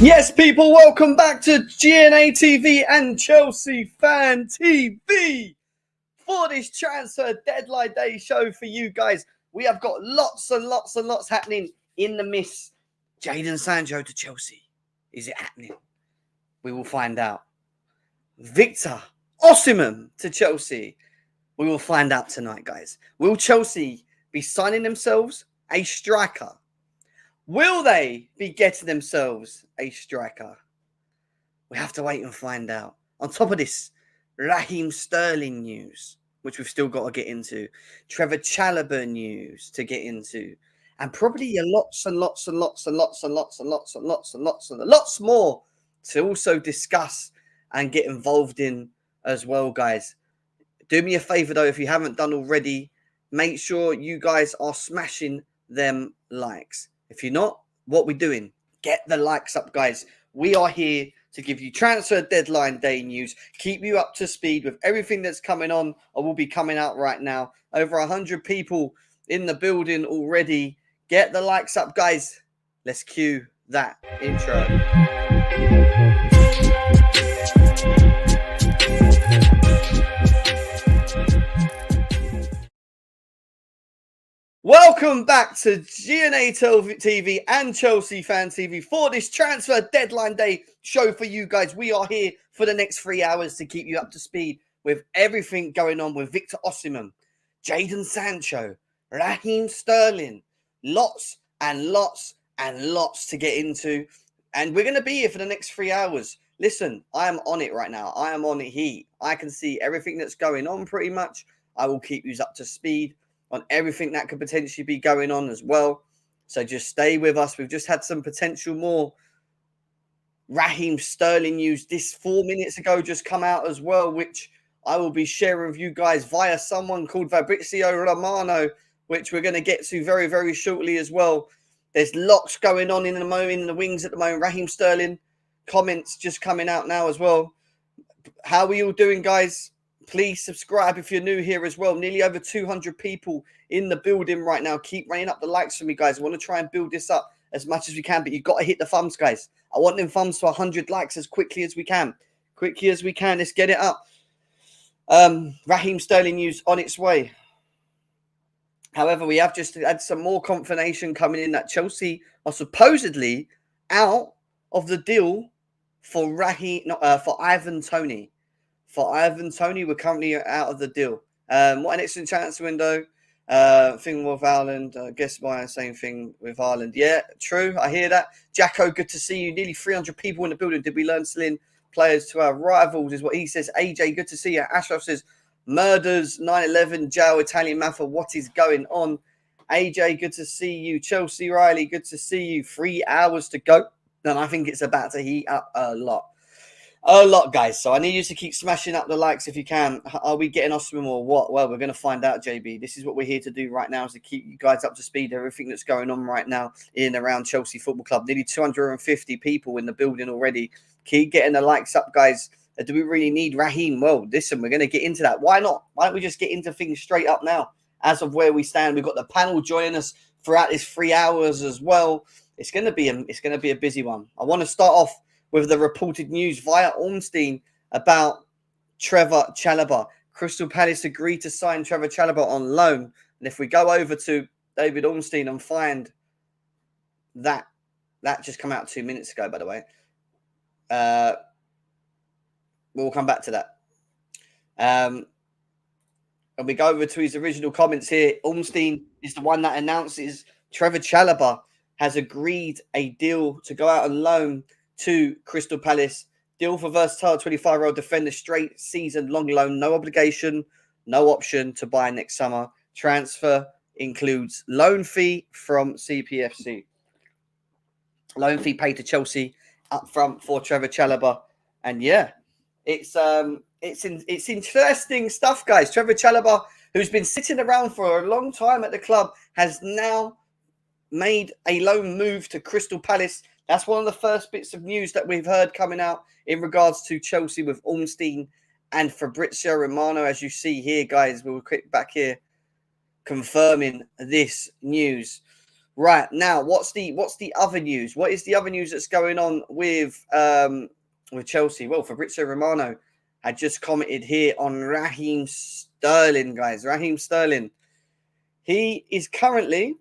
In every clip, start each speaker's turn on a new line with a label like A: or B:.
A: Yes, people, welcome back to GNA TV and Chelsea Fan TV for this transfer deadline day show for you guys. We have got lots and lots and lots happening in the mist. Jadon Sancho to Chelsea. Is it happening? We will find out. Victor Osimhen to Chelsea. We will find out tonight, guys. Will Chelsea be signing themselves a striker? Will they be getting themselves a striker? We have to wait and find out. On top of this, Raheem Sterling news, which we've still got to get into. Trevor Chalobah news to get into. And probably lots and lots and lots and lots and lots and lots and lots and lots and lots more to also discuss and get involved in as well, guys. Do me a favor, though, if you haven't done already, make sure you guys are smashing them likes. If you're not, what we're doing, get the likes up, guys. We are here to give you transfer deadline day news, keep you up to speed with everything that's coming on or will be coming out right now. Over 100 people in the building already. Get the likes up, guys. Let's cue that intro. Welcome back to GNA TV and Chelsea Fan TV for this transfer deadline day show for you guys. We are here for the next 3 hours to keep you up to speed with everything going on with Victor Osimhen, Jadon Sancho, Raheem Sterling. Lots and lots and lots to get into. And we're going to be here for the next 3 hours. Listen, I am on it right now. I am on it heat. I can see everything that's going on pretty much. I will keep you up to speed on everything that could potentially be going on as well. So just stay with us. We've just had some potential more Raheem Sterling news this 4 minutes ago just come out as well, which I will be sharing with you guys via someone called Fabrizio Romano, which we're going to get to very, very shortly as well. There's lots going on in the moment, in the wings at the moment. Raheem Sterling comments just coming out now as well. How are you all doing, guys? Please subscribe if you're new here as well. Nearly over 200 people in the building right now. Keep running up the likes for me, guys. I want to try and build this up as much as we can, but you've got to hit the thumbs, guys. I want them thumbs to 100 likes as quickly as we can. Quickly as we can. Let's get it up. Raheem Sterling news on its way. However, we have just had some more confirmation coming in that Chelsea are supposedly out of the deal for Ivan Toney. For Ivan Toney, we're currently out of the deal. What an excellent transfer window. Thing with Ireland. I guess my same thing with Ireland. Yeah, true. I hear that. Jacko, good to see you. Nearly 300 people in the building. Did we learn to link players to our rivals is what he says. AJ, good to see you. Ashraf says, murders, 9/11, Joe, Italian Mafia. What is going on? AJ, good to see you. Chelsea Riley, good to see you. 3 hours to go. And I think it's about to heat up a lot. A lot, guys. So I need you to keep smashing up the likes if you can. Are we getting Osimhen or what? Well, we're going to find out, JB. This is what we're here to do right now, is to keep you guys up to speed. Everything that's going on right now in and around Chelsea Football Club. Nearly 250 people in the building already. Keep getting the likes up, guys. Do we really need Raheem? Well, listen, we're going to get into that. Why not? Why don't we just get into things straight up now? As of where we stand, we've got the panel joining us throughout this 3 hours as well. It's going to be a busy one. I want to start off with the reported news via Ormstein about Trevor Chalobah. Crystal Palace agreed to sign Trevor Chalobah on loan. And if we go over to David Ormstein and find that just come out 2 minutes ago, by the way. We'll come back to that. And we go over to his original comments here. Ormstein is the one that announces Trevor Chalobah has agreed a deal to go out on loan to Crystal Palace. Deal for versatile 25-year-old defender, straight season long loan, no obligation, no option to buy next summer. Transfer includes loan fee from CPFC. Loan fee paid to Chelsea up front for Trevor Chalobah. And yeah, it's interesting stuff, guys. Trevor Chalobah, who's been sitting around for a long time at the club, has now made a loan move to Crystal Palace. That's one of the first bits of news that we've heard coming out in regards to Chelsea with Ormstein and Fabrizio Romano. As you see here, guys, we'll click back here confirming this news. Right now, what's the other news? What is the other news that's going on with Chelsea? Well, Fabrizio Romano had just commented here on Raheem Sterling, guys. Raheem Sterling. He is currently,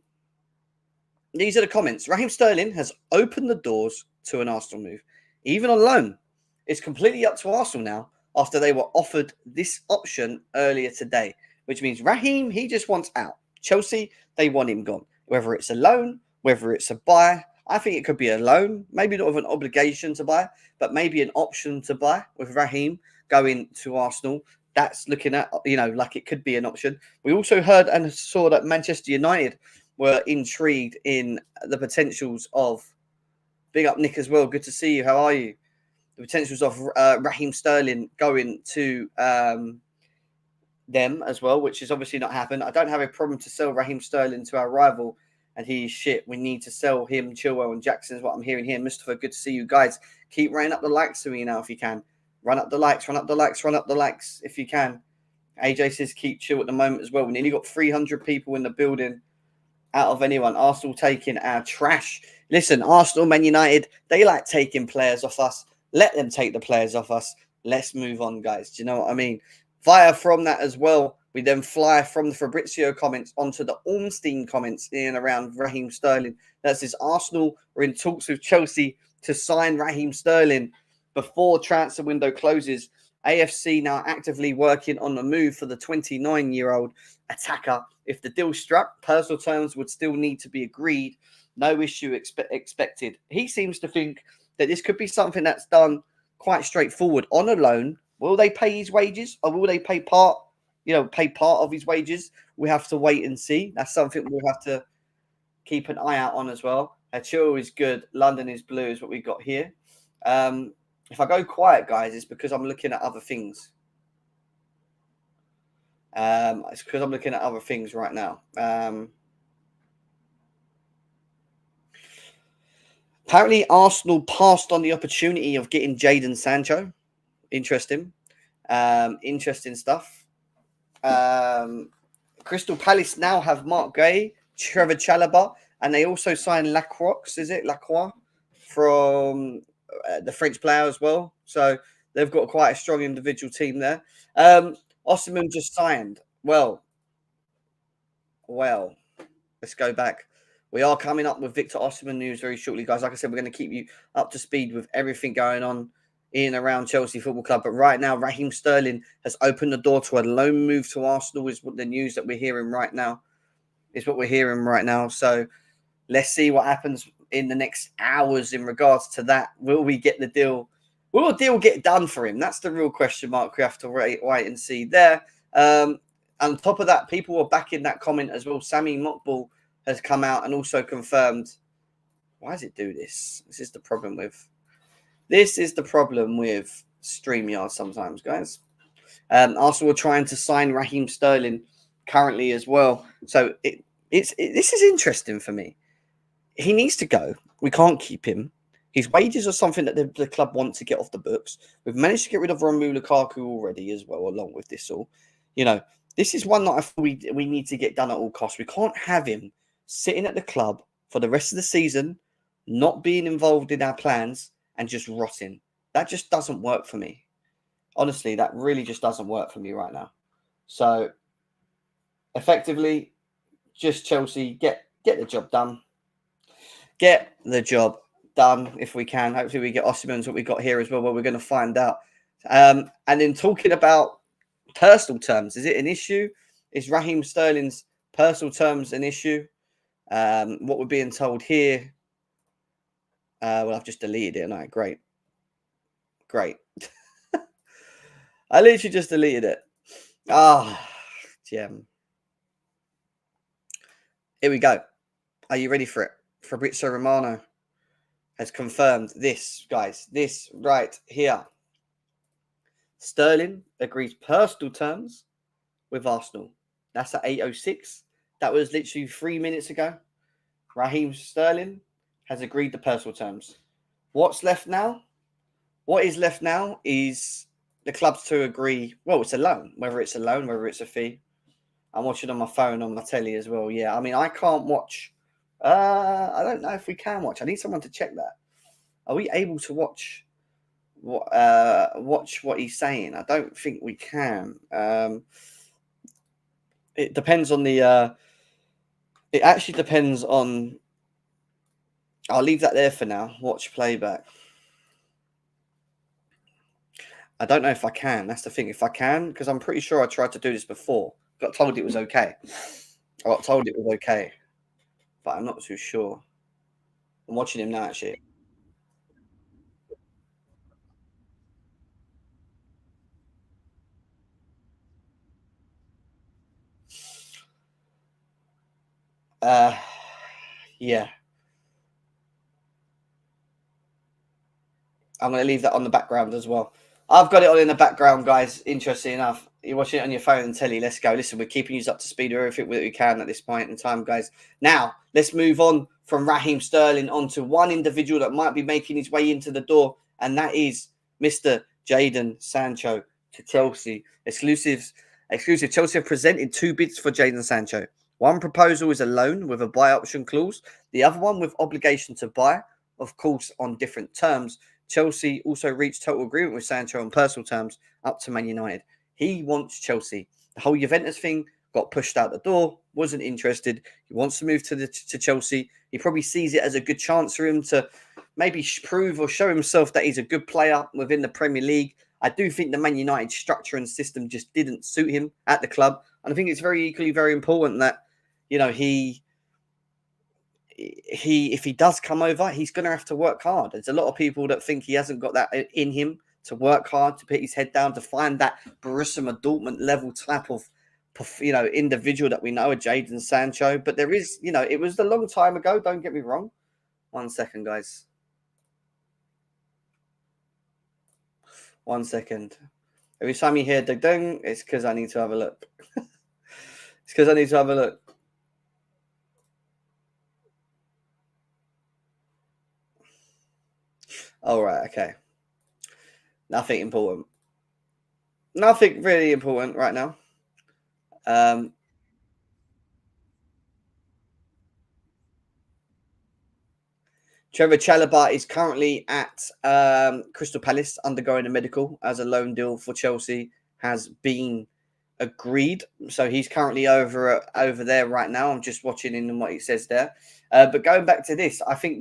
A: these are the comments. Raheem Sterling has opened the doors to an Arsenal move, even on loan. It's completely up to Arsenal now after they were offered this option earlier today, which means Raheem, he just wants out. Chelsea, they want him gone. Whether it's a loan, whether it's a buy, I think it could be a loan, maybe not with an obligation to buy, but maybe an option to buy with Raheem going to Arsenal. That's looking at, like it could be an option. We also heard and saw that Manchester United were intrigued in the potentials of, big up Nick as well, good to see you, how are you? The potentials of Raheem Sterling going to them as well, which has obviously not happened. I don't have a problem to sell Raheem Sterling to our rival, and he's shit. We need to sell him, Chilwell and Jackson is what I'm hearing here. Mustafa, good to see you guys. Keep running up the likes to me now if you can. Run up the likes if you can. AJ says keep chill at the moment as well. We nearly got 300 people in the building out of anyone. Arsenal taking our trash. Listen, Arsenal, Man United, they like taking players off us. Let them take the players off us. Let's move on, guys. Do you know what I mean? Via from that as well, we then fly from the Fabrizio comments onto the Ormstein comments in and around Raheem Sterling. That says Arsenal are in talks with Chelsea to sign Raheem Sterling before transfer window closes. AFC now actively working on a move for the 29-year-old attacker. If the deal struck, personal terms would still need to be agreed. No issue expected. He seems to think that this could be something that's done quite straightforward on a loan. Will they pay his wages, or will they pay part of his wages? We have to wait and see. That's something we'll have to keep an eye out on as well. Achille is good. London is blue is what we got here. If I go quiet, guys, it's because I'm looking at other things. It's because I'm looking at other things right now. Apparently, Arsenal passed on the opportunity of getting Jadon Sancho. Interesting. Interesting stuff. Crystal Palace now have Mark Gay, Trevor Chalobah, and they also signed Lacroix, from the French player as well. So they've got quite a strong individual team there. Osimhen just signed. Well, let's go back. We are coming up with Victor Osimhen news very shortly, guys. Like I said, we're going to keep you up to speed with everything going on in and around Chelsea Football Club. But right now, Raheem Sterling has opened the door to a loan move to Arsenal is what the news that we're hearing right now. So let's see what happens in the next hours in regards to that. Will we get the deal? Will the deal get done for him? That's the real question mark. We have to wait and see there. On top of that, people were back in that comment as well. Sammy Mockball has come out and also confirmed. Why does it do this? This is the problem with StreamYard sometimes, guys. Arsenal are trying to sign Raheem Sterling currently as well. So this is interesting for me. He needs to go. We can't keep him. His wages are something that the club wants to get off the books. We've managed to get rid of Romelu Lukaku already as well, along with this all. This is one that I feel we need to get done at all costs. We can't have him sitting at the club for the rest of the season, not being involved in our plans, and just rotting. That just doesn't work for me. Honestly, that really just doesn't work for me right now. So, effectively, just Chelsea, get the job done. Get the job done if we can. Hopefully, we get Osimhen's what we got here as well. Well, we're going to find out. And then talking about personal terms, is it an issue? Is Raheem Sterling's personal terms an issue? What we're being told here. Well, I've just deleted it. No, great. I literally just deleted it. Gem. Here we go. Are you ready for it? Fabrizio Romano has confirmed this, guys. This right here. Sterling agrees personal terms with Arsenal. That's at 8:06. That was literally 3 minutes ago. Raheem Sterling has agreed the personal terms. What's left now? What is left now is the clubs to agree. Well, it's a loan. Whether it's a loan, whether it's a fee. I'm watching on my phone, on my telly as well. Yeah, I mean, I can't watch I don't know if we can watch. I need someone to check that. Are we able to watch what he's saying? I don't think we can. It depends on the. It actually depends on. I'll leave that there for now. Watch playback. I don't know if I can. That's the thing. If I can, because I'm pretty sure I tried to do this before. Got told it was okay. I got told it was okay, but I'm not too sure. I'm watching him now, actually. Uh, yeah. I'm going to leave that on the background as well. I've got it on in the background, guys. Interesting enough. You're watching it on your phone and telly. Let's go. Listen, we're keeping you up to speed with everything that we can at this point in time, guys. Now, let's move on from Raheem Sterling onto one individual that might be making his way into the door, and that is Mr. Jadon Sancho to Chelsea. Exclusive. Chelsea have presented two bids for Jadon Sancho. One proposal is a loan with a buy option clause. The other one with obligation to buy, of course, on different terms. Chelsea also reached total agreement with Sancho on personal terms up to Man United. He wants Chelsea. The whole Juventus thing got pushed out the door, wasn't interested. He wants to move to Chelsea. He probably sees it as a good chance for him to maybe prove or show himself that he's a good player within the Premier League. I do think the Man United structure and system just didn't suit him at the club. And I think it's very equally very important that, he if he does come over, he's going to have to work hard. There's a lot of people that think he hasn't got that in him to work hard, to put his head down, to find that Borussia Dortmund level type of individual that we know, a Jadon Sancho. But there is, it was a long time ago. Don't get me wrong. 1 second, guys. 1 second. Every time you hear ding, it's because I need to have a look. It's because I need to have a look. All right, okay. Nothing important. Nothing really important right now. Trevor Chalobah is currently at Crystal Palace undergoing a medical as a loan deal for Chelsea has been agreed. So he's currently over there right now. I'm just watching in what he says there. But going back to this, I think,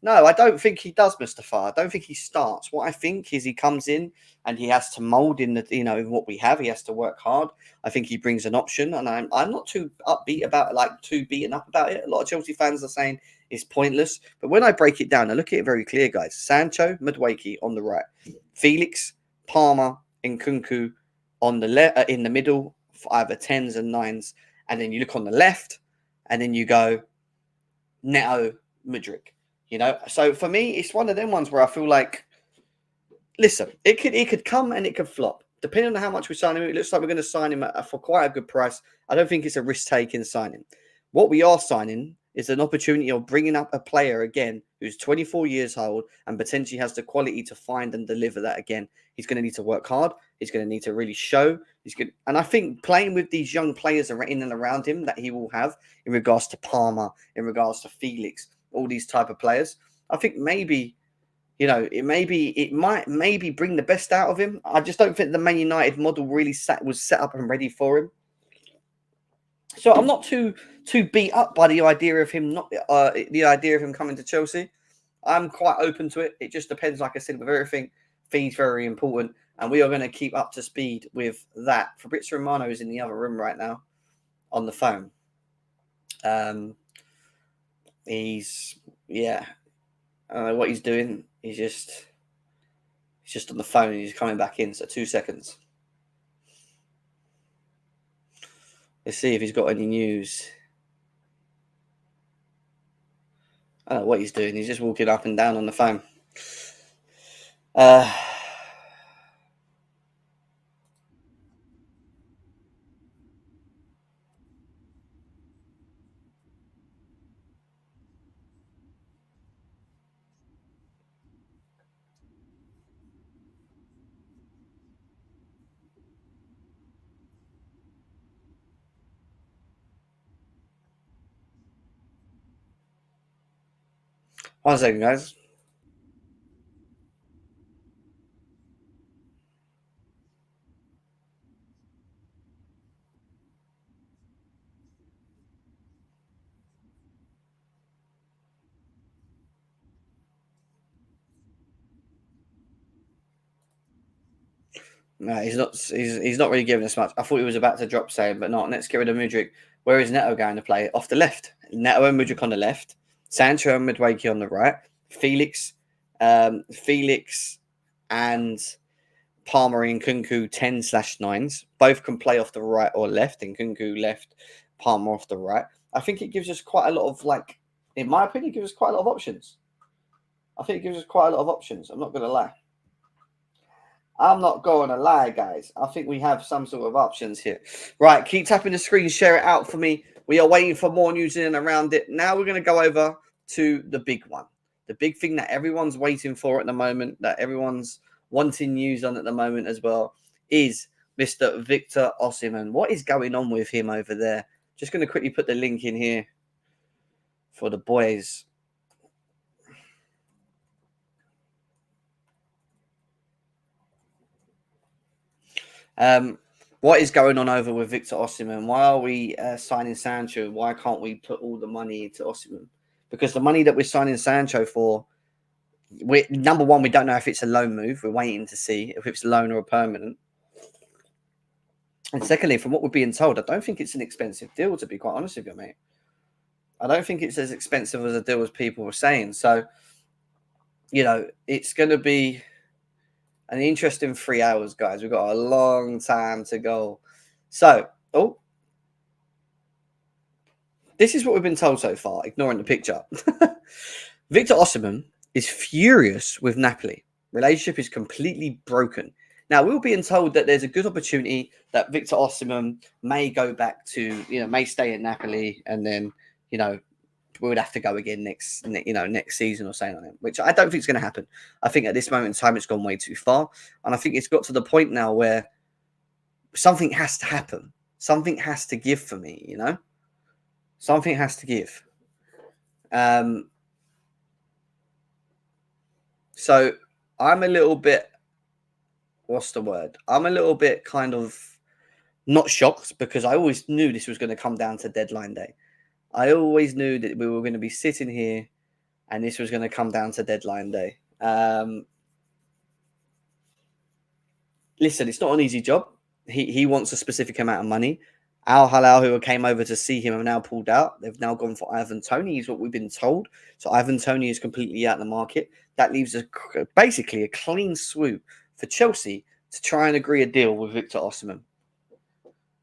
A: no, I don't think he does, Mustafa. I don't think he starts. What I think is he comes in and he has to mould in the, in what we have. He has to work hard. I think he brings an option, and I'm not too upbeat about it, like too beaten up about it. A lot of Chelsea fans are saying it's pointless, but when I break it down, I look at it very clear, guys. Sancho, Madueke on the right, Felix, Palmer, and Kunku on the left, in the middle, for either tens and nines, and then you look on the left, and then you go Neto, Mudryk. So for me, it's one of them ones where I feel like, listen, it could come and it could flop. Depending on how much we sign him, it looks like we're going to sign him for quite a good price. I don't think it's a risk-taking signing. What we are signing is an opportunity of bringing up a player again who's 24 years old and potentially has the quality to find and deliver that again. He's going to need to work hard. He's going to need to really show. And I think playing with these young players in and around him that he will have in regards to Palmer, in regards to Felix, all these type of players, I think maybe it might maybe bring the best out of him. I just don't think the Man United model really was set up and ready for him. So I'm not too beat up by the idea of him coming to Chelsea. I'm quite open to it. It just depends, like I said, with everything. Fee's very important, and we are going to keep up to speed with that. Fabrizio Romano is in the other room right now on the phone. He's I don't know what he's doing. He's just on the phone. He's coming back in. So 2 seconds. Let's see if he's got any news. I don't know what he's doing. He's just walking up and down on the phone. 1 second, guys. No, he's not. He's not really giving us much. I thought he was about to drop saying, but not. Let's get rid of Mudryk. Where is Neto going to play? Off the left. Neto and Mudryk on the left. Sancho and Madueke on the right. Felix, Felix, and Palmer and Kunku 10/9s. Both can play off the right or left, and Kunku left, Palmer off the right. I think it gives us quite a lot of, like, in my opinion, it gives us quite a lot of options. I think it gives us quite a lot of options. I'm not going to lie. I'm not going to lie, guys. I think we have some sort of options here. Right, keep tapping the screen, share it out for me. We are waiting for more news in and around it. Now we're going to go over to the big one. The big thing that everyone's waiting for at the moment, that everyone's wanting news on at the moment as well, is Mr. Victor Osimhen. What is going on with him over there? Just going to quickly put the link in here for the boys. What is going on over with Victor Osimhen? Why are we signing Sancho? Why can't we put all the money into Osimhen? Because the money that we're signing Sancho for, number one, we don't know if it's a loan move. We're waiting to see if it's a loan or a permanent. And secondly, from what we're being told, I don't think it's an expensive deal, to be quite honest with you, mate. I don't think it's as expensive as a deal as people were saying. So, it's going to be an interesting 3 hours, guys. We've got a long time to go. So, this is what we've been told so far, ignoring the picture. Victor Osimhen is furious with Napoli. Relationship is completely broken. Now, we're being told that there's a good opportunity that Victor Osimhen may go back to, may stay at Napoli, and then, we would have to go again next season or something like that, which I don't think is going to happen. I think at this moment in time, it's gone way too far. And I think it's got to the point now where something has to happen. Something has to give for me, Something has to give. So I'm a little bit, what's the word? I'm a little bit kind of not shocked, because I always knew this was going to come down to deadline day. I always knew that we were going to be sitting here and this was going to come down to deadline day. Listen, it's not an easy job. He wants a specific amount of money. Ahli, who came over to see him, have now pulled out. They've now gone for Ivan Toney, is what we've been told. So Ivan Toney is completely out of the market. That leaves basically a clean swoop for Chelsea to try and agree a deal with Victor Osimhen.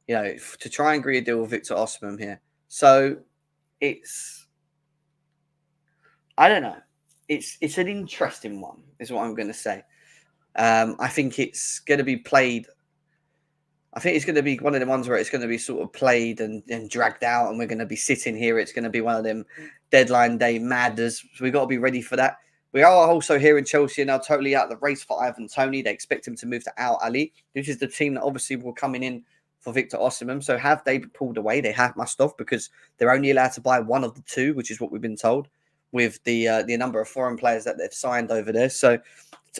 A: To try and agree a deal with Victor Osimhen here. So I don't know. It's an interesting one, is what I'm going to say. I think it's going to be played. I think it's going to be one of the ones where it's going to be sort of played and dragged out, and we're going to be sitting here. It's going to be one of them deadline day madders. So we've got to be ready for that. We are also here in Chelsea now, totally out of the race for Ivan Toney. They expect him to move to Ahli. This is the team that obviously were coming in for Victor Osimhen. So have they pulled away? They must have, because they're only allowed to buy one of the two, which is what we've been told, with the number of foreign players that they've signed over there. So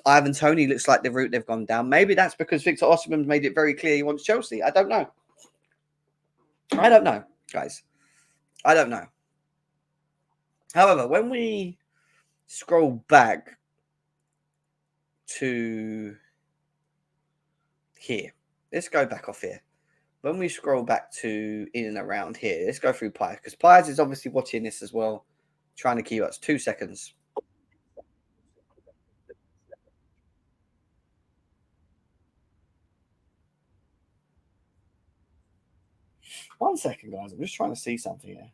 A: Ivan Toney looks like the route they've gone down. Maybe that's because Victor Osimhen made it very clear he wants Chelsea. I don't know. Guys. I don't know. However, when we scroll back to here, let's go back off here. When we scroll back to in and around here, let's go through Piers, because Piers is obviously watching this as well, trying to keep us 2 seconds. One second, guys. I'm just trying to see something here.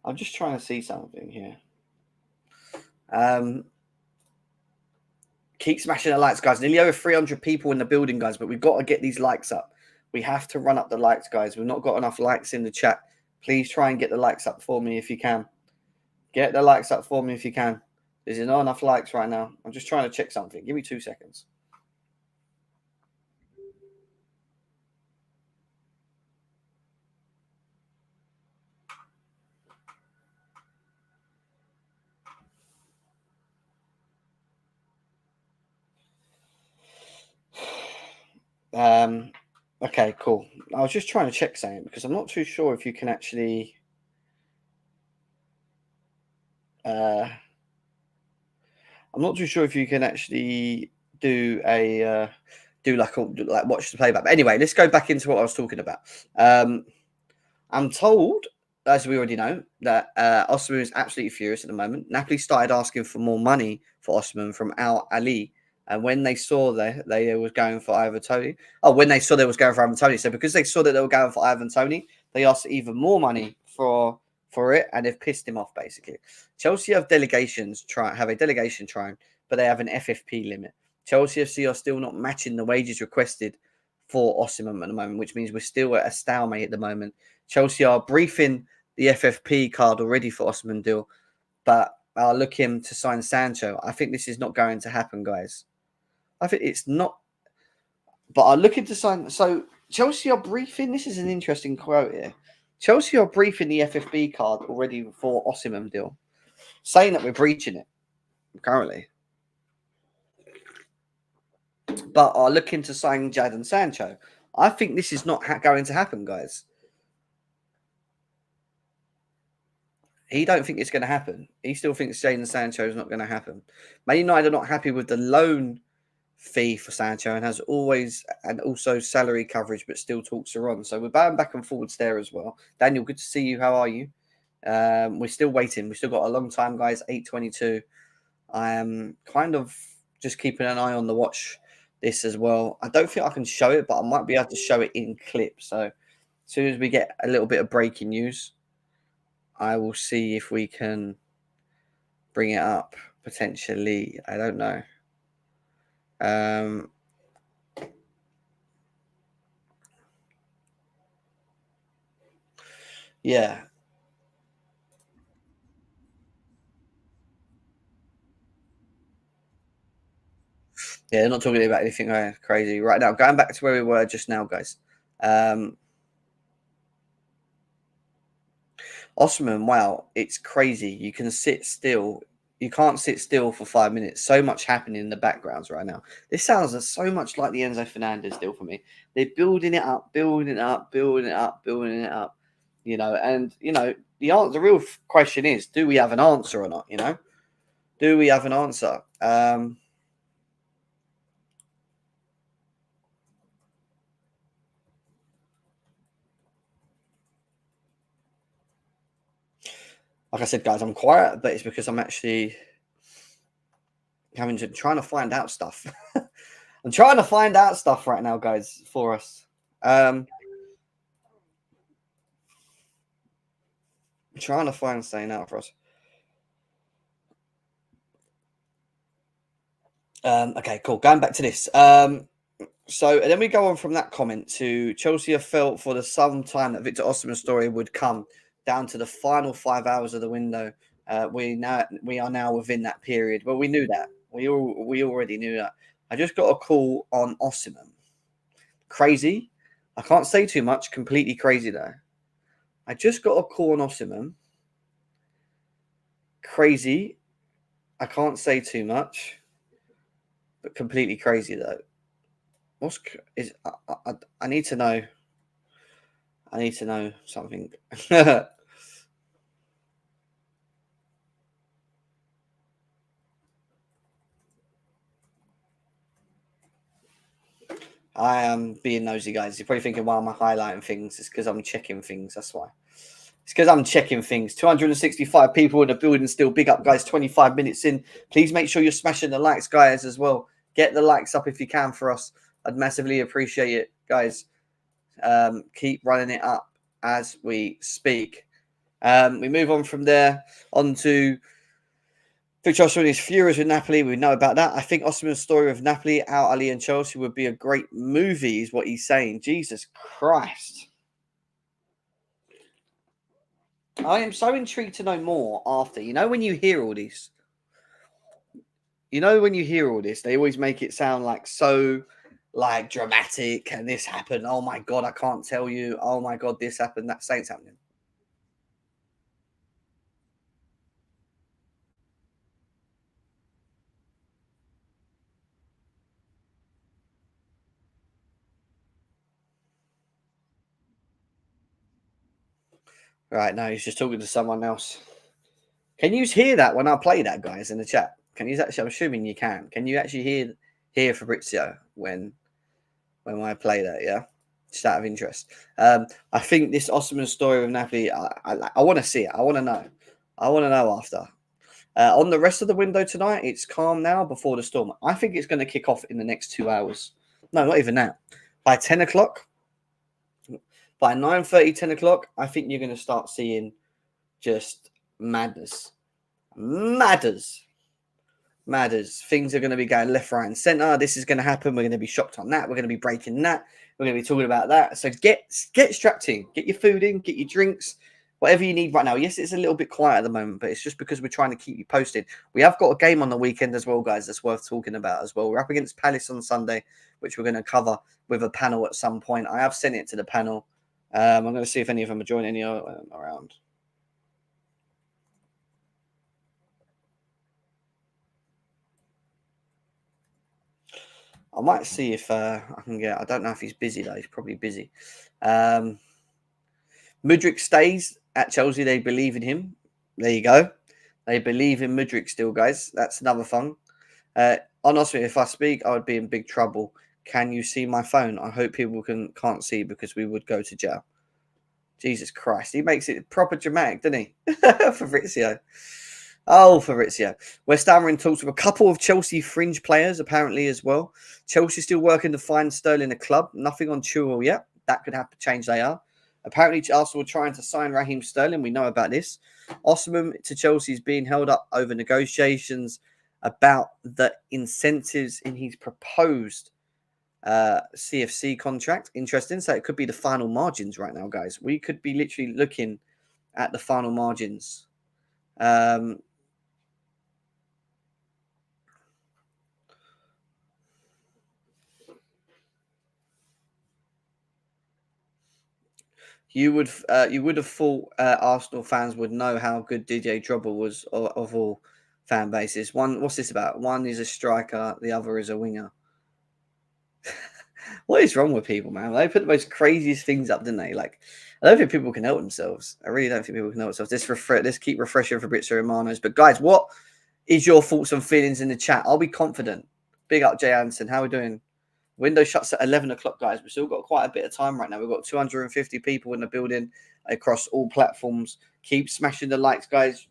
A: I'm just trying to see something here. Keep smashing the likes, guys. Nearly over 300 people in the building, guys, but we've got to get these likes up. We have to run up the likes, guys. We've not got enough likes in the chat. Please try and get the likes up for me if you can. Get the likes up for me if you can. There's not enough likes right now. I'm just trying to check something. Give me 2 seconds. Okay, cool. I was just trying to check something because I'm not too sure if you can actually. I'm not too sure if you can actually do a like watch the playback. But anyway, let's go back into what I was talking about. I'm told, as we already know, that Osimhen is absolutely furious at the moment. Napoli started asking for more money for Osimhen from Ahli. And when they saw that they was going for Ivan Toney, when they saw they was going for Ivan Toney, so because they saw that they were going for Ivan Toney, they asked even more money for it, and they've pissed him off basically. Chelsea have a delegation trying, but they have an FFP limit. Chelsea FC are still not matching the wages requested for Osimhen at the moment, which means we're still at a stalemate at the moment. Chelsea are briefing the FFP card already for Osimhen deal, but are looking to sign Sancho. I think this is not going to happen, guys. I think it's not, but are looking to sign. So Chelsea are briefing. This is an interesting quote here. Chelsea are briefing the FFP card already for Osimhen deal, saying that we're breaching it currently, but are looking to sign Jadon Sancho. I think this is not going to happen, guys. He don't think it's going to happen. He still thinks Jadon Sancho is not going to happen. Man United are not happy with the loan fee for Sancho and also salary coverage, but still talks are on. So we're bowing back and forwards there as well. Daniel, good to see you. How are you? We're still waiting. We've still got a long time, guys. 8:22. I am kind of just keeping an eye on the watch this as well. I don't think I can show it, but I might be able to show it in clip. So as soon as we get a little bit of breaking news, I will see if we can bring it up potentially. I don't know. Yeah. Yeah, they're not talking about anything crazy right now. Going back to where we were just now, guys. Osimhen, wow, it's crazy. You can sit still. You can't sit still for 5 minutes. So much happening in the backgrounds right now. This sounds so much like the Enzo Fernandez deal for me. They're building it up, building it up, building it up, building it up. The real question is, do we have an answer or not? Do we have an answer? Like I said, guys, I'm quiet, but it's because I'm actually trying to find out stuff. I'm trying to find out stuff right now, guys, for us. I'm trying to find something out for us. Okay, cool. Going back to this. So and then we go on from that comment to Chelsea have felt for the some time that Victor Osimhen's story would come down to the final 5 hours of the window. We are now within that period. Well, we knew that. We already knew that. I just got a call on Osimhen. Crazy. I can't say too much. Completely crazy though. I just got a call on Osimhen. Crazy. I can't say too much, but completely crazy though. I need to know. I need to know something. I am being nosy, guys. You're probably thinking, why am I highlighting things? It's because I'm checking things. That's why. It's because I'm checking things. 265 people in the building still. Big up, guys. 25 minutes in. Please make sure you're smashing the likes, guys, as well. Get the likes up if you can for us. I'd massively appreciate it, guys. Keep running it up as we speak. We move on from there on to Victor Osimhen is furious with Napoli. We know about that. I think Osimhen's story with Napoli, Ahli, and Chelsea would be a great movie, is what he's saying. Jesus Christ. I am so intrigued to know more after. When you hear all this, they always make it sound like so like dramatic and this happened. Oh my God, I can't tell you. Oh my God, this happened. That Saints happening. Right, no, he's just talking to someone else. Can you hear that when I play that, guys, in the chat? Can you actually? I'm assuming you can. Can you actually hear Fabrizio when I play that? Yeah, just out of interest. I think this Osimhen story with Napoli. I want to see it. I want to know. I want to know after. On the rest of the window tonight, it's calm now before the storm. I think it's going to kick off in the next 2 hours. No, not even that. By 10 o'clock, by 9:30, 10 o'clock, I think you're going to start seeing just madness. Matters. Things are going to be going left, right, and center. This is going to happen. We're going to be shocked on that. We're going to be breaking that. We're going to be talking about that. So get strapped in. Get your food in. Get your drinks. Whatever you need right now. Yes, it's a little bit quiet at the moment, but it's just because we're trying to keep you posted. We have got a game on the weekend as well, guys, that's worth talking about as well. We're up against Palace on Sunday, which we're going to cover with a panel at some point. I have sent it to the panel. I'm going to see if any of them are joining any around. I might see if I can get. I don't know if he's busy though. He's probably busy. Mudryk stays at Chelsea. They believe in him. There you go. They believe in Mudryk still, guys. That's another fun. Honestly, if I speak, I would be in big trouble. Can you see my phone? I hope people can't see because we would go to jail. Jesus Christ, he makes it proper dramatic, doesn't he? Fabrizio. Oh, Fabrizio. West Ham are in talks with a couple of Chelsea fringe players, apparently, as well. Chelsea still working to find Sterling a club. Nothing on Chilwell yet. That could have to change they are. Apparently, Arsenal are trying to sign Raheem Sterling. We know about this. Osimhen to Chelsea is being held up over negotiations about the incentives in his proposed CFC contract. Interesting. So it could be the final margins right now, guys. We could be literally looking at the final margins. You would have thought Arsenal fans would know how good DJ Drogba was of all fan bases. One, what's this about? One is a striker, the other is a winger. What is wrong with people, man? They put the most craziest things up, didn't they? Like, I don't think people can help themselves. I really don't think people can help themselves. Let's keep refreshing Fabrizio Romano's. But guys, what is your thoughts and feelings in the chat? I'll be confident. Big up, Jay Anderson. How are we doing? Window shuts at 11 o'clock, guys. We've still got quite a bit of time right now. We've got 250 people in the building across all platforms. Keep smashing the likes, guys.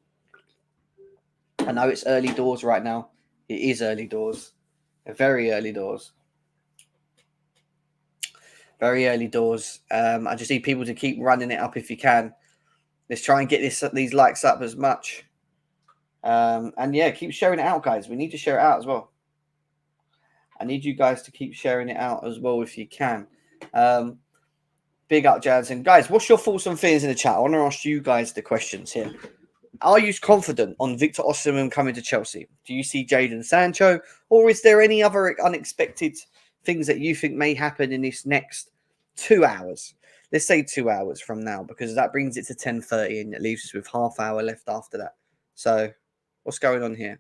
A: I know it's early doors right now. It is early doors. Very early doors. Very early doors. I just need people to keep running it up if you can. Let's try and get these likes up as much. And yeah, keep sharing it out, guys. We need to share it out as well. I need you guys to keep sharing it out as well if you can. Big up, Jansen. Guys, what's your thoughts and feelings in the chat? I want to ask you guys the questions here. Are you confident on Victor Osimhen coming to Chelsea? Do you see Jadon Sancho? Or is there any other unexpected things that you think may happen in this next 2 hours? Let's say 2 hours from now, because that brings it to 10:30 and it leaves us with half hour left after that. So what's going on here?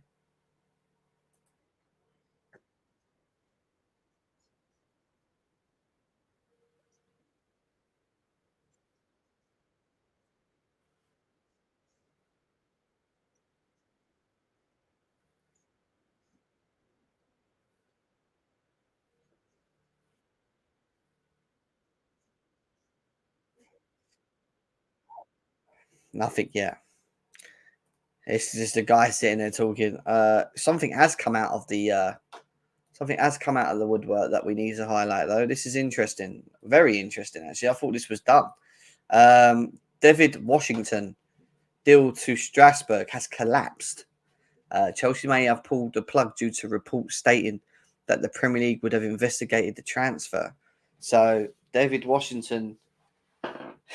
A: Nothing yet. It's just a guy sitting there talking. Something has come out of the woodwork that we need to highlight, though. This is interesting, very interesting. Actually, I thought this was done. David Washington deal to Strasbourg has collapsed. Chelsea may have pulled the plug due to reports stating that the Premier League would have investigated the transfer. So David Washington,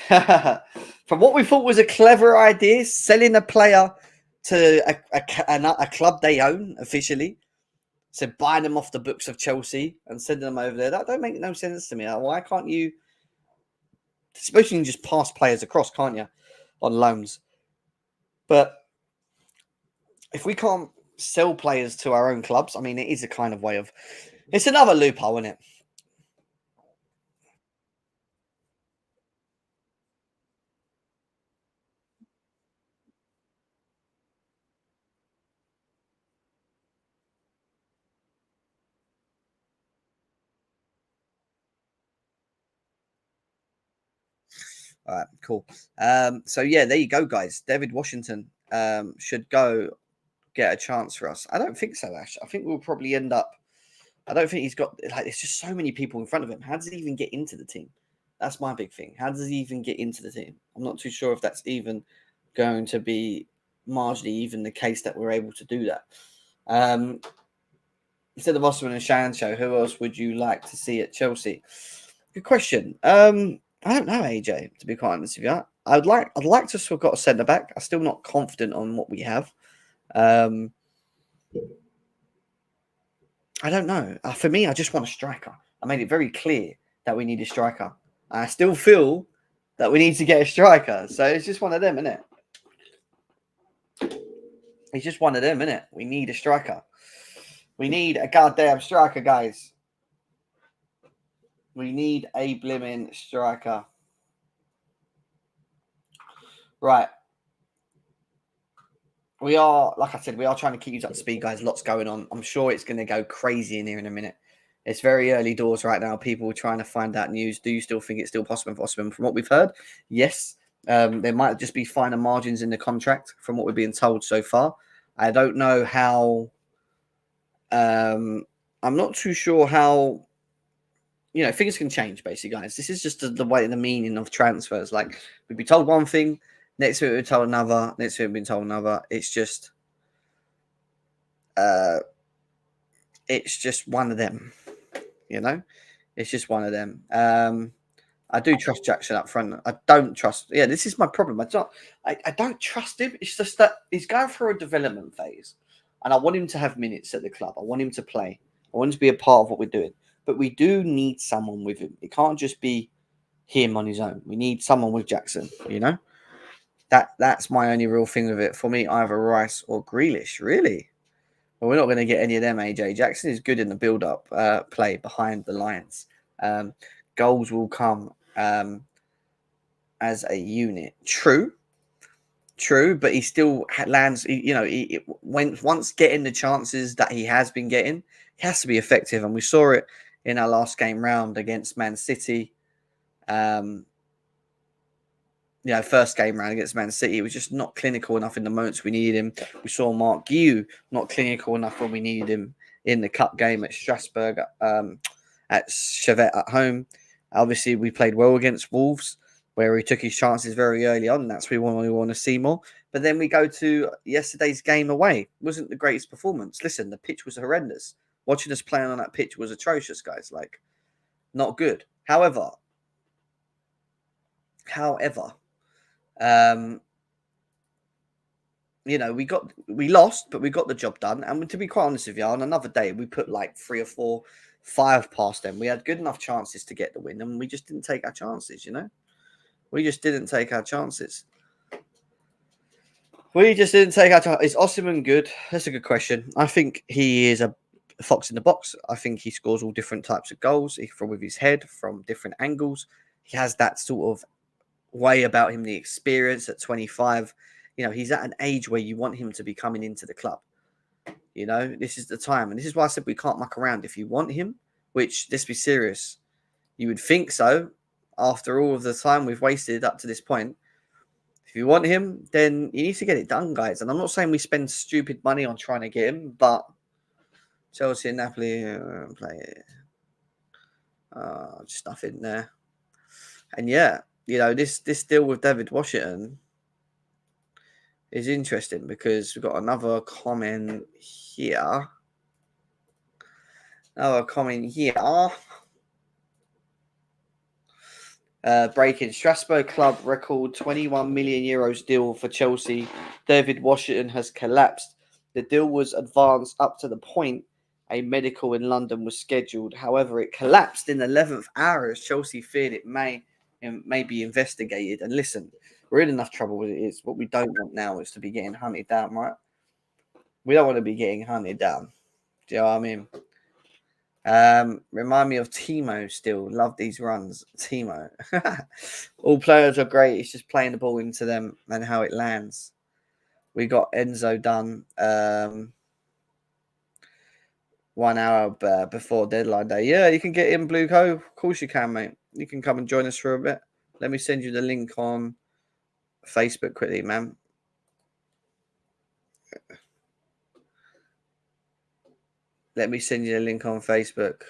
A: from what we thought was a clever idea, selling a player to a club they own officially, so buying them off the books of Chelsea and sending them over there, that don't make no sense to me. Why can't you? Especially you can just pass players across, can't you, on loans? But if we can't sell players to our own clubs, I mean, it is a kind of way of. It's another loophole, isn't it? All right, cool. So yeah, there you go, guys. David Washington should go get a chance for us. I don't think so, Ash. I think we'll probably end up. I don't think he's got like. There's just so many people in front of him. How does he even get into the team? That's my big thing. How does he even get into the team? I'm not too sure if that's even going to be marginally even the case that we're able to do that. Instead of Osimhen and Sancho, who else would you like to see at Chelsea? Good question. I don't know, AJ. To be quite honest with you, I'd like to have got a centre back. I'm still not confident on what we have. I don't know. For me, I just want a striker. I made it very clear that we need a striker. I still feel that we need to get a striker. So it's just one of them, isn't it? It's just one of them, isn't it? We need a striker. We need a goddamn striker, guys. We need a blimmin' striker. Right. We are, like I said, we are trying to keep you up to speed, guys. Lots going on. I'm sure it's going to go crazy in here in a minute. It's very early doors right now. People are trying to find out news. Do you still think it's still possible for Osimhen? From what we've heard, yes. There might just be finer margins in the contract from what we're being told so far. I don't know how. I'm not too sure how. Things can change, basically, guys. This is just the way, the meaning of transfers. Like, we'd be told one thing, next week we're told another, next week we've been told another. It's just one of them, It's just one of them. I do trust Jackson up front. I don't trust. Yeah, this is my problem. I don't trust him. It's just that he's going through a development phase, and I want him to have minutes at the club. I want him to play. I want him to be a part of what we're doing. But we do need someone with him. It can't just be him on his own. We need someone with Jackson, That's my only real thing with it. For me, either Reiss or Grealish, really. Well, we're not going to get any of them, AJ. Jackson is good in the build-up play behind the lines. Goals will come as a unit. True, but he still lands. Once getting the chances that he has been getting, he has to be effective, and we saw it in our last game round against Man City. First game round against Man City, he was just not clinical enough in the moments we needed him. We saw Mark Guiu not clinical enough when we needed him in the cup game at Strasbourg, at Chevette at home. Obviously, we played well against Wolves, where he took his chances very early on. That's what we want to see more. But then we go to yesterday's game away. It wasn't the greatest performance. Listen, the pitch was horrendous. Watching us playing on that pitch was atrocious, guys. Like, not good. However, we lost, but we got the job done. And to be quite honest with you, on another day, we put like 3 or 4, 5 past them. We had good enough chances to get the win, and we just didn't take our chances, We just didn't take our chances. Is Osimhen good? That's a good question. I think he is a fox in the box. I think he scores all different types of goals, from with his head, from different angles. He has that sort of way about him, the experience at 25. He's at an age where you want him to be coming into the club. This is the time. And this is why I said we can't muck around. If you want him, which, let's be serious, you would think so after all of the time we've wasted up to this point. If you want him, then you need to get it done, guys. And I'm not saying we spend stupid money on trying to get him, but Chelsea and Napoli play it. Just nothing there. And yeah, this deal with David Washington is interesting because we've got another comment here. Breaking Strasbourg club record 21 million euros deal for Chelsea. David Washington has collapsed. The deal was advanced up to the point a medical in London was scheduled. However, it collapsed in the 11th hour as Chelsea feared it may be investigated. And listen, we're in enough trouble with it. Is what we don't want now is to be getting hunted down, right? We don't want to be getting hunted down. Do you know what I mean? Remind me of Timo still. Love these runs. Timo. All players are great. It's just playing the ball into them and how it lands. We got Enzo done 1 hour before deadline day. Yeah, you can get in, Blue Co. Of course you can, mate. You can come and join us for a bit. Let me send you the link on Facebook quickly, man. Let me send you the link on Facebook.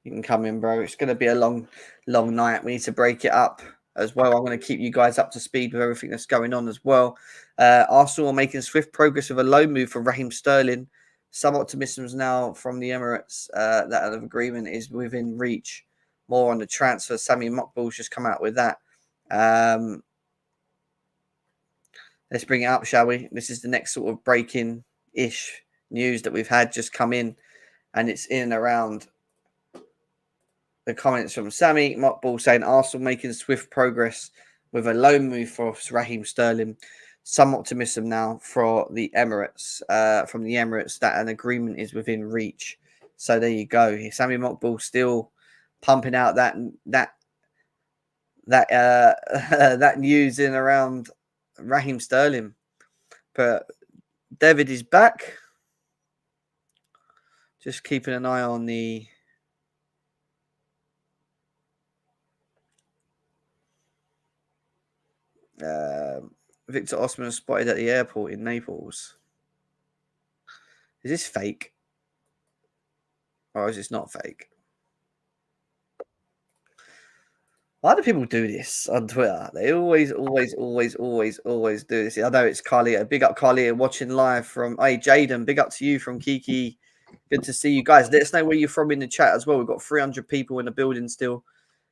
A: You can come in, bro. It's going to be a long night. We need to break it up as well. I'm going to keep you guys up to speed with everything that's going on as well. Arsenal are making swift progress with a loan move for Raheem Sterling. Some optimism now from the Emirates that an agreement is within reach. More on the transfer. Sammy Mockball's just come out with that. Let's bring it up, shall we? This is the next sort of breaking-ish news that we've had just come in, and it's in and around the comments from Sammy Mockball saying Arsenal making swift progress with a loan move for Raheem Sterling. Some optimism now for the Emirates, from the Emirates, that an agreement is within reach. So there you go. Sammy Mockball still pumping out that news in around Raheem Sterling. But David is back. Just keeping an eye on the Victor Osimhen spotted at the airport in Naples. Is this fake? Or is this not fake? Why do people do this on Twitter? They always do this. I know it's Carlita. Big up Carlita watching live from Jadon. Big up to you from Kiki. Good to see you guys. Let us know where you're from in the chat as well. We've got 300 people in the building still.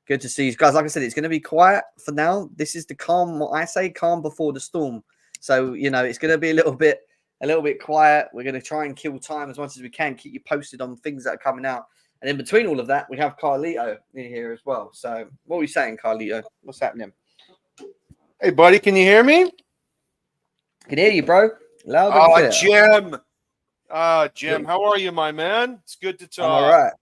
A: Good to see you guys. Like I said, it's going to be quiet for now. This is the calm. What I say, calm before the storm. So it's going to be a little bit quiet. We're going to try and kill time as much as we can. Keep you posted on things that are coming out. And in between all of that, we have Carlito in here as well. So what are we saying, Carlito? What's happening?
B: Hey, buddy, can you hear me?
A: Can hear you, bro. Loud and
B: clear. Jim, how are you, my man? It's good to talk.
A: I'm all right.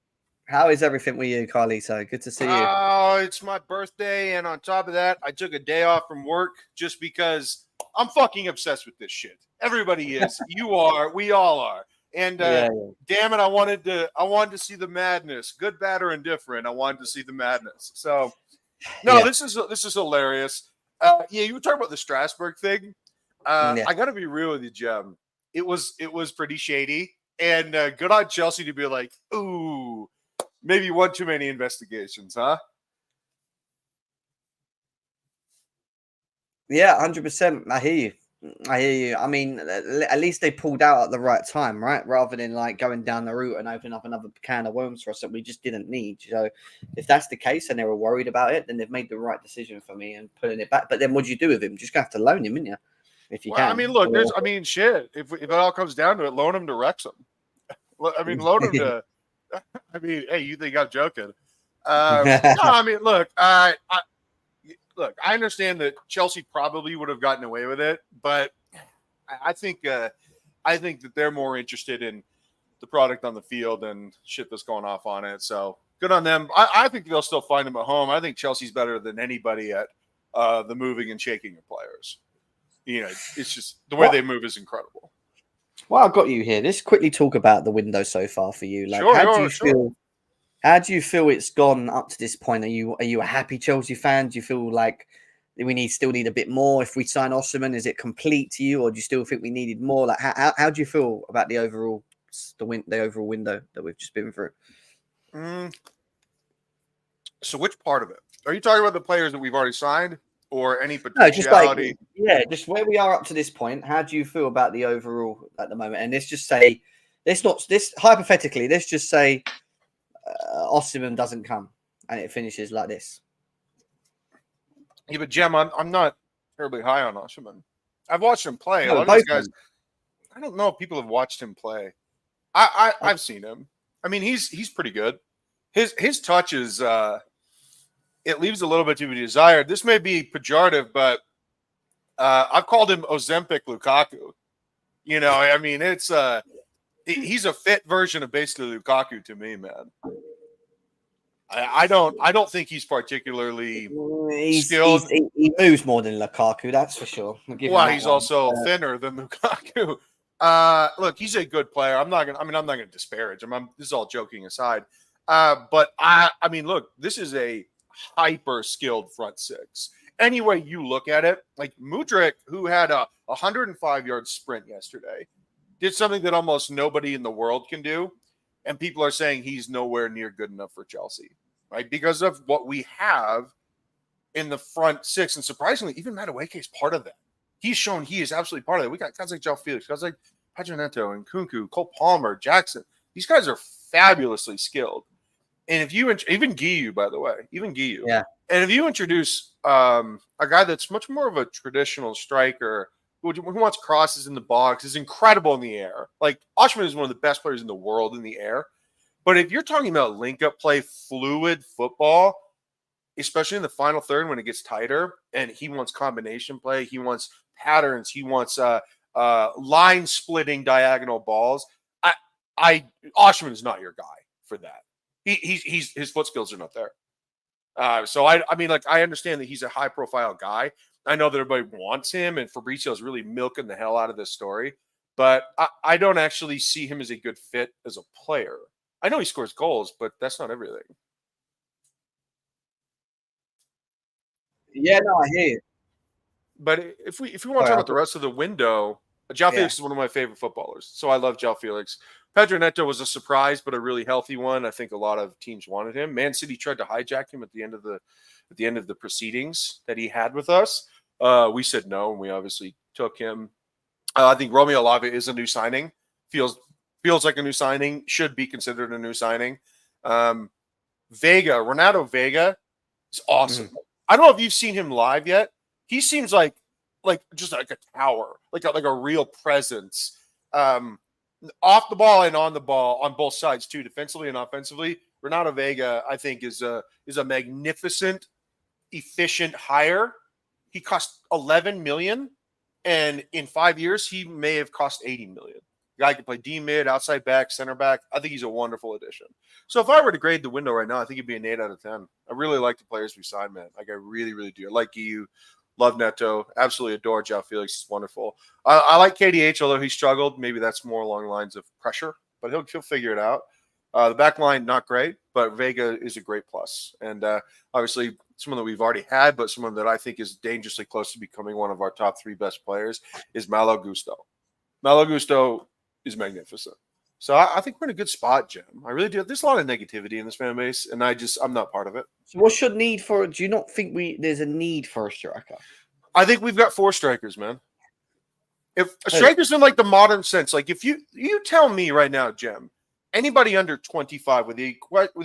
A: How is everything with you, Carlito? Good to see you.
B: Oh, it's my birthday, and on top of that, I took a day off from work just because I'm fucking obsessed with this shit. Everybody is. You are. We all are. And damn it, I wanted to see the madness, good, bad, or indifferent. I wanted to see the madness. So, this is hilarious. You were talking about the Strasbourg thing. I got to be real with you, Jim. It was pretty shady, and good on Chelsea to be like, ooh, maybe one too many investigations, huh?
A: Yeah, 100%. I hear you. I mean, at least they pulled out at the right time, right? Rather than like going down the route and opening up another can of worms for us that we just didn't need. So if that's the case and they were worried about it, then they've made the right decision for me and putting it back. But then what do you do with him? Just have to loan him, wouldn't you? If you can.
B: I mean, look, shit. If it all comes down to it, loan him to Wrexham. I mean, loan him to. I mean, hey, you think I'm joking? No, I mean, look, I understand that Chelsea probably would have gotten away with it, but I think that they're more interested in the product on the field and shit that's going off on it. So good on them. I think they'll still find him at home. I think Chelsea's better than anybody at the moving and shaking of players. It's just the way they move is incredible.
A: Well, I've got you here. Let's quickly talk about the window so far for you. Like, how do you feel? How do you feel it's gone up to this point? Are you a happy Chelsea fan? Do you feel like we still need a bit more? If we sign Osimhen, is it complete to you, or do you still think we needed more? Like, how do you feel about the overall window that we've just been through?
B: So, which part of it are you talking about? The players that we've already signed, or any potentiality?
A: Just where we are up to this point. How do you feel about the overall at the moment? And let's just say, hypothetically, let's just say Osimhen doesn't come and it finishes like this.
B: Yeah, but Jem, I'm not terribly high on Osimhen. I've watched him play. A lot of these guys, I don't know if people have watched him play. I've seen him. I mean, he's pretty good. His touch is it leaves a little bit to be desired. This may be pejorative, but I've called him Ozempic Lukaku. I mean, it's he's a fit version of basically Lukaku to me, man. I don't think he's particularly skilled.
A: He moves more than Lukaku, that's for sure.
B: Well, he's also thinner than Lukaku. Look, he's a good player. I'm not gonna disparage him. This is all joking aside. But I mean, look, this is a hyper skilled front six. Any way you look at it, like Mudryk, who had a 105-yard sprint yesterday, did something that almost nobody in the world can do. And people are saying he's nowhere near good enough for Chelsea, right? Because of what we have in the front six. And surprisingly, even Madueke is part of that. He's shown he is absolutely part of that. We got guys like João Felix, guys like Pedro Neto and Kunku, Cole Palmer, Jackson. These guys are fabulously skilled. And if you, even Guiu, by the way, even Guiu.
A: Yeah.
B: And if you introduce a guy that's much more of a traditional striker who wants crosses in the box, is incredible in the air. Like, Osimhen is one of the best players in the world in the air. But if you're talking about link-up play, fluid football, especially in the final third when it gets tighter, and he wants combination play, he wants patterns, he wants line-splitting diagonal balls, Osimhen is not your guy for that. His foot skills are not there. So I mean, like, I understand that he's a high-profile guy. I know that everybody wants him, and Fabrizio is really milking the hell out of this story. But I don't actually see him as a good fit as a player. I know he scores goals, but that's not everything.
A: Yeah, no, I hear you.
B: But if we want to talk about the rest of the window, João Felix is one of my favorite footballers. So I love João Felix. Pedro Neto was a surprise, but a really healthy one. I think a lot of teams wanted him. Man City tried to hijack him at the end of the proceedings that he had with us. We said no, and we obviously took him. I think Romeo Lavia is a new signing. Feels like a new signing. Should be considered a new signing. Renato Vega is awesome. Mm-hmm. I don't know if you've seen him live yet. He seems like just like a tower, like a real presence. Off the ball and on the ball on both sides too, defensively and offensively. Renato Vega, I think, is a magnificent, efficient hire. He cost $11 million, and in 5 years, he may have cost $80 million. The guy can play D mid, outside back, center back. I think he's a wonderful addition. So if I were to grade the window right now, I think it'd be an 8 out of 10. I really like the players we signed, man. Like, I really, really do. I like Guiu. Love Neto. Absolutely adore João Felix. He's wonderful. I like KDH, although he struggled. Maybe that's more along the lines of pressure, but he'll figure it out. The back line, not great, but Vega is a great plus. And obviously, someone that we've already had, but someone that I think is dangerously close to becoming one of our top 3 best players is Malo Gusto. Malo Gusto is magnificent. So I think we're in a good spot, Jim. I really do. There's a lot of negativity in this fan base, and I'm not part of it.
A: So what's your need for? Do you not think there's a need for a striker?
B: I think we've got 4 strikers, man. If a striker's in like the modern sense, like if you tell me right now, Jim, anybody under 25, with the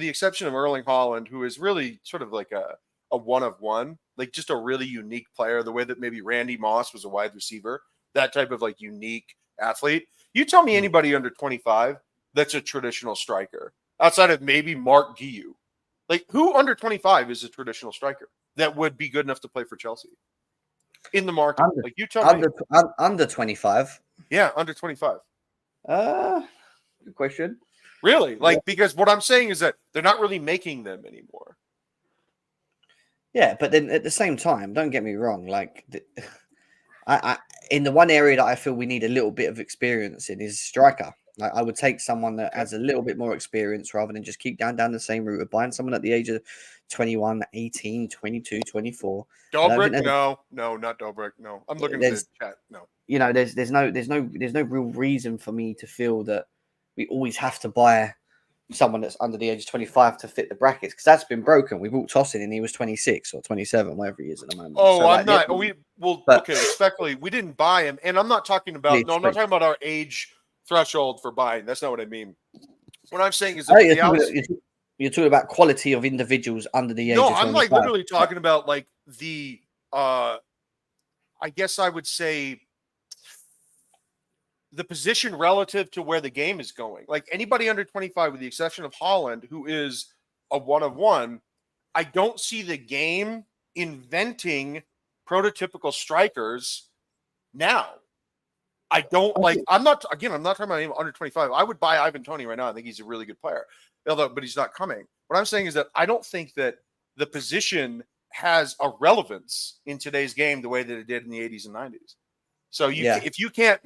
B: exception of Erling Haaland, who is really sort of like a one of one, like just a really unique player, the way that maybe Randy Moss was a wide receiver, that type of like unique athlete. You tell me anybody under 25 that's a traditional striker outside of maybe Mark Guiu. Like, who under 25 is a traditional striker that would be good enough to play for Chelsea in the market? Like, you tell me.
A: Under 25.
B: Yeah, under 25.
A: Good question.
B: Really? Like, because what I'm saying is that they're not really making them anymore.
A: Yeah, but then at the same time, don't get me wrong. Like, I in the one area that I feel we need a little bit of experience in is striker. Like, I would take someone that has a little bit more experience rather than just keep down the same route of buying someone at the age of 21, 18, 22, 24.
B: Dobrik? No, not Dobrik. No, I'm looking at the chat. No,
A: you know, there's no real reason for me to feel that we always have to buy someone that's under the age of 25 to fit the brackets, because that's been broken. We bought Tosin and he was 26 or 27, whatever he is at the moment.
B: Oh, so, I'm not. Okay, respectfully, we didn't buy him, and I'm not talking about. No, I'm not talking about our age threshold for buying. That's not what I mean. What I'm saying is,
A: you're talking about quality of individuals under the age. No,
B: I'm like literally talking about like the. I guess I would say the position relative to where the game is going. Like, anybody under 25, with the exception of Haaland, who is a one of one, I don't see the game inventing prototypical strikers now. I don't like. I'm not talking about anyone under 25. I would buy Ivan Toney right now. I think he's a really good player, but he's not coming. What I'm saying is that I don't think that the position has a relevance in today's game the way that it did in the 80s and 90s. So if you can't,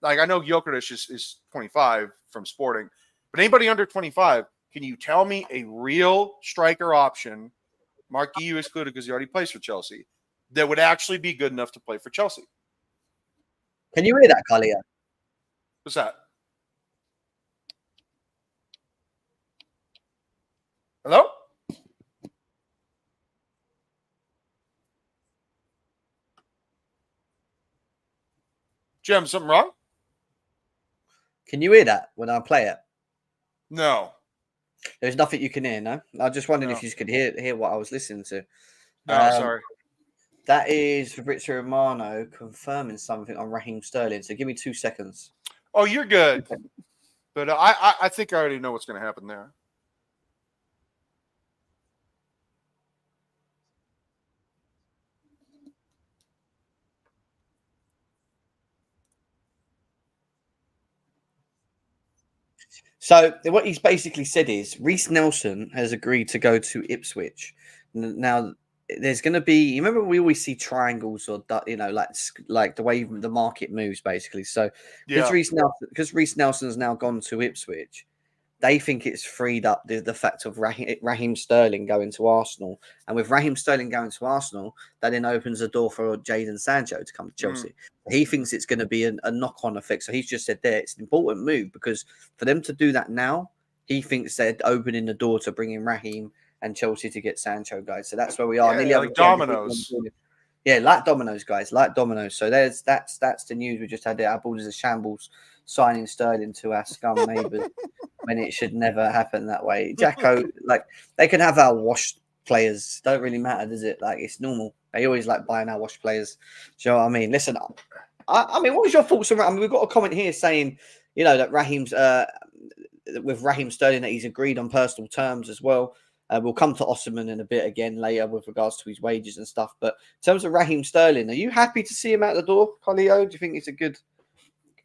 B: like, I know Gyökeres is 25 from Sporting, but anybody under 25, can you tell me a real striker option Mark EU excluded because he already plays for Chelsea, that would actually be good enough to play for Chelsea.
A: Can you hear that, Kalia?
B: What's that? Hello? Jim, something wrong?
A: Can you hear that when I play it?
B: No.
A: There's nothing you can hear, no? I was just wondering if you could hear what I was listening to.
B: No, sorry.
A: That is Fabrizio Romano confirming something on Raheem Sterling. So give me 2 seconds.
B: Oh, you're good. But I think I already know what's going to happen there.
A: So what he's basically said is Reiss Nelson has agreed to go to Ipswich. Now there's going to be. You remember we always see triangles or like the way the market moves basically. So because Reiss Nelson's now gone to Ipswich, they think it's freed up the fact of Raheem Sterling going to Arsenal. And with Raheem Sterling going to Arsenal, that then opens the door for Jadon Sancho to come to Chelsea. He thinks it's going to be a knock-on effect. So he's just said there, it's an important move because for them to do that now, he thinks they're opening the door to bringing Raheem and Chelsea to get Sancho, guys. So that's where we are.
B: Yeah, like dominoes.
A: Yeah, like dominoes, guys, like dominoes. So that's the news we just had there. Our board is a shambles, signing Sterling to our scum neighbours when it should never happen that way. Jacko, like they can have our washed players. Don't really matter, does it? Like it's normal. They always like buying our washed players. Do you know what I mean? Listen, I mean, what was your thoughts on? I mean, we've got a comment here saying, you know, that Raheem's with Raheem Sterling that he's agreed on personal terms as well. We'll come to Osimhen in a bit again later with regards to his wages and stuff. But in terms of Raheem Sterling, are you happy to see him out the door, Colio? Do you think it's a good?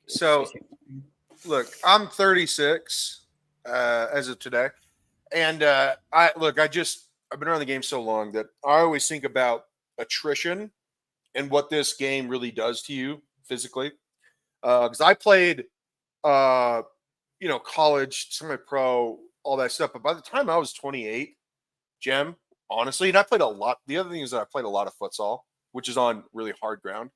B: So, look, I'm 36 as of today, and I've been around the game so long that I always think about attrition and what this game really does to you physically. Because I played, college, semi-pro, all that stuff. But by the time I was 28, Jem, honestly, and I played a lot. The other thing is that I played a lot of futsal, which is on really hard ground.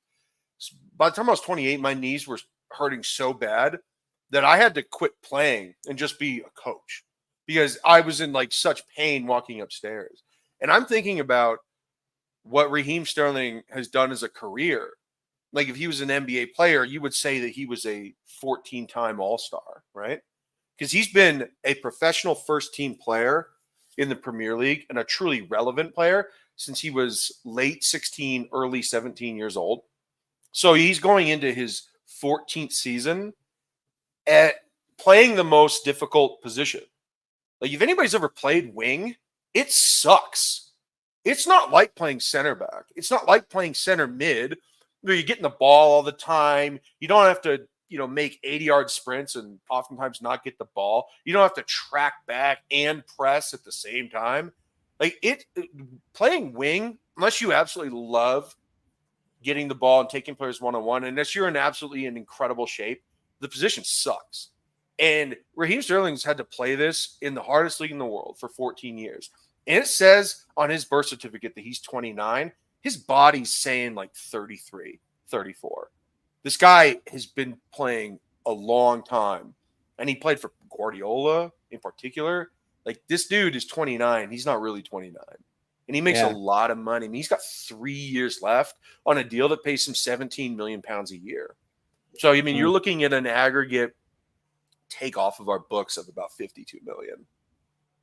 B: By the time I was 28, my knees were hurting so bad that I had to quit playing and just be a coach because I was in like such pain walking upstairs. And I'm thinking about what Raheem Sterling has done as a career. Like if he was an NBA player, you would say that he was a 14-time All-Star, right? Because he's been a professional first-team player in the Premier League and a truly relevant player since he was late 16, early 17 years old. So he's going into his 14th season at playing the most difficult position. Like if anybody's ever played wing, it sucks. It's not like playing center back. It's not like playing center mid where you're getting the ball all the time. You don't have to, make 80-yard sprints and oftentimes not get the ball. You don't have to track back and press at the same time. Like playing wing, unless you absolutely love getting the ball and taking players one-on-one, unless you're in incredible shape, the position sucks. And Raheem Sterling's had to play this in the hardest league in the world for 14 years. And it says on his birth certificate that he's 29. His body's saying like 33, 34. This guy has been playing a long time. And he played for Guardiola in particular. Like this dude is 29. He's not really 29. And he makes a lot of money. I mean, he's got 3 years left on a deal that pays him 17 million pounds a year. So, I mean, you're looking at an aggregate take off of our books of about 52 million.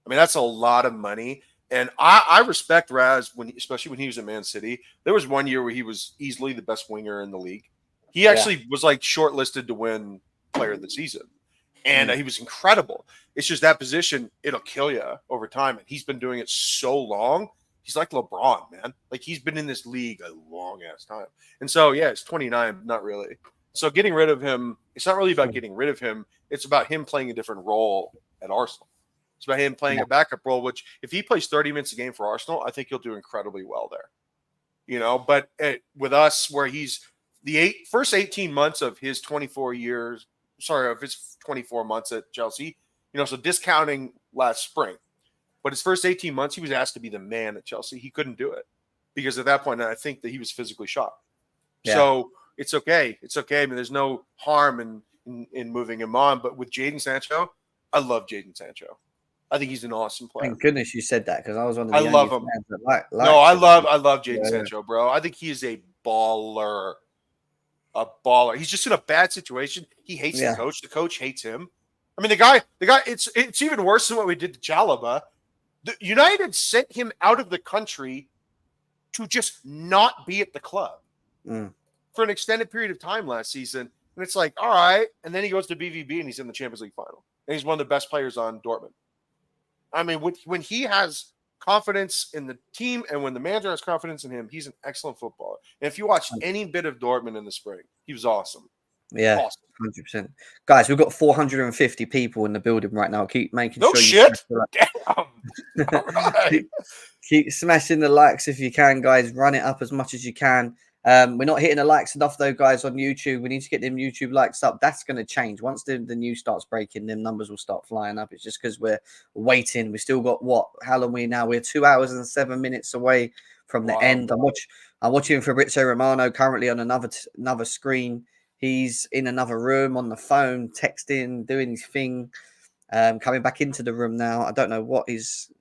B: I mean, that's a lot of money. And I respect Raz, especially when he was at Man City. There was one year where he was easily the best winger in the league. He actually was like shortlisted to win player of the season. And he was incredible. It's just that position, it'll kill you over time. And he's been doing it so long. He's like LeBron, man. Like he's been in this league a long ass time. And so, it's 29, not really. So getting rid of him, it's not really about getting rid of him. It's about him playing a different role at Arsenal. It's about him playing a backup role, which if he plays 30 minutes a game for Arsenal, I think he'll do incredibly well there. But with us, where he's the first 18 months of his 24 months at Chelsea, so discounting last spring. But his first 18 months, he was asked to be the man at Chelsea. He couldn't do it because at that point, I think that he was physically shocked. Yeah. So it's okay. It's okay. I mean, there's no harm in moving him on. But with Jadon Sancho, I love Jadon Sancho. I think he's an awesome player.
A: Thank goodness you said that, because I was one of the
B: I love him. No, I love Jadon Sancho, bro. I think he is a baller. A baller. He's just in a bad situation. He hates the coach. The coach hates him. I mean, the guy. It's even worse than what we did to Chalobah. The United sent him out of the country to just not be at the club for an extended period of time last season. And it's like, all right. And then he goes to BVB and he's in the Champions League final. And he's one of the best players on Dortmund. I mean, when he has confidence in the team and when the manager has confidence in him, he's an excellent footballer. And if you watch any bit of Dortmund in the spring, he was awesome.
A: Yeah, awesome. 100%. Guys, we've got 450 people in the building right now. Keep making
B: sure
A: shit.
B: Damn. Right.
A: Keep smashing the likes if you can, guys. Run it up as much as you can. We're not hitting the likes enough, though, guys, on YouTube. We need to get them YouTube likes up. That's going to change. Once the news starts breaking, them numbers will start flying up. It's just because we're waiting. We still got what? How long are we now? We're 2 hours and 7 minutes away from the end. I'm watching Fabrizio Romano currently on another screen. He's in another room on the phone, texting, doing his thing. Coming back into the room now. I don't know what he's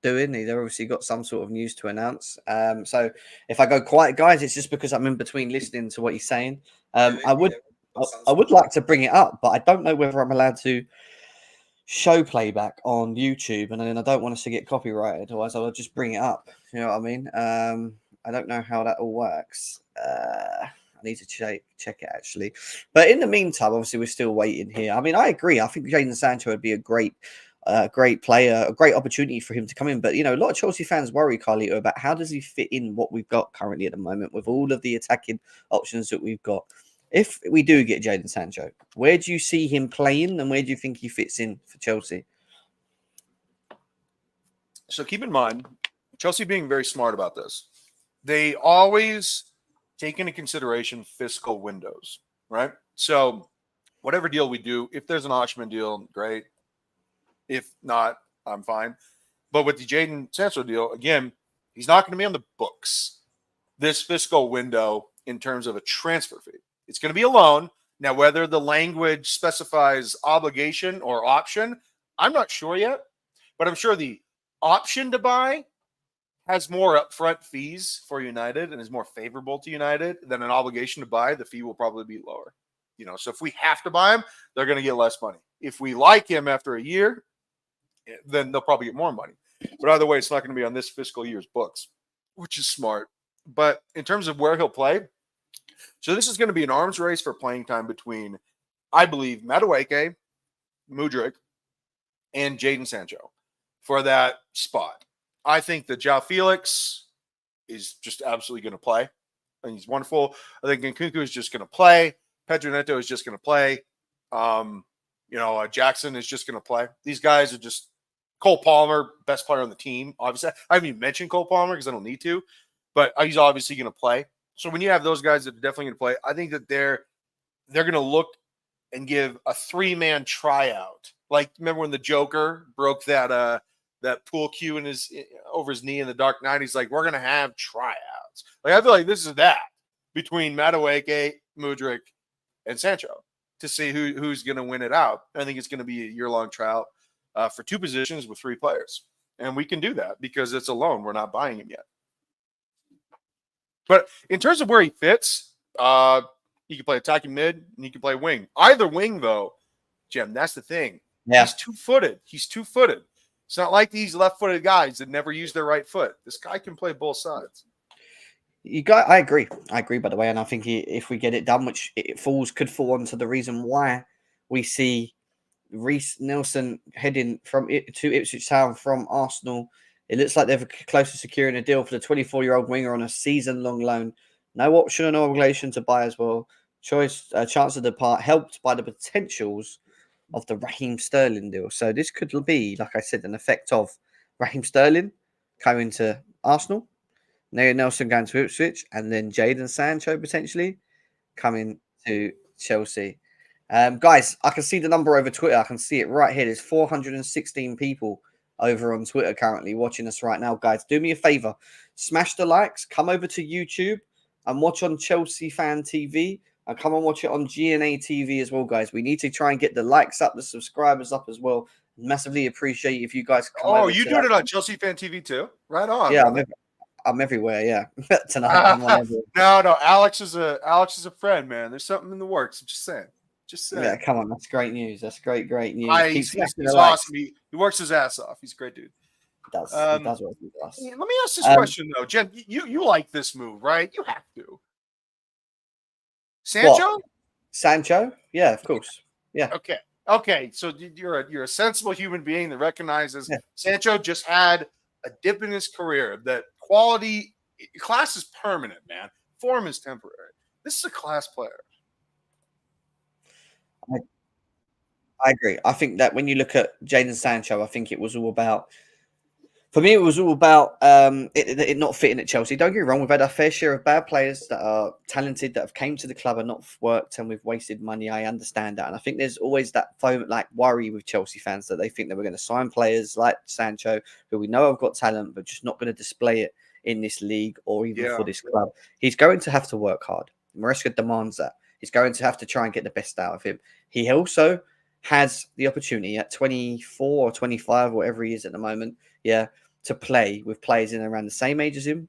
A: doing. They've obviously got some sort of news to announce. So if I go quiet, guys, it's just because I'm in between listening to what he's saying. I would like to bring it up, but I don't know whether I'm allowed to show playback on YouTube, and then I don't want us to get copyrighted, otherwise I'll just bring it up. You know what I mean? I don't know how that all works. I need to check it actually. But in the meantime, obviously we're still waiting here. I mean, I agree. I think Jadon Sancho would be a great player, a great opportunity for him to come in. But, you know, a lot of Chelsea fans worry, Carlito, about how does he fit in what we've got currently at the moment with all of the attacking options that we've got. If we do get Jadon Sancho, where do you see him playing and where do you think he fits in for Chelsea?
B: So keep in mind, Chelsea being very smart about this. They always take into consideration fiscal windows, right? So whatever deal we do, if there's an Osimhen deal, great. If not, I'm fine. But with the Jadon Sancho deal, again, he's not going to be on the books this fiscal window in terms of a transfer fee. It's going to be a loan. Now, whether the language specifies obligation or option, I'm not sure yet. But I'm sure the option to buy has more upfront fees for United and is more favorable to United than an obligation to buy. The fee will probably be lower. You know, so if we have to buy him, they're going to get less money. If we like him after a year, then they'll probably get more money. But either way, it's not going to be on this fiscal year's books, which is smart. But in terms of where he'll play, so this is going to be an arms race for playing time between, I believe, Madueke, Mudryk, and Jadon Sancho for that spot. I think that João Felix is just absolutely going to play. I think he's wonderful. I think Nkunku is just going to play. Pedro Neto is just going to play. Jackson is just going to play. These guys are just Cole Palmer, best player on the team. Obviously, I haven't even mentioned Cole Palmer because I don't need to, but he's obviously going to play. So when you have those guys that are definitely going to play, I think that they're going to look and give a 3-man tryout. Like, remember when the Joker broke that pool cue over his knee in the Dark Knight? He's like, we're going to have tryouts. Like, I feel like this is that between Madueke, Mudryk, and Sancho to see who's going to win it out. I think it's going to be a year-long tryout for 2 positions with 3 players. And we can do that because it's a loan. We're not buying him yet. But in terms of where he fits, he can play attacking mid and he can play wing. Either wing, though, Jim, that's the thing. Yeah. He's two-footed. It's not like these left-footed guys that never use their right foot. This guy can play both sides.
A: I agree. By the way, and I think if we get it done, which could fall onto the reason why we see Reiss Nelson heading to Ipswich Town from Arsenal. It looks like they're close to securing a deal for the 24-year-old winger on a season-long loan. No option or no obligation to buy as well. Chance to depart, helped by the potentials of the Raheem Sterling deal. So this could be, like I said, an effect of Raheem Sterling coming to Arsenal, Neo Nelson going to Ipswich, and then Jadon Sancho potentially coming to Chelsea. Guys, I can see the number over Twitter. I can see it right here. There's 416 people over on Twitter currently watching us right now, guys. Do me a favor, smash the likes, come over to YouTube and watch on Chelsea Fan TV, and come and watch it on GNA TV as well, guys. We need to try and get the likes up, the subscribers up as well. Massively appreciate if you guys come over.
B: You doing it on Chelsea Fan TV too? Right on.
A: Yeah, I'm everywhere. Yeah, tonight I'm on everywhere.
B: No, Alex is a friend, man. There's something in the works. I'm just saying.
A: Yeah, come on, that's great news. That's great news.
B: He's awesome. He works his ass off. He's a great dude.
A: He does what he does.
B: Let me ask this question though, Jen. You like this move, right? You have to. Sancho?
A: What? Sancho? Yeah, of course. Yeah.
B: Okay. So you're a sensible human being that recognizes Sancho just had a dip in his career. That class is permanent, man. Form is temporary. This is a class player.
A: I agree. I think that when you look at Jadon Sancho, I think it was all about. For me, it was all about it not fitting at Chelsea. Don't get me wrong, we've had our fair share of bad players that are talented, that have came to the club and not worked, and we've wasted money. I understand that. And I think there's always that worry with Chelsea fans that they think that we're going to sign players like Sancho, who we know have got talent, but just not going to display it in this league or even for this club. He's going to have to work hard. Maresca demands that. He's going to have to try and get the best out of him. He also has the opportunity at 24 or 25, whatever he is at the moment, to play with players in around the same age as him,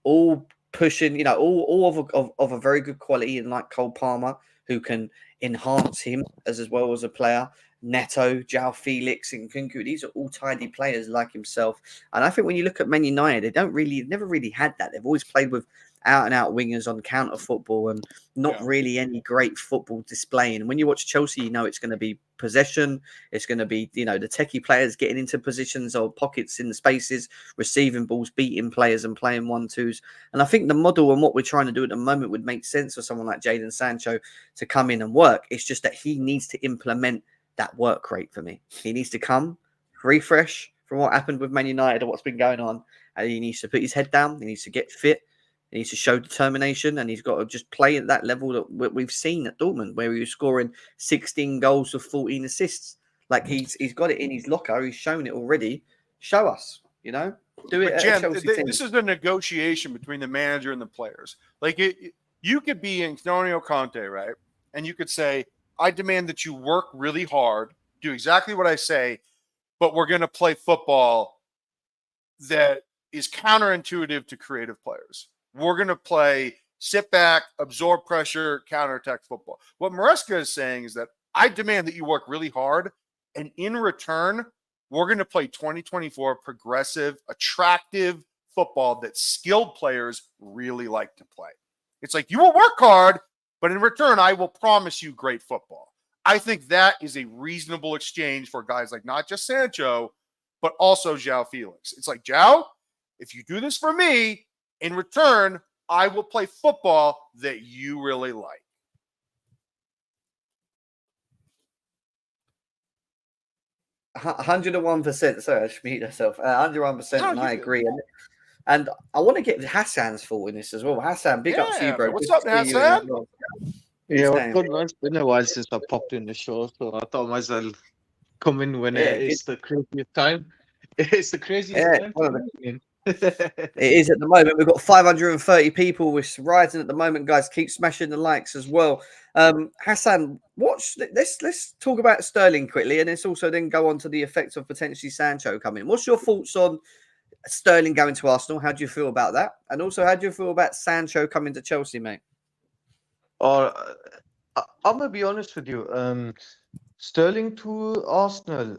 A: all pushing, all of a very good quality, and like Cole Palmer, who can enhance him as well as a player. Neto, João Felix, and Kunku, these are all tidy players like himself. And I think when you look at Man United, they never really had that. They've always played with out-and-out wingers on counter football and not really any great football displaying. And when you watch Chelsea, it's going to be possession. It's going to be, the techie players getting into positions or pockets in the spaces, receiving balls, beating players and playing 1-2s. And I think the model and what we're trying to do at the moment would make sense for someone like Jadon Sancho to come in and work. It's just that he needs to implement that work rate for me. He needs to come, refresh from what happened with Man United or what's been going on. And he needs to put his head down. He needs to get fit. He needs to show determination, and he's got to just play at that level that we've seen at Dortmund, where he was scoring 16 goals with 14 assists. Like he's got it in his locker. He's shown it already. Show us, do it.
B: Jen, this is the negotiation between the manager and the players. Like you could be Antonio Conte, right? And you could say, I demand that you work really hard, do exactly what I say, but we're going to play football that is counterintuitive to creative players. We're going to play sit back, absorb pressure, counterattack football. What Maresca is saying is that I demand that you work really hard, and in return, we're going to play 2024 progressive, attractive football that skilled players really like to play. It's like, you will work hard, but in return, I will promise you great football. I think that is a reasonable exchange for guys like not just Sancho, but also João Felix. It's like, João, if you do this for me, in return, I will play football that you really like.
A: 101%. Sorry, I should mute myself. 101%, and I agree. And I want to get Hassan's thought in this as well. Hassan, big up to you, bro.
B: What's up, Hassan?
C: Yeah, what's good, man? It's been a while since I popped in the show, so I thought I might as well come in when it's the craziest time. It's the craziest time.
A: It is at the moment. We've got 530 people. We're rising at the moment, guys. Keep smashing the likes as well. Hassan, let's talk about Sterling quickly, and let's also then go on to the effects of potentially Sancho coming. What's your thoughts on Sterling going to Arsenal? How do you feel about that? And also, how do you feel about Sancho coming to Chelsea, mate?
C: I'm gonna be honest with you. Sterling to Arsenal,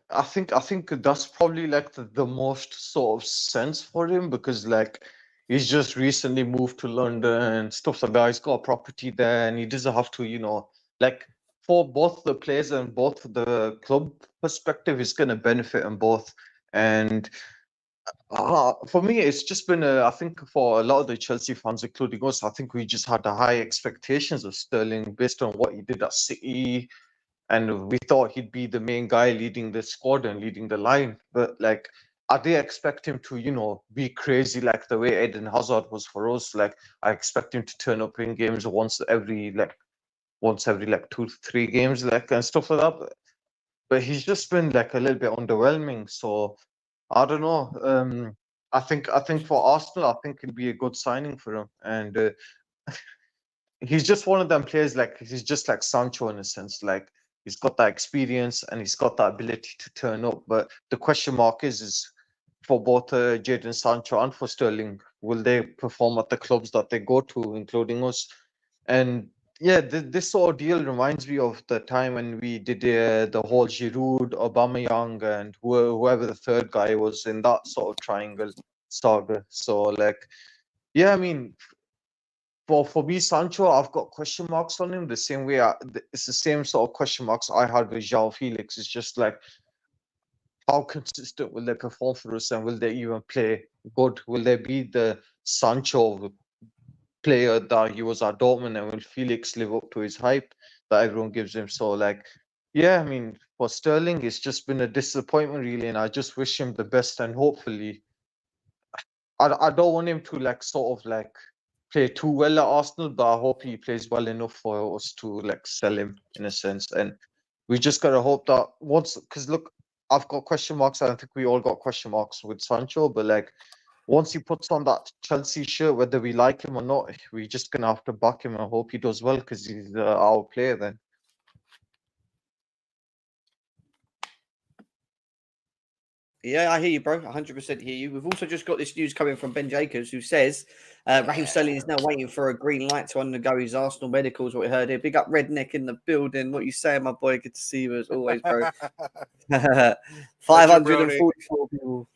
C: I think that's probably like the most sort of sense for him, because like he's just recently moved to London and stuff like that. He's got a property there, and he doesn't have to, like for both the players and both the club perspective, it's gonna benefit them both. And for me, it's just been I think for a lot of the Chelsea fans, including us, I think we just had high expectations of Sterling based on what he did at City. And we thought he'd be the main guy leading the squad and leading the line. But like, I did expect him to, be crazy like the way Eden Hazard was for us. Like, I expect him to turn up in games once every 2 to 3 games, like, and stuff like that. but he's just been like a little bit underwhelming. So I don't know. I think for Arsenal, I think it'd be a good signing for him, and he's just one of them players. Like he's just like Sancho in a sense. Like he's got that experience and he's got that ability to turn up. But the question mark is for both Jadon Sancho and for Sterling, will they perform at the clubs that they go to, including us? And yeah, this sort of deal reminds me of the time when we did the whole Giroud, Aubameyang, and whoever the third guy was in that sort of triangle saga. So like, yeah, I mean, for me, Sancho, I've got question marks on him the same way. It's the same sort of question marks I had with João Felix. It's just like, how consistent will they perform for us, and will they even play good? Will they be the Sancho player that he was at Dortmund, and will Felix live up to his hype that everyone gives him? So, like, yeah, I mean, for Sterling, it's just been a disappointment, really, and I just wish him the best, and hopefully, I don't want him to like sort of like play too well at Arsenal, but I hope he plays well enough for us to like sell him in a sense. And we just gotta hope that once, because look, I've got question marks. I don't think we all got question marks with Sancho, but like once he puts on that Chelsea shirt, whether we like him or not, we're just gonna have to back him and hope he does well because he's our player then.
A: Yeah, I hear you, bro. 100% hear you. We've also just got this news coming from Ben Jacobs, who says Raheem Sterling is now waiting for a green light to undergo his Arsenal medicals. What we heard here. Big up Redneck in the building. What you saying, my boy? Good to see you as always, bro. 544 people.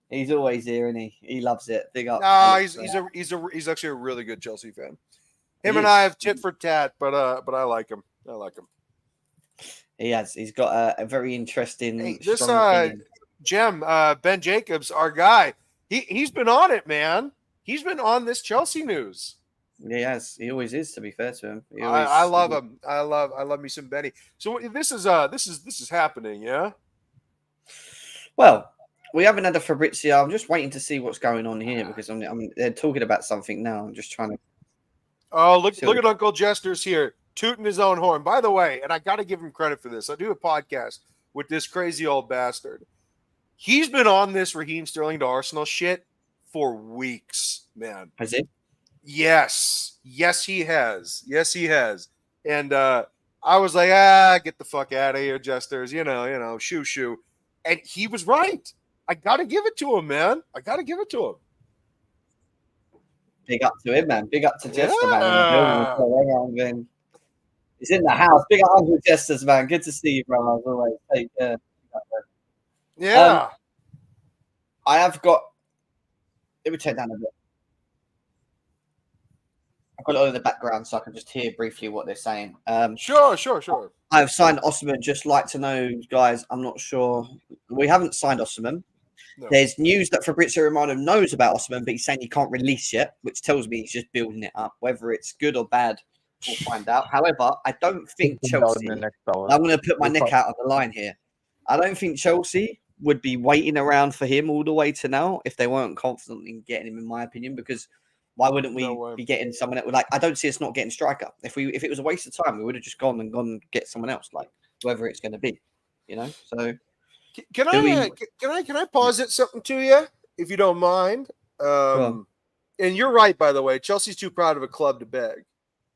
A: He's always here, and he loves it. Big up.
B: Nah, he's actually a really good Chelsea fan. Him and I have tit for tat, but I like him. I like him.
A: He has. He's got a very interesting.
B: This
A: strong opinion.
B: Gem, Ben Jacobs, our guy. He's been on it, man. He's been on this Chelsea news.
A: He has. He always is. To be fair to him,
B: I love him. I love me some Benny. So this is happening, yeah.
A: Well, we haven't had a Fabrizio. I'm just waiting to see what's going on here because they're talking about something now. I'm just trying to.
B: Oh, look at Uncle Jester's here, tooting his own horn. By the way, and I got to give him credit for this. I do a podcast with this crazy old bastard. He's been on this Raheem Sterling to Arsenal shit for weeks, man.
A: Has he?
B: Yes, he has. And I was like, get the fuck out of here, Jesters. You know, shoo. And he was right. I got to give it to him, man. I got to give it to him.
A: Big up to him, man. Big up to Jester, man. He's in the house. Big up Uncle Jesters, man. Good to see you, bro. As always. Take care.
B: Yeah.
A: I have got. Let me turn down a bit. I've got it all in the background so I can just hear briefly what they're saying.
B: Sure.
A: I've signed Osimhen. Just like to know, guys, I'm not sure. We haven't signed Osimhen. No. There's news that Fabrizio Romano knows about Osimhen, but he's saying he can't release yet, which tells me he's just building it up. Whether it's good or bad, we'll find out. However, I don't think Chelsea. I'm going to put my neck out on the line here. I don't think Chelsea would be waiting around for him all the way to now if they weren't confident in getting him, in my opinion, because why wouldn't we be getting someone else? Like, I don't see us not getting striker. If it was a waste of time, we would have just gone and get someone else, like whoever it's going to be, you know? So
B: can I posit something to you, if you don't mind? And you're right, by the way. Chelsea's too proud of a club to beg.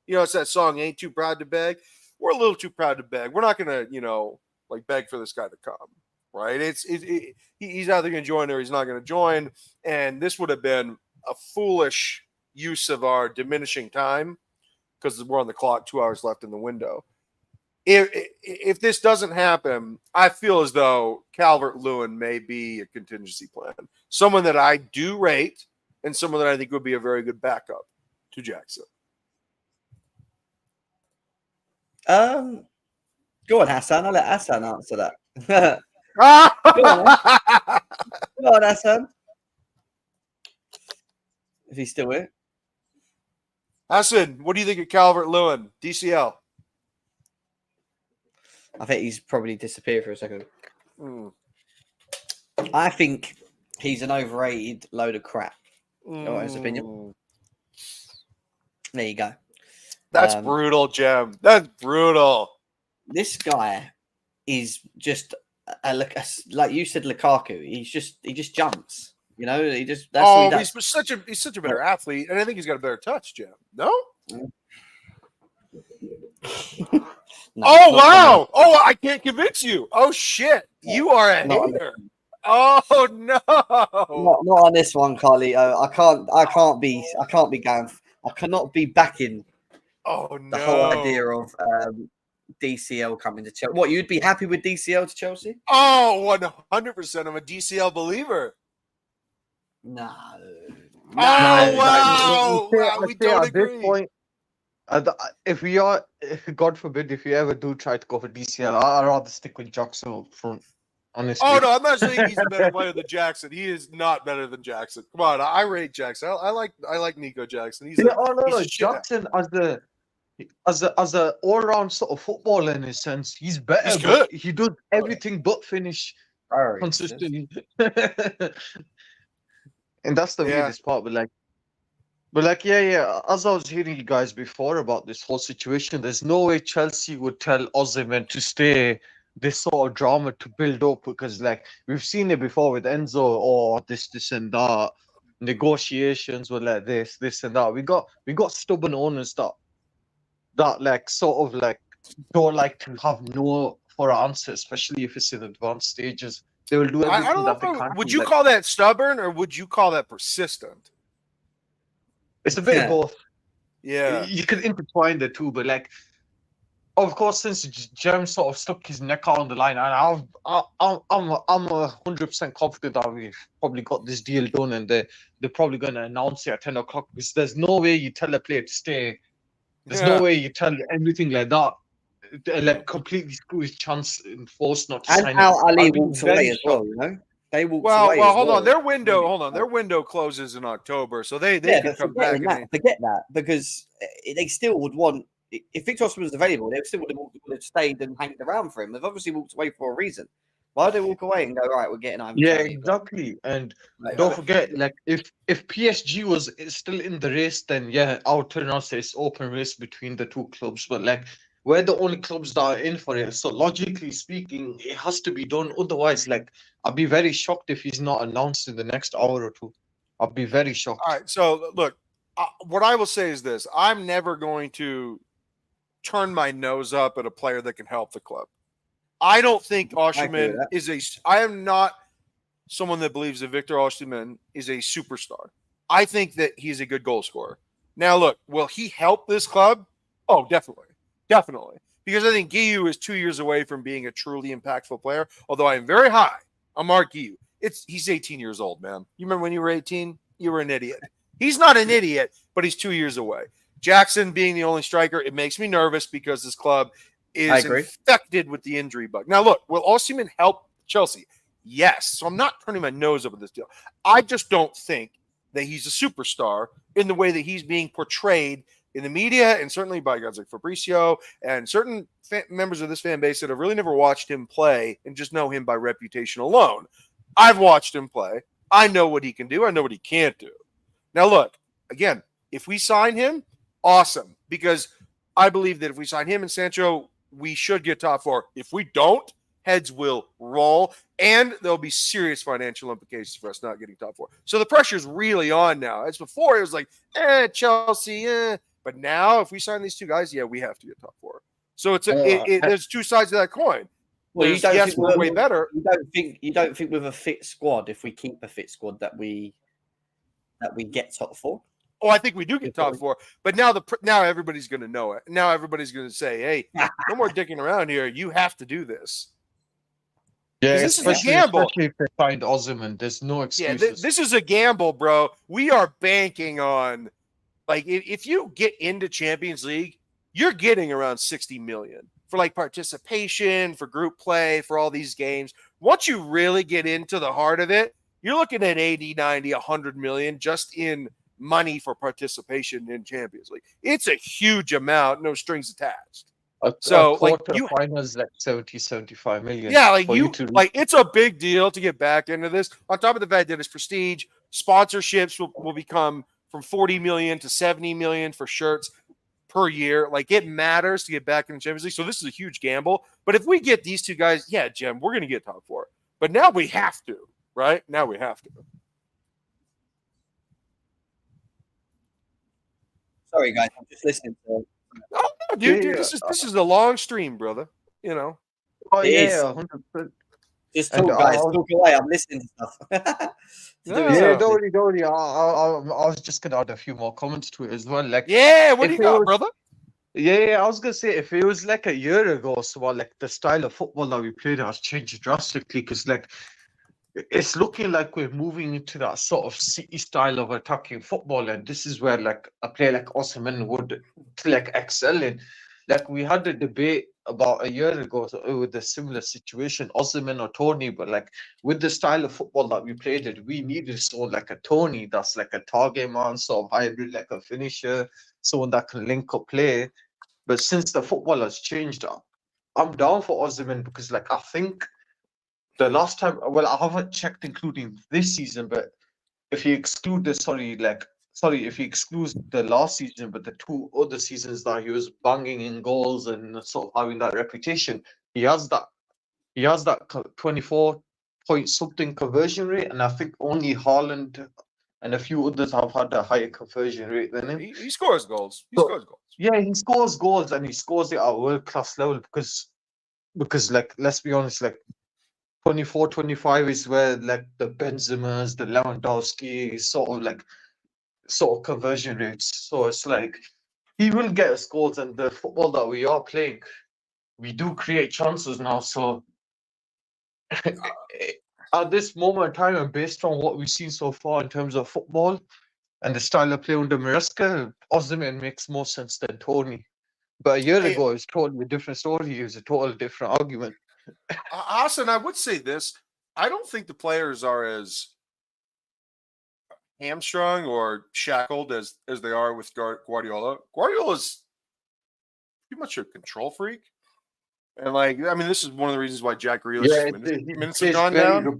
B: You know, it's that song, Ain't Too Proud to Beg. We're a little too proud to beg. We're not going to, like beg for this guy to come. Right? He's either going to join or he's not going to join. And this would have been a foolish use of our diminishing time because we're on the clock, 2 hours left in the window. If this doesn't happen, I feel as though Calvert-Lewin may be a contingency plan. Someone that I do rate and someone that I think would be a very good backup to Jackson.
A: Go on, Hassan. I'll let Hassan answer that. Go on, Hassan. If he's still here.
B: Hassan, what do you think of Calvert-Lewin? DCL?
A: I think he's probably disappeared for a second. I think he's an overrated load of crap. His opinion. There you go.
B: That's brutal, Jem. That's brutal.
A: This guy is just like you said, Lukaku. He just jumps. You know, that's what he does.
B: He's such a better athlete, and I think he's got a better touch, Jim. No?
A: No,
B: oh wow! Oh, I can't convince you. Oh shit! You are a hater. Oh no!
A: Not on this one, Carly. I can't be going. I cannot be backing.
B: Oh no!
A: The whole idea of DCL coming to Chelsea. What, you'd be happy with DCL to Chelsea?
B: Oh, 100%. I'm a DCL believer.
A: No.
B: Oh wow! Wow, we don't agree.
C: This point, if God forbid, if you ever do try to go for DCL, I'd rather stick with Jackson up front. Honestly.
B: Oh no, I'm not saying he's a better player than Jackson. He is not better than Jackson. Come on, I rate Jackson. I like Nico Jackson. He's
C: Jackson as a all round sort of footballer in a sense, he's better.
B: He's good.
C: He does everything but finish consistently. And that's the weirdest part. But yeah. As I was hearing you guys before about this whole situation, there's no way Chelsea would tell Osimhen to stay. This sort of drama to build up, because like we've seen it before with Enzo, or this and that, negotiations were like this and that. We got stubborn owners that like sort of like don't like to have no for an answer, especially if it's in advanced stages. They will do everything.
B: I don't know. Would you call that stubborn, or would you call that persistent?
C: It's a bit of both.
B: Yeah,
C: you could intertwine the two, but like, of course, since Jem sort of stuck his neck out on the line, and I'm 100% confident that we've probably got this deal done, and they're probably going to announce it at 10 o'clock. Because there's no way you tell a player to stay. There's no way you tell anything like that. Like completely screw his chance and force not to sign.
A: And how Ahli walks away as well, you know. They walk away.
B: Well, hold on. Their window closes in October, so they can come back.
A: Forget that, because they still would want. If Victor Osimhen was available, they still would have stayed and hanged around for him. They've obviously walked away for a reason. Why do they walk away and go, right, we're getting home?
C: Yeah, exactly. And don't forget, like, if PSG was still in the race, then yeah, I would turn around and say it's open race between the two clubs. But like, we're the only clubs that are in for it. So logically speaking, it has to be done. Otherwise, like, I'd be very shocked if he's not announced in the next hour or two. I'd be very shocked.
B: All right. So look, what I will say is this: I'm never going to turn my nose up at a player that can help the club. I don't think Osimhen I am not someone that believes that Victor Osimhen is a superstar. I think that he's a good goal scorer. Now, look, will he help this club? Oh, definitely. Definitely. Because I think Guiu is 2 years away from being a truly impactful player, although I am very high on Mark Guiu. He's 18 years old, man. You remember when you were 18? You were an idiot. He's not an idiot, but he's 2 years away. Jackson being the only striker, it makes me nervous because this club is infected with the injury bug. Now, look, will Osimhen help Chelsea? Yes. So I'm not turning my nose up at this deal. I just don't think that he's a superstar in the way that he's being portrayed in the media, and certainly by guys like Fabrizio and certain members of this fan base that have really never watched him play and just know him by reputation alone. I've watched him play. I know what he can do. I know what he can't do. Now, look, again, if we sign him, awesome, because I believe that if we sign him and Sancho, we should get top four. If we don't, heads will roll, and there'll be serious financial implications for us not getting top four. So the pressure's really on now. As before, it was like, Chelsea, But now, if we sign these two guys, yeah, we have to get top four. So there's two sides of that coin.
A: Well,
B: we're way better.
A: You don't think with a fit squad, if we keep a fit squad, that we get top four?
B: Oh, I think we do get top four, but now everybody's going to know it. Now everybody's going to say, "Hey, no more dicking around here. You have to do this."
C: Yeah,
B: this is a gamble.
C: Especially if they find Osimhen, there's no excuses.
B: Yeah, this is a gamble, bro. We are banking on, like, if you get into Champions League, you're getting around 60 million for like participation, for group play, for all these games. Once you really get into the heart of it, you're looking at 80, 90, 100 million just in money for participation in Champions League. It's a huge amount, no strings attached.
C: So like you finals like 70, 75 million.
B: Yeah, like it's a big deal to get back into this. On top of the fact that it's prestige, sponsorships will become from 40 million to 70 million for shirts. per year. Like, it matters to get back in the Champions League. So this is a huge gamble. But if we get these two guys, yeah, Jim, we're going to get top 4. But now we have to, right? Now we have to.
A: Sorry, guys. I'm just listening to.
B: Oh, no, dude, this is a long stream, brother. You know.
C: Oh,
A: It
C: yeah,
A: is.
C: 100%.
A: Just talk, guys. Talk away. I'm listening to stuff.
C: Yeah, don't worry. I was just going to add a few more comments to it as well. Like,
B: yeah, what do you got, brother?
C: Yeah, I was gonna say, if it was like a year ago, so like the style of football that we played has changed drastically, because like it's looking like we're moving into that sort of City style of attacking football, and this is where like a player like Osimhen would like excel in. Like, we had a debate about a year ago with a similar situation, Osimhen or Toney, but like with the style of football that we played it, we needed someone like a Toney that's like a target man, sort of hybrid, like a finisher, someone that can link up play. But since the football has changed, I'm down for Osimhen, because like I think the last time, well, I haven't checked including this season, but if you exclude if he excludes the last season, but the 2 other seasons that he was banging in goals and sort of having that reputation, he has that 24 point something conversion rate, and I think only Haaland and a few others have had a higher conversion rate than him.
B: He scores goals.
C: Yeah, he scores goals, and he scores it at a world-class level, because like, let's be honest, like 24, 25 is where like the Benzemas, the Lewandowski sort of conversion rates. So it's like he will get us goals, and the football that we are playing, we do create chances now. So at this moment in time, and based on what we've seen so far in terms of football and the style of play under Maresca, Osimhen makes more sense than Toney. But a year ago, it was totally a different story. It was a totally different argument.
B: Hassan, I would say this. I don't think the players are as hamstrung or shackled as they are with Guardiola. Guardiola's pretty much a control freak. And like, I mean, this is one of the reasons why Jack Grealish's minutes have gone down.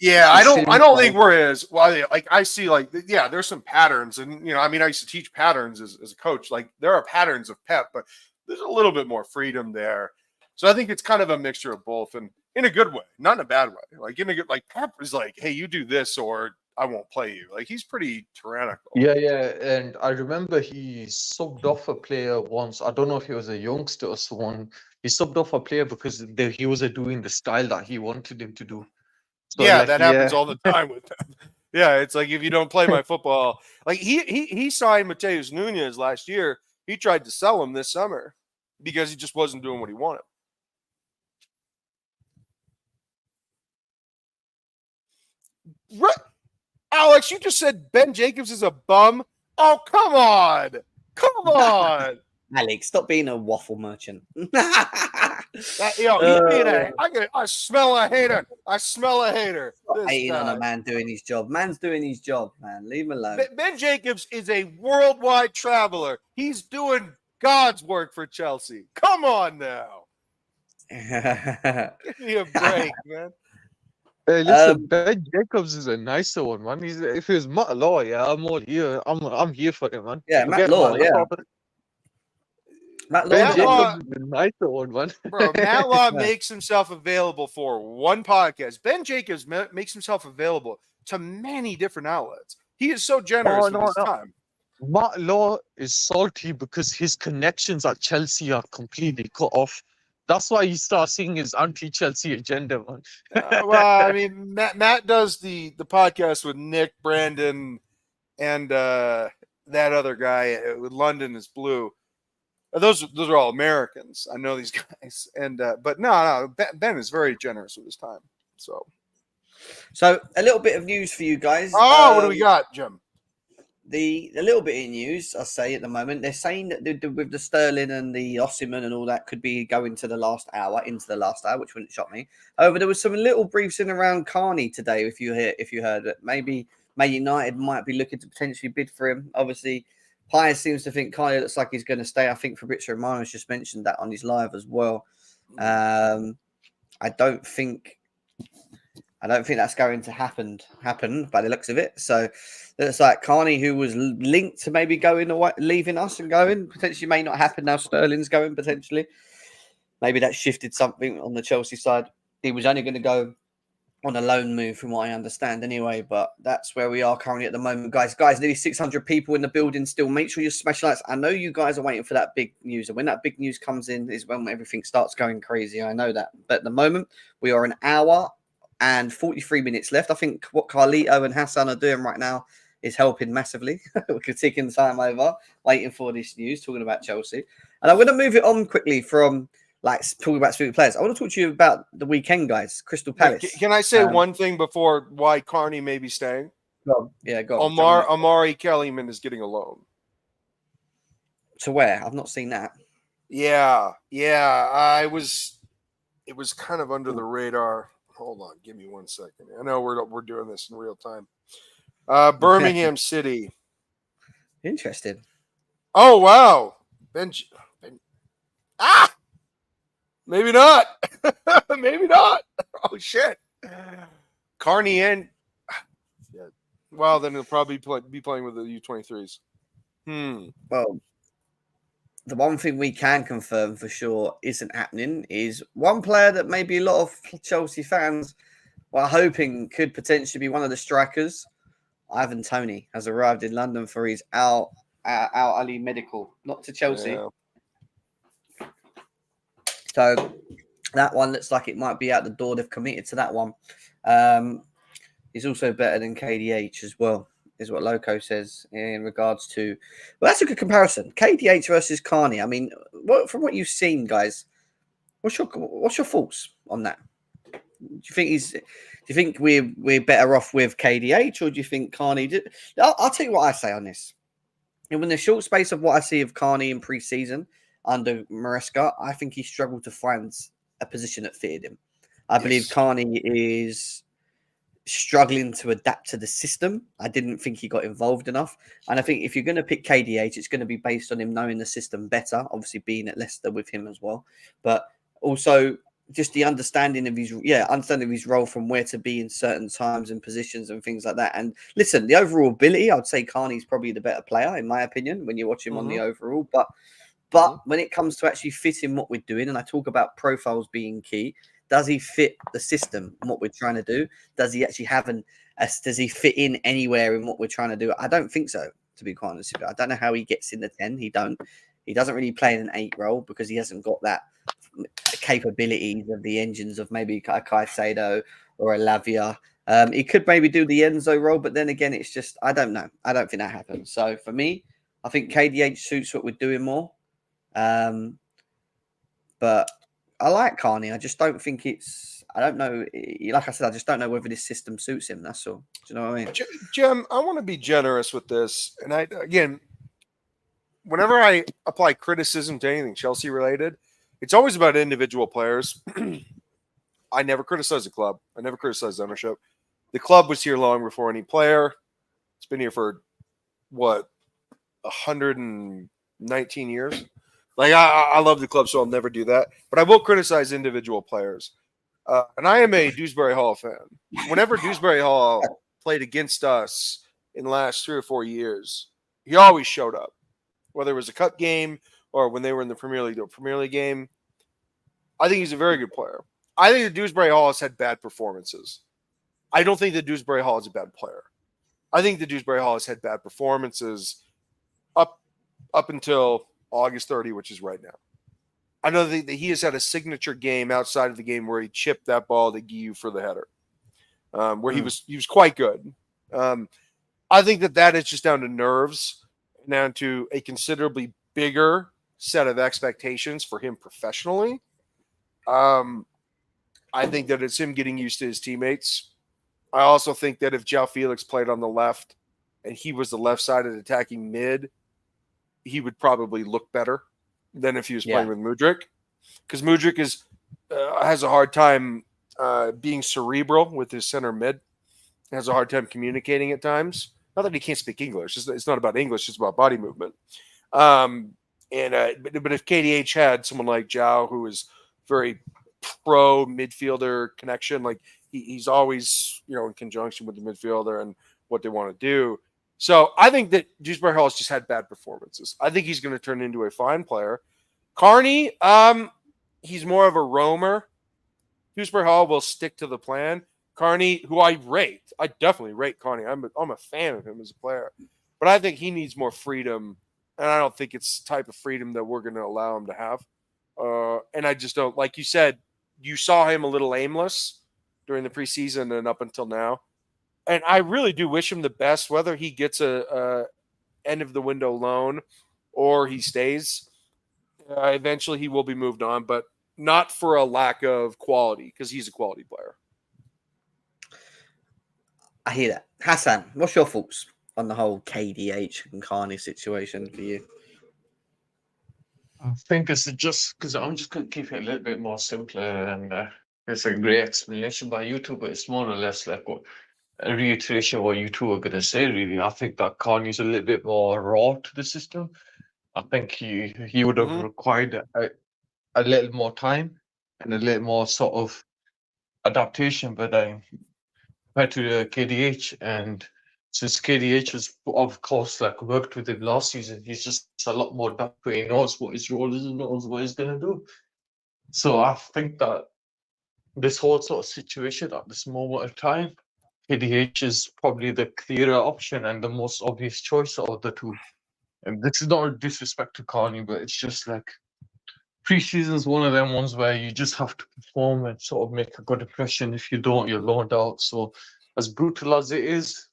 B: Yeah, I don't think we're as well. Like, I see, like, yeah, there's some patterns, and you know, I mean, I used to teach patterns as a coach. Like, there are patterns of Pep, but there's a little bit more freedom there. So I think it's kind of a mixture of both, and in a good way, not in a bad way. Like, in a good, like, Pep is like, hey, you do this or I won't play you. Like, he's pretty tyrannical.
C: Yeah, and I remember he subbed off a player once. I don't know if he was a youngster or someone. He subbed off a player because he wasn't doing the style that he wanted him to do. So
B: yeah, like, that happens all the time with them. Yeah, it's like, if you don't play my football, like he signed Mateus Nunes last year. He tried to sell him this summer because he just wasn't doing what he wanted. Alex, you just said Ben Jacobs is a bum. Oh, come on. Come on.
A: Alex, stop being a waffle merchant.
B: I smell a hater. I smell a hater.
A: Hating on a man doing his job. Man's doing his job, man. Leave him alone.
B: Ben Jacobs is a worldwide traveler. He's doing God's work for Chelsea. Come on now. Give me a break, man.
C: Hey, listen, Ben Jacobs is a nicer one, man. If it was Matt Law, yeah, I'm all here. I'm here for him, man.
A: Yeah, Matt Law, yeah.
C: Ben Jacobs is a nicer one, man.
B: Bro, Matt Law makes himself available for one podcast. Ben Jacobs makes himself available to many different outlets. He is so generous with his time.
C: Matt Law is salty because his connections at Chelsea are completely cut off. That's why he starts seeing his anti-Chelsea agenda, man.
B: Well, I mean, Matt does the podcast with Nick, Brandon, and that other guy with London is Blue. Those are all Americans. I know these guys, and but no, Ben is very generous with his time. So
A: a little bit of news for you guys.
B: Oh, what do we got, Jim?
A: A little bit of news, I say at the moment, they're saying that with the Sterling and the Osimhen and all that could be going into the last hour, which wouldn't shock me. However, there was some little briefs in around Carney today. If you heard that maybe Man United might be looking to potentially bid for him. Obviously, Pius seems to think Carney looks like he's going to stay. I think Fabrizio Romano's just mentioned that on his live as well. I don't think I don't think that's going to happen by the looks of it. So it's like Carney, who was linked to maybe going away, leaving us and going, potentially may not happen now. Sterling's going potentially. Maybe that shifted something on the Chelsea side. He was only going to go on a loan move, from what I understand, anyway. But that's where we are currently at the moment, guys. Nearly 600 people in the building still. Make sure you smash likes. I know you guys are waiting for that big news, and when that big news comes in, is when everything starts going crazy. I know that, but at the moment, we are an hour and 43 minutes left. I think what Carlito and Hassan are doing right now is helping massively. We're taking time over, waiting for this news, talking about Chelsea, and I'm going to move it on quickly from. Like talking about specific players, I want to talk to you about the weekend, guys. Crystal Palace.
B: Can I say one thing before why Carney may be staying?
A: Go on.
B: Omari Kellyman is getting a loan.
A: To where? I've not seen that.
B: Yeah. It was kind of under the radar. Hold on, give me 1 second. I know we're doing this in real time. Birmingham City.
A: Interesting.
B: Oh wow, maybe not. Maybe not. Oh shit. Carney and well, then he'll probably be playing with the U23s.
A: Well, the one thing we can confirm for sure isn't happening is one player that maybe a lot of Chelsea fans were hoping could potentially be one of the strikers. Ivan Toney has arrived in London for his Ahli medical, not to Chelsea.
B: Yeah.
A: So that one looks like it might be out the door. They've committed to that one. He's also better than KDH as well, is what Loco says in regards to. Well, that's a good comparison. KDH versus Carney. I mean, from what you've seen, guys, what's your thoughts on that? Do you think we're better off with KDH, or do you think Carney? I'll tell you what I say on this. And in the short space of what I see of Carney in pre-season under Maresca, I think he struggled to find a position that fitted him. I believe Carney is struggling to adapt to the system. I didn't think he got involved enough. And I think if you're going to pick KDH, it's going to be based on him knowing the system better, obviously being at Leicester with him as well. But also just the understanding of his role from where to be in certain times and positions and things like that. And listen, the overall ability, I'd say Carney's probably the better player, in my opinion, when you watch him on the overall. But when it comes to actually fitting what we're doing, and I talk about profiles being key, does he fit the system and what we're trying to do? Does he actually have does he fit in anywhere in what we're trying to do? I don't think so, to be quite honest with you. I don't know how he gets in the 10. He doesn't really play in an 8 role because he hasn't got that capabilities of the engines of maybe a Caicedo or a Lavia. He could maybe do the Enzo role, but then again, it's just, I don't know. I don't think that happens. So for me, I think KDH suits what we're doing more. But I like Carney. I just don't think I don't know. Like I said, I just don't know whether this system suits him. That's all. Do you know what I mean?
B: Jim, I want to be generous with this. And again, whenever I apply criticism to anything Chelsea related, it's always about individual players. I never criticize the club. I never criticize ownership. The club was here long before any player. It's been here for 119 years. Like I love the club, so I'll never do that. But I will criticize individual players. And I am a Dewsbury Hall fan. Whenever Dewsbury Hall played against us in the last 3 or 4 years, he always showed up. Whether it was a cup game or when they were in the Premier League game. I think he's a very good player. I think that Dewsbury Hall has had bad performances. I don't think that Dewsbury Hall is a bad player. I think that Dewsbury Hall has had bad performances up until August 30, which is right now. I know that he has had a signature game outside of the game where he chipped that ball to Guiu for the header, where he was quite good. I think that is just down to nerves, down to a considerably bigger set of expectations for him professionally. I think that it's him getting used to his teammates. I also think that if João Felix played on the left and he was the left-sided attacking mid, he would probably look better than if he was playing with Mudryk. Because Mudryk has a hard time being cerebral with his center mid. Has a hard time communicating at times. Not that he can't speak English. It's not about English. It's about body movement. But if KDH had someone like João who is very pro midfielder connection, like he's always, in conjunction with the midfielder and what they want to do. So I think that Dewsbury Hall has just had bad performances. I think he's going to turn into a fine player. Carney, he's more of a roamer. Dewsbury Hall will stick to the plan. Carney, who I definitely rate Carney. I'm a fan of him as a player. But I think he needs more freedom, and I don't think it's the type of freedom that we're going to allow him to have. And I just don't, like you said, you saw him a little aimless during the preseason and up until now. And I really do wish him the best, whether he gets a end of the window loan or he stays. Eventually he will be moved on, but not for a lack of quality, because he's a quality player.
A: I hear that. Hassan, what's your thoughts on the whole KDH and Carney situation for you?
C: I think it's just because I'm just going to keep it a little bit more simpler, and it's a great explanation by you two, but it's more or less like a reiteration of what you two are going to say, really. I think that Carney's a little bit more raw to the system. I think he would have required a little more time and a little more sort of adaptation, but compared to KDH, and since KDH has, of course, like worked with him last season, he's just a lot more depth. He knows what his role is and knows what he's going to do. So I think that this whole sort of situation at this moment of time, KDH is probably the clearer option and the most obvious choice of the two. And this is not a disrespect to Carney, but it's just like preseason is one of them ones where you just have to perform and sort of make a good impression. If you don't, you're loaned out. So as brutal as it is,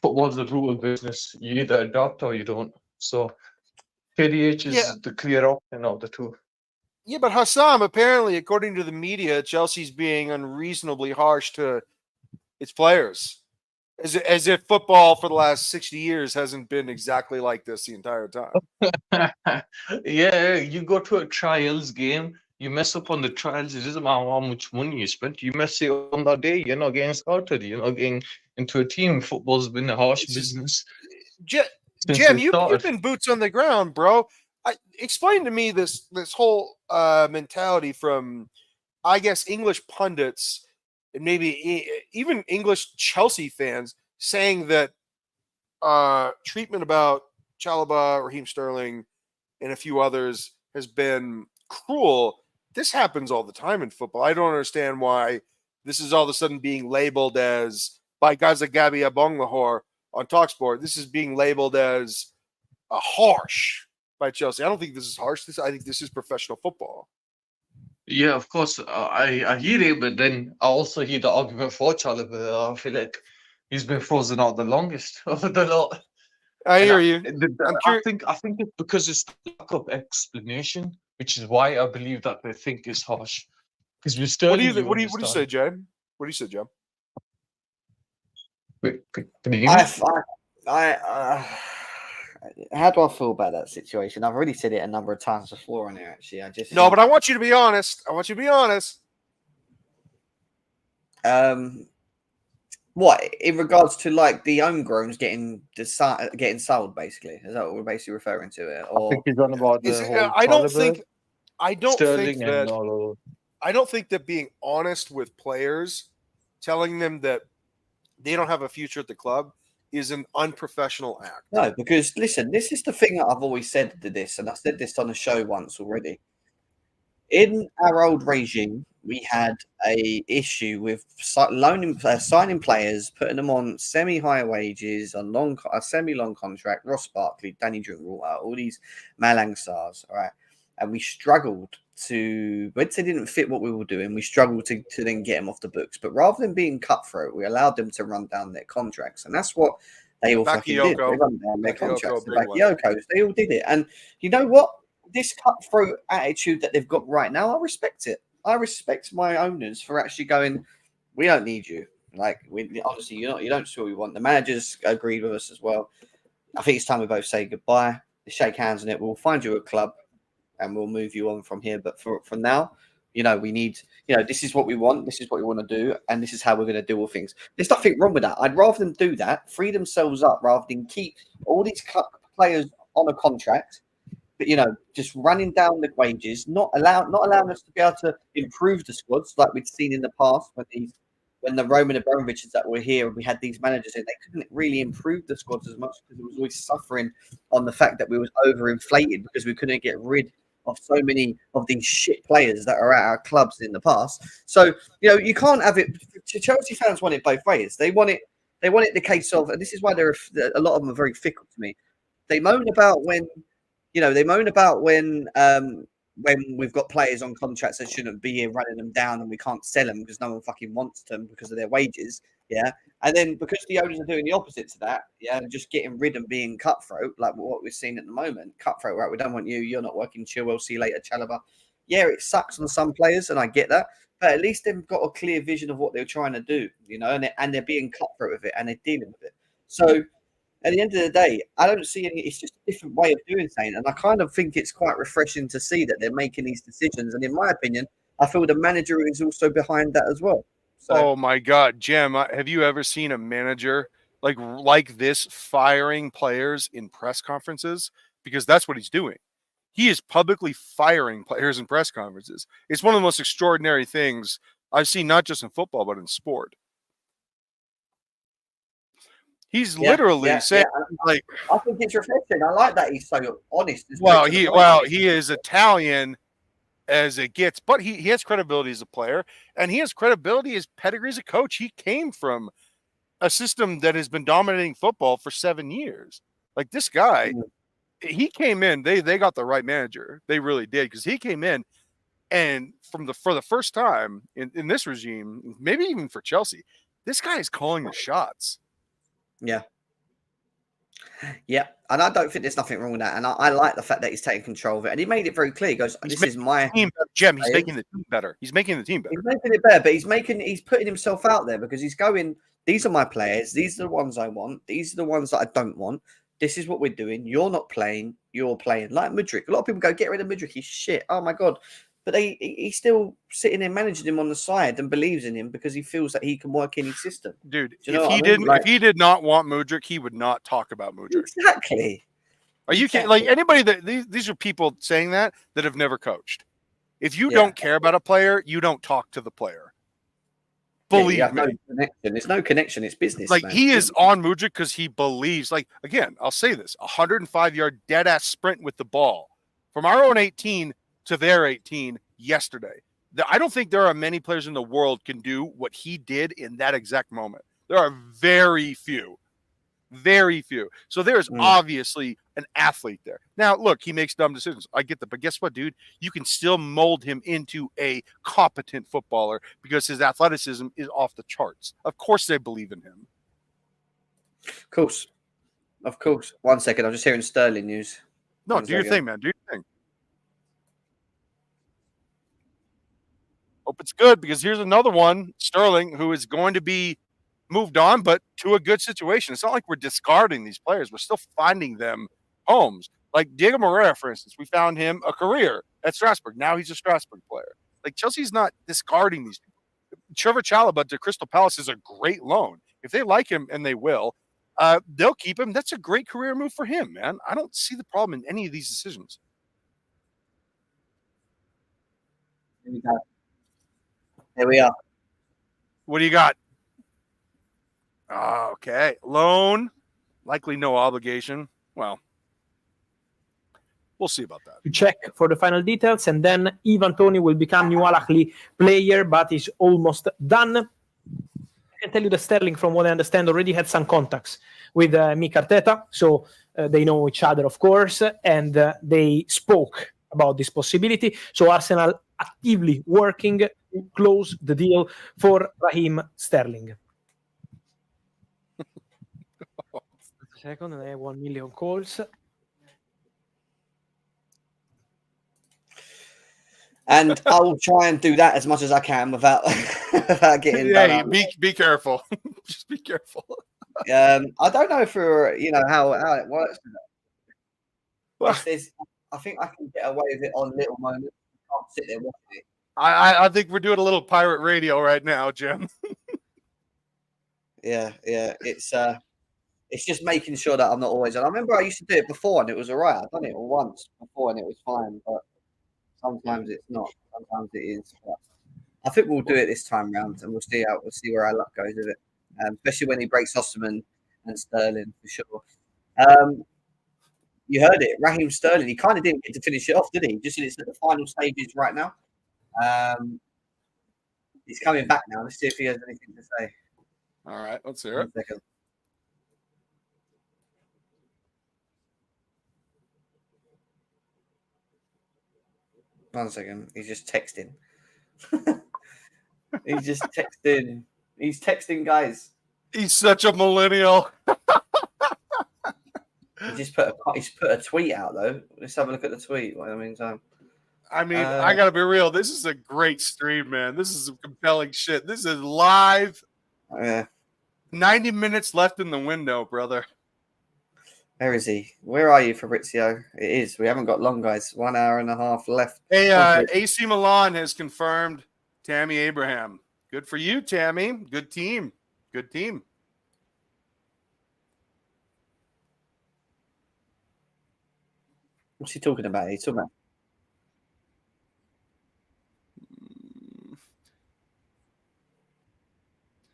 C: football's a brutal business. You either adapt or you don't. So KDH is the clear option of the two.
B: Yeah, but Hassam, apparently, according to the media, Chelsea's being unreasonably harsh to its players. As if football for the last 60 years hasn't been exactly like this the entire time.
C: Yeah, you go to a trials game, you mess up on the trials, it doesn't matter how much money you spent, you mess it up on that day, you're not getting scouted, you're not getting into a team. Football's been a harsh business.
B: Jim, you've been boots on the ground, bro. Explain to me this whole mentality from, I guess, English pundits and maybe even English Chelsea fans saying that treatment about Chalobah, Raheem Sterling, and a few others has been cruel. This happens all the time in football. I don't understand why this is all of a sudden being labeled as, by guys like Gabby Abonglahor on TalkSport, this is being labeled as a harsh by Chelsea. I don't think this is harsh. I think this is professional football.
C: Yeah, of course, I hear it, but then I also hear the argument for Chalobah. I feel like he's been frozen out the longest of the lot.
B: I hear you.
C: I think it's because it's lack of explanation, which is why I believe that they think it's harsh. Because we're still.
B: What do you say, Jay? What do you say, Jim?
C: Wait, can you hear me?
A: How do I feel about that situation? I've already said it a number of times before on here, actually.
B: But I want you to be honest.
A: What, in regards to like the homegrowns getting sold, basically? Is that what we're basically referring to it? Or
C: I think he's on about the whole
B: I don't think that being honest with players, telling them that they don't have a future at the club, is an unprofessional act.
A: No, because listen, this is the thing that I've always said to this, and I said this on a show once already. In our old regime, we had a issue with signing players, putting them on semi-high wages, a semi-long contract. Ross Barkley, Danny Drinkwater, all these Malang stars, all right. And we struggled to, once they didn't fit what we were doing, we struggled to then get them off the books. But rather than being cutthroat, we allowed them to run down their contracts, and that's what they all fucking did. They run down their contracts. They all did it, and you know what? This cutthroat attitude that they've got right now, I respect it. I respect my owners for actually going, we don't need you. Like, honestly, you don't see what we want. The managers agreed with us as well. I think it's time we both say goodbye. Shake hands on it. We'll find you a club and we'll move you on from here. But for now, we need, this is what we want. This is what we want to do. And this is how we're going to deal with things. There's nothing wrong with that. I'd rather them do that, free themselves up rather than keep all these players on a contract just running down the wages, not allowing us to be able to improve the squads like we'd seen in the past when the Roman Abramoviches that were here and we had these managers in, they couldn't really improve the squads as much because it was always suffering on the fact that we was overinflated because we couldn't get rid of so many of these shit players that are at our clubs in the past. So, you can't have it. Chelsea fans want it both ways. They want it the case of, and this is why a lot of them are very fickle to me. They moan about when we've got players on contracts that shouldn't be here running them down and we can't sell them because no one fucking wants them because of their wages. Yeah. And then because the owners are doing the opposite to that, and just getting rid and being cutthroat, like what we're seeing at the moment, cutthroat, right? We don't want you. You're not working. Chill. We'll see you later, Chalobah. Yeah, it sucks on some players, and I get that. But at least they've got a clear vision of what they're trying to do, and they're being cutthroat with it and they're dealing with it. So at the end of the day, I don't see any. It's just a different way of doing things, and I kind of think it's quite refreshing to see that they're making these decisions. And in my opinion, I feel the manager is also behind that as well. So,
B: oh my God, Jim, have you ever seen a manager like this firing players in press conferences? Because that's what he's doing. He is publicly firing players in press conferences. It's one of the most extraordinary things I've seen, not just in football, but in sport. He's literally saying,
A: I think it's refreshing. I like that he's so honest.
B: He is Italian as it gets, but he has credibility as a player, and he has credibility as pedigree as a coach. He came from a system that has been dominating football for 7 years. Like this guy, he came in. They got the right manager. They really did, because he came in, and for the first time in this regime, maybe even for Chelsea, this guy is calling the shots.
A: Yeah. Yeah, and I don't think there's nothing wrong with that. And I like the fact that he's taking control of it. And he made it very clear. He goes, this is my
B: team. Jim, he's making the team better. He's making the team better.
A: He's making it better, but he's putting himself out there because he's going, these are my players. These are the ones I want. These are the ones that I don't want. This is what we're doing. You're not playing. You're playing. Like Mudryk. A lot of people go, get rid of Mudryk. He's shit. Oh, my God. But he's still sitting there managing him on the side and believes in him because he feels that he can work in his system.
B: Dude, if he did not want Mudryk, he would not talk about Mudryk.
A: Exactly.
B: Are you kidding? Like anybody these are people saying that have never coached. If you don't care about a player, you don't talk to the player. Believe me.
A: No connection. There's no connection. It's business.
B: Like
A: man.
B: He is on Mudryk because he believes. Like again, I'll say this: 105-yard dead ass sprint with the ball from our own 18 to their 18 yesterday. I don't think there are many players in the world can do what he did in that exact moment. There are very few. So there's obviously an athlete there. Now, look, he makes dumb decisions. I get that. But guess what, dude? You can still mold him into a competent footballer because his athleticism is off the charts. Of course they believe in him.
A: Of course. 1 second. I'm just hearing Sterling news.
B: No, do your thing, man. Do your thing. Hope it's good, because here's another one, Sterling, who is going to be moved on, but to a good situation. It's not like we're discarding these players. We're still finding them homes. Like Diego Moreira, for instance, we found him a career at Strasbourg. Now he's a Strasbourg player. Like Chelsea's not discarding these people. Trevor Chalobah to Crystal Palace is a great loan. If they like him, and they will, they'll keep him. That's a great career move for him, man. I don't see the problem in any of these decisions.
A: There we are.
B: What do you got? Okay. Loan. Likely no obligation. Well, we'll see about that.
D: To check for the final details, and then Toney will become new Ahli player, but is almost done. I can tell you that Sterling, from what I understand, already had some contacts with Mikel Arteta, so they know each other, of course, and they spoke about this possibility. So Arsenal actively working to close the deal for Raheem Sterling. Second, and I have 1 million calls.
A: And I will try and do that as much as I can without getting done.
B: Be careful. Just be careful.
A: I don't know if how it works. Well, I think I can get away with it on little moments. I can't sit there watching it.
B: I think we're doing a little pirate radio right now, Jim.
A: Yeah. It's It's just making sure that I'm not always on. I remember I used to do it before and it was all right. I've done it once before and it was fine, but sometimes it's not. Sometimes it is. But I think we'll do it this time round, and we'll see where our luck goes with it. Especially when he breaks Osimhen and Sterling for sure. You heard it, Raheem Sterling. He kind of didn't get to finish it off, did he? Just it's at the final stages right now. He's coming back now. Let's see if he has anything to say.
B: All right, let's hear it.
A: 1 second. One second. He's just texting. He's just texting. He's texting, guys.
B: He's such a millennial.
A: He just put a tweet out though. Let's have a look at the tweet. What I mean,
B: I gotta be real. This is a great stream, man. This is some compelling shit. This is live. 90 minutes left in the window, brother.
A: Where is he? Where are you, Fabrizio? It is. We haven't got long, guys. 1 hour and a half left.
B: Hey, AC Milan has confirmed Tammy Abraham. Good for you, Tammy. Good team. Good team.
A: What's he talking about? He's talking about.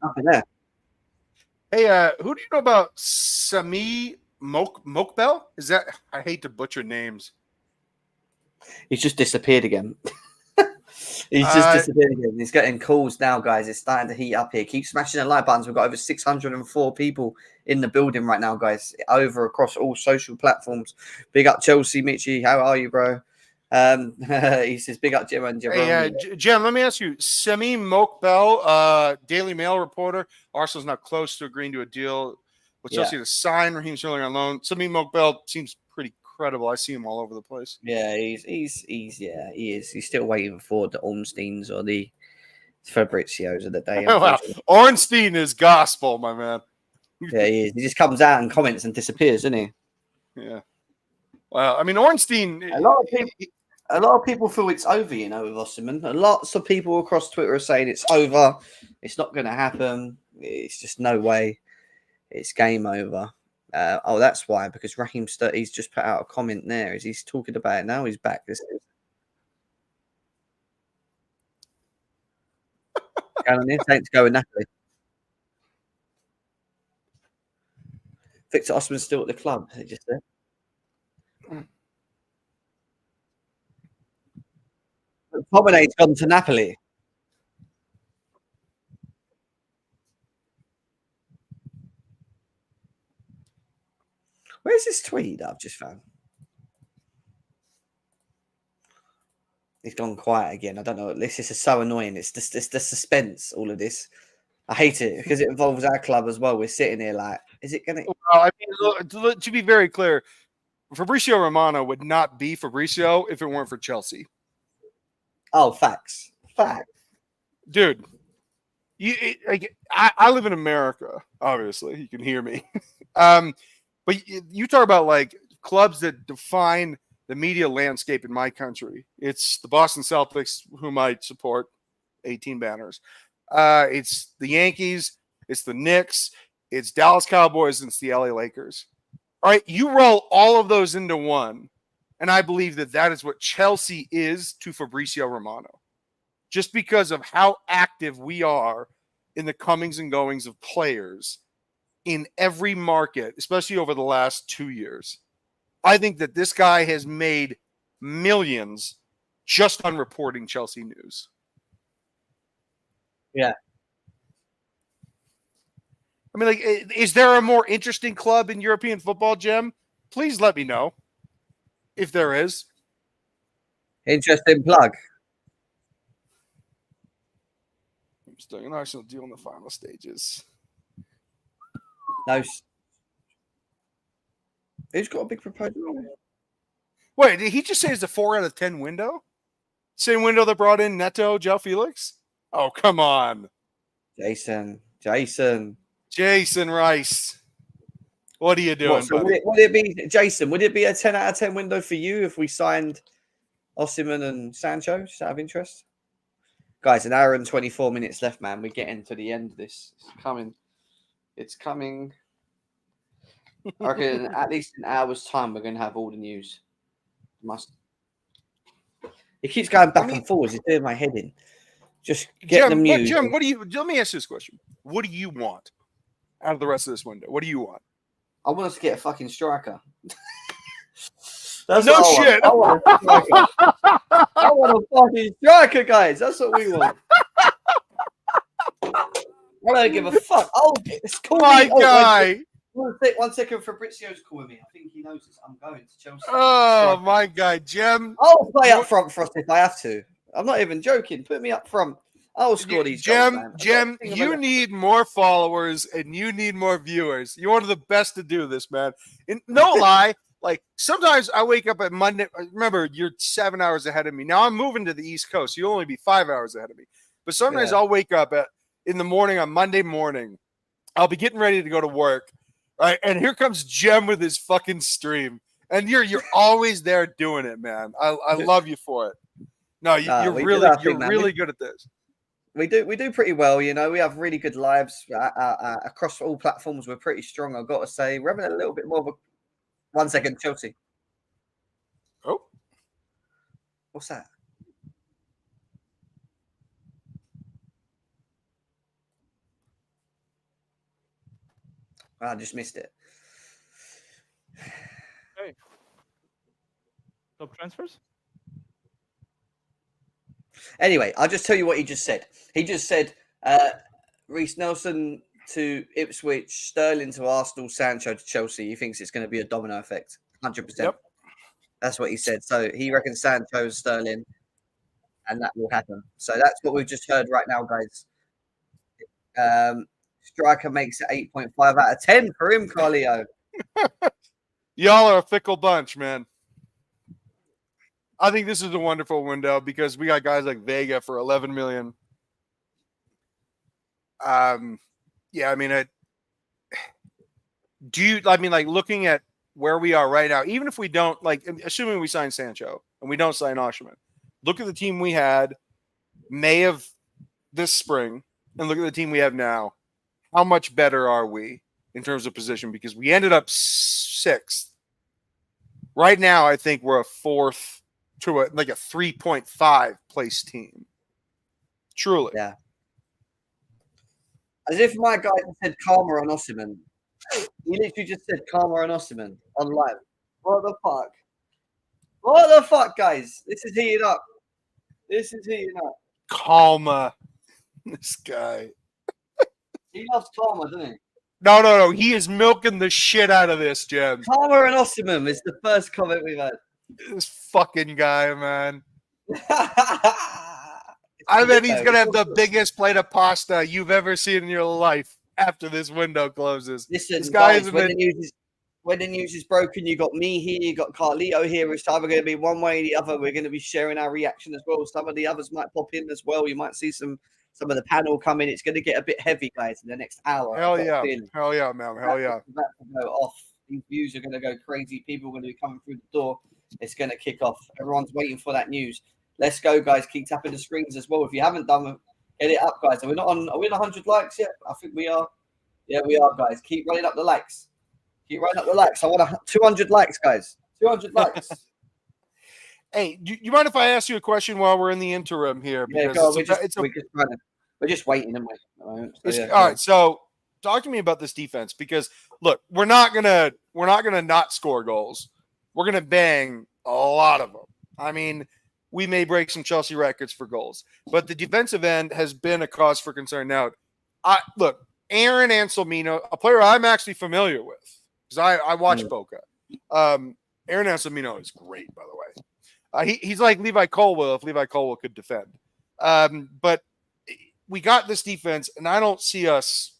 A: Nothing there.
B: Hey, who do you know about Sami Mokbel? Is that? I hate to butcher names.
A: He's just disappeared again. He's just disappeared again. He's getting calls now, guys. It's starting to heat up here. Keep smashing the like buttons. We've got over 604 people in the building right now, guys. Over across all social platforms. Big up Chelsea, Mitchie. How are you, bro? He says, big up Jim and Jerome.
B: Hey, Jen, let me ask you. Sami Mokbel, Daily Mail reporter. Arsenal's not close to agreeing to a deal with Chelsea to sign Raheem Sterling on loan. Sami Mokbel seems pretty credible. I see him all over the place.
A: Yeah, he is. He's still waiting for the Ornsteins or the Fabrizios of the day.
B: Oh, wow. Ornstein is gospel, my man.
A: Yeah, he is. He just comes out and comments and disappears, doesn't he?
B: Yeah. Well, I mean, Ornstein.
A: A lot of people feel it's over, you know, with Osimhen. Lots of people across Twitter are saying it's over. It's not going to happen. It's just no way. It's game over. That's why, because Raheem he's just put out a comment there. Is he's talking about it now? He's back. This is. Saints go with Napoli. Victor Osimhen's still at the club. It just said. Promenade's gone to Napoli. Where's this tweet that I've just found? He's gone quiet again. I don't know. This is so annoying. It's the suspense, all of this. I hate it because it involves our club as well. We're sitting here like, is it going to...
B: Well, I mean, to be very clear, Fabrizio Romano would not be Fabrizio if it weren't for Chelsea.
A: Oh, facts.
B: Dude, I live in America, obviously. You can hear me. But you talk about like clubs that define the media landscape in my country. It's the Boston Celtics, whom I support, 18 banners. It's the Yankees. It's the Knicks. It's Dallas Cowboys. And it's the LA Lakers. All right, you roll all of those into one. And I believe that is what Chelsea is to Fabrizio Romano. Just because of how active we are in the comings and goings of players in every market, especially over the last 2 years. I think that this guy has made millions just on reporting Chelsea news.
A: Yeah.
B: I mean, like, is there a more interesting club in European football, Jim? Please let me know if there is.
A: Interesting plug.
B: I'm still an Arsenal deal in the final stages.
A: No. Who's got a big proposal?
B: Wait, did he just say it's a 4 out of 10 window? Same window that brought in Neto, João Felix? Oh, come on.
A: Jason
B: Reiss. What are you doing,
A: so
B: buddy?
A: would it be, Jason, would it be a 10 out of 10 window for you if we signed Osimhen and Sancho? Just out of interest? Guys, an hour and 24 minutes left, man. We're getting to the end of this. It's coming. I reckon at least in an hour's time, we're going to have all the news. Must. It keeps going back and forwards. It's doing my head in. Just get the news.
B: Jim, what do you? Let me ask you this question. What do you want out of the rest of this window? What do you want?
A: I want us to get a fucking striker. That's
B: no shit.
A: I want a striker. I want a fucking striker, guys. That's what we want. I don't give a fuck. Oh, it's cool.
B: My guy.
A: One second. Fabrizio's calling me. I think he knows this. I'm going to Chelsea.
B: Oh, my guy, Jim.
A: I'll play up front for us if I have to. I'm not even joking. Put me up front. I'll score these goals, man.
B: Jim, you need more followers and you need more viewers. You're one of the best to do this, man. And no lie, like sometimes I wake up at Monday. Remember, you're 7 hours ahead of me. Now I'm moving to the East Coast. You'll only be 5 hours ahead of me. But sometimes I'll wake up in the morning on Monday morning. I'll be getting ready to go to work. Right, and here comes Jem with his fucking stream, and you're always there doing it, man. I love you for it. No, you're really good at this.
A: We do pretty well, you know. We have really good lives across all platforms. We're pretty strong, I've got to say. We're having a little bit more of a 1 second, Chelsea.
B: Oh,
A: what's that? I just missed it.
D: Hey. Top transfers?
A: Anyway, I'll just tell you what he just said. He just said Reiss Nelson to Ipswich, Sterling to Arsenal, Sancho to Chelsea. He thinks it's going to be a domino effect. 100%. Yep. That's what he said. So he reckons Sancho, Sterling, and that will happen. So that's what we've just heard right now, guys. Striker makes it 8.5 out of 10 for him, Carlio.
B: Y'all are a fickle bunch, man. I think this is a wonderful window because we got guys like Vega for 11 million. Yeah, I mean, like looking at where we are right now, even if we don't, like, assuming we sign Sancho and we don't sign Osimhen, look at the team we had May of this spring and look at the team we have now. How much better are we in terms of position? Because we ended up 6th. Right now, I think we're a 4th to a 3.5 place team. Truly.
A: Yeah. As if my guy said Karma on Osimhen. He literally just said Karma on Osimhen on live. What the fuck? What the fuck, guys? This is heating up.
B: Karma. This guy.
A: He loves Karma, doesn't he?
B: No. He is milking the shit out of this, Jim.
A: Karma and Osimhen is the first comment we've had.
B: This fucking guy, man. I bet he's going to have the biggest plate of pasta you've ever seen in your life after this window closes.
A: Listen, this guy guys, when the news is broken, you got me here, you got Carlito here. It's either going to be one way or the other. We're going to be sharing our reaction as well. Some of the others might pop in as well. You might see some of the panel come in. It's going to get a bit heavy, guys, in the next hour.
B: Hell yeah, man. Hell yeah.
A: It's about to go off. These views are going to go crazy. People are going to be coming through the door. It's going to kick off. Everyone's waiting for that news. Let's go, guys. Keep tapping the screens as well. If you haven't done, get it up, guys. Are we on 100 likes yet? I think we are. Yeah, we are, guys. Keep running up the likes. I want 200 likes, guys. 200 likes.
B: Hey, do you mind if I ask you a question while we're in the interim here?
A: Yeah, go on. We're just waiting, aren't we?
B: All right. So talk to me about this defense because look, we're not gonna not score goals. We're gonna bang a lot of them. I mean, we may break some Chelsea records for goals, but the defensive end has been a cause for concern. Now, look, Aaron Anselmino, a player I'm actually familiar with because I watch Boca. Aaron Anselmino is great, by the way. He's like Levi Colwell if Levi Colwell could defend. But we got this defense, and I don't see us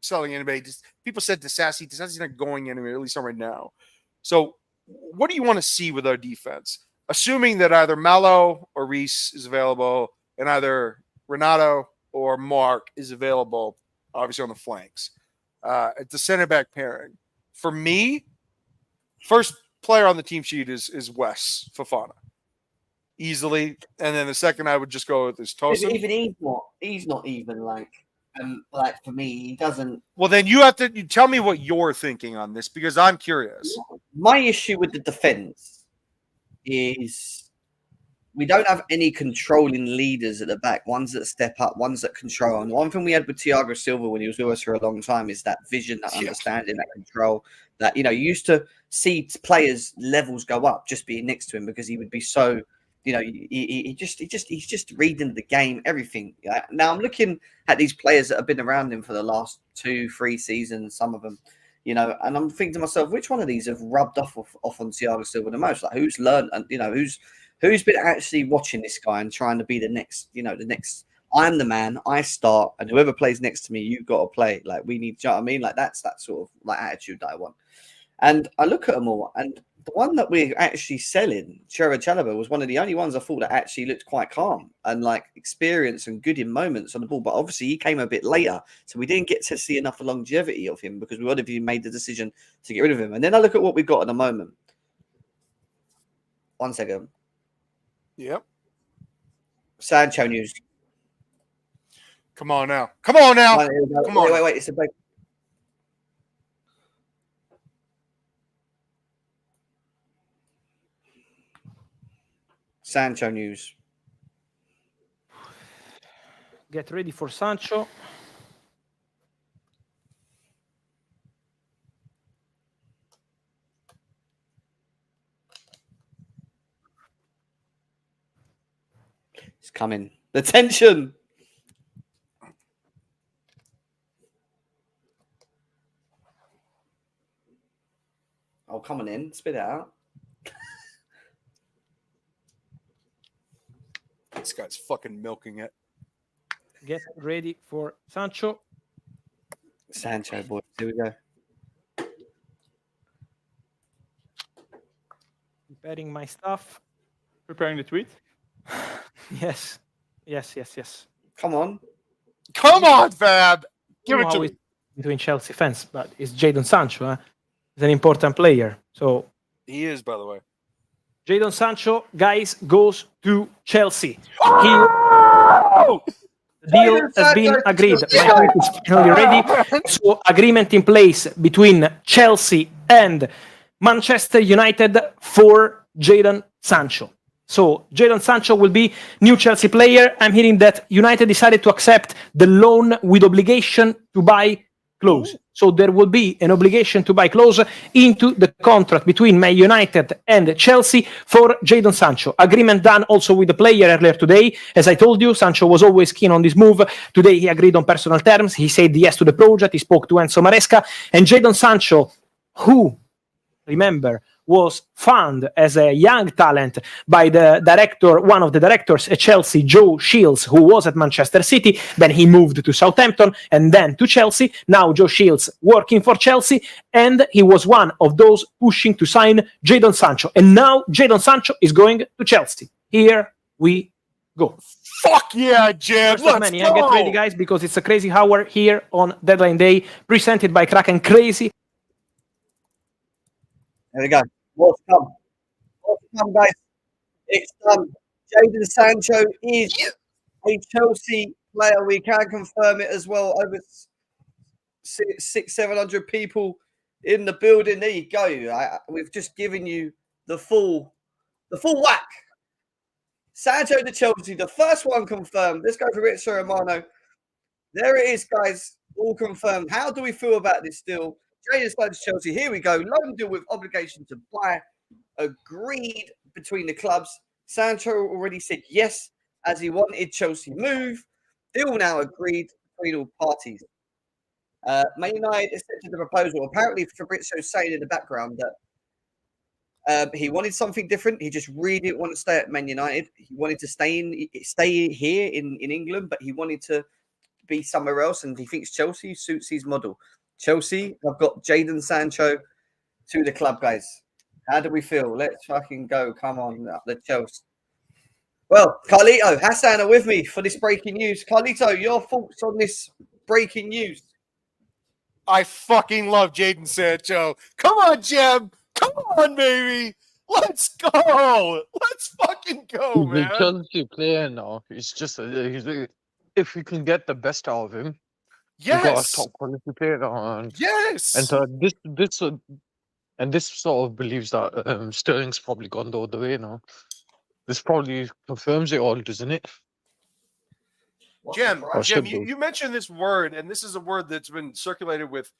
B: selling anybody. People said Disasi's not going anywhere, at least not right now. So what do you want to see with our defense? Assuming that either Malo or Reiss is available, and either Renato or Mark is available, obviously on the flanks. At the center back pairing. For me, first player on the team sheet is Wes Fofana. Easily. And then the second I would just go with is Tosin.
A: Even he's not even like And like for me, he doesn't.
B: Well, then you tell me what you're thinking on this because I'm curious.
A: My issue with the defense is we don't have any controlling leaders at the back, ones that step up, ones that control. And one thing we had with Thiago Silva when he was with us for a long time is that vision, that understanding, that control, that, you used to see players' levels go up just being next to him because he would be so, he's just reading the game, everything. Now I'm looking at these players that have been around him for the last 2-3 seasons, some of them, and I'm thinking to myself, which one of these have rubbed off on Thiago Silva the most? Like who's learned, and who's been actually watching this guy and trying to be the next, the next, I'm the man, I start, and whoever plays next to me, you've got to play. Like we need, do you know what I mean? Like that's that sort of like attitude that I want. And I look at them all, and the one that we're actually selling, Chalobah, was one of the only ones I thought that actually looked quite calm and like experienced and good in moments on the ball. But obviously he came a bit later, so we didn't get to see enough longevity of him because we would have made the decision to get rid of him. And then I look at what we've got at the moment. 1 second.
B: Yep.
A: Sancho news.
B: Come on now. Come on now.
A: Come on. Wait. It's a break. Sancho news.
D: Get ready for Sancho.
A: It's coming. The tension. Oh, come on in. Spit it out.
B: This guy's fucking milking it.
D: Get ready for Sancho.
A: Sancho, boys. Here we go.
D: Preparing my stuff.
E: Preparing the tweet.
D: Yes.
A: Come on.
B: Come on, Fab. Give it to me.
D: Between Chelsea fans, but it's Jadon Sancho. He's an important player. So
B: he is, by the way.
D: Jadon Sancho, guys, goes to Chelsea.
B: Oh!
D: The deal has been agreed. My tweet is finally ready. So agreement in place between Chelsea and Manchester United for Jadon Sancho. So Jadon Sancho will be new Chelsea player. I'm hearing that United decided to accept the loan with obligation to buy clause. So there will be an obligation to buy clause into the contract between Man United and Chelsea for Jadon Sancho. Agreement done also with the player earlier today. As I told you, Sancho was always keen on this move. Today he agreed on personal terms. He said yes to the project. He spoke to Enzo Maresca. And Jadon Sancho, who, remember, was found as a young talent by the director, one of the directors at Chelsea, Joe Shields, who was at Manchester City. Then he moved to Southampton and then to Chelsea. Now Joe Shields working for Chelsea, and he was one of those pushing to sign Jadon Sancho. And now Jadon Sancho is going to Chelsea. Here we go.
B: Fuck yeah, Jim. Let's go.
D: Get ready, guys, because it's a crazy hour here on Deadline Day, presented by Kraken Crazy.
A: There we go. What's come? Guys? It's done. Jadon Sancho is a Chelsea player. We can confirm it as well. Over 600-700 people in the building. There you go. We've just given you the full whack. Sancho to Chelsea, the first one confirmed. Let's go for Rizzo Romano. There it is, guys. All confirmed. How do we feel about this deal? Jadon Sancho to Chelsea. Here we go. Loan deal with obligation to buy. Agreed between the clubs. Sancho already said yes, as he wanted Chelsea move. Deal now agreed between all parties. Man United accepted the proposal. Apparently, Fabrizio saying in the background that he wanted something different. He just really didn't want to stay at Man United. He wanted to stay here in England, but he wanted to be somewhere else, and he thinks Chelsea suits his model. Chelsea, I've got Jadon Sancho to the club, guys. How do we feel? Let's fucking go. Come on, the Chelsea. Well, Carlito, Hassan are with me for this breaking news. Carlito, your thoughts on this breaking news?
B: I fucking love Jadon Sancho. Come on, Jim. Come on, baby. Let's go. Let's fucking go, man.
C: He's a Chelsea player now. It's just if we can get the best out of him, We got a
B: Yes.
C: top quality player now,
B: Yes.
C: and this sort of believes that Sterling's probably gone the other way now. This probably confirms it all, doesn't it?
B: Jim,
C: Or
B: Jim,
C: should do.
B: you mentioned this word, and this is a word that's been circulated with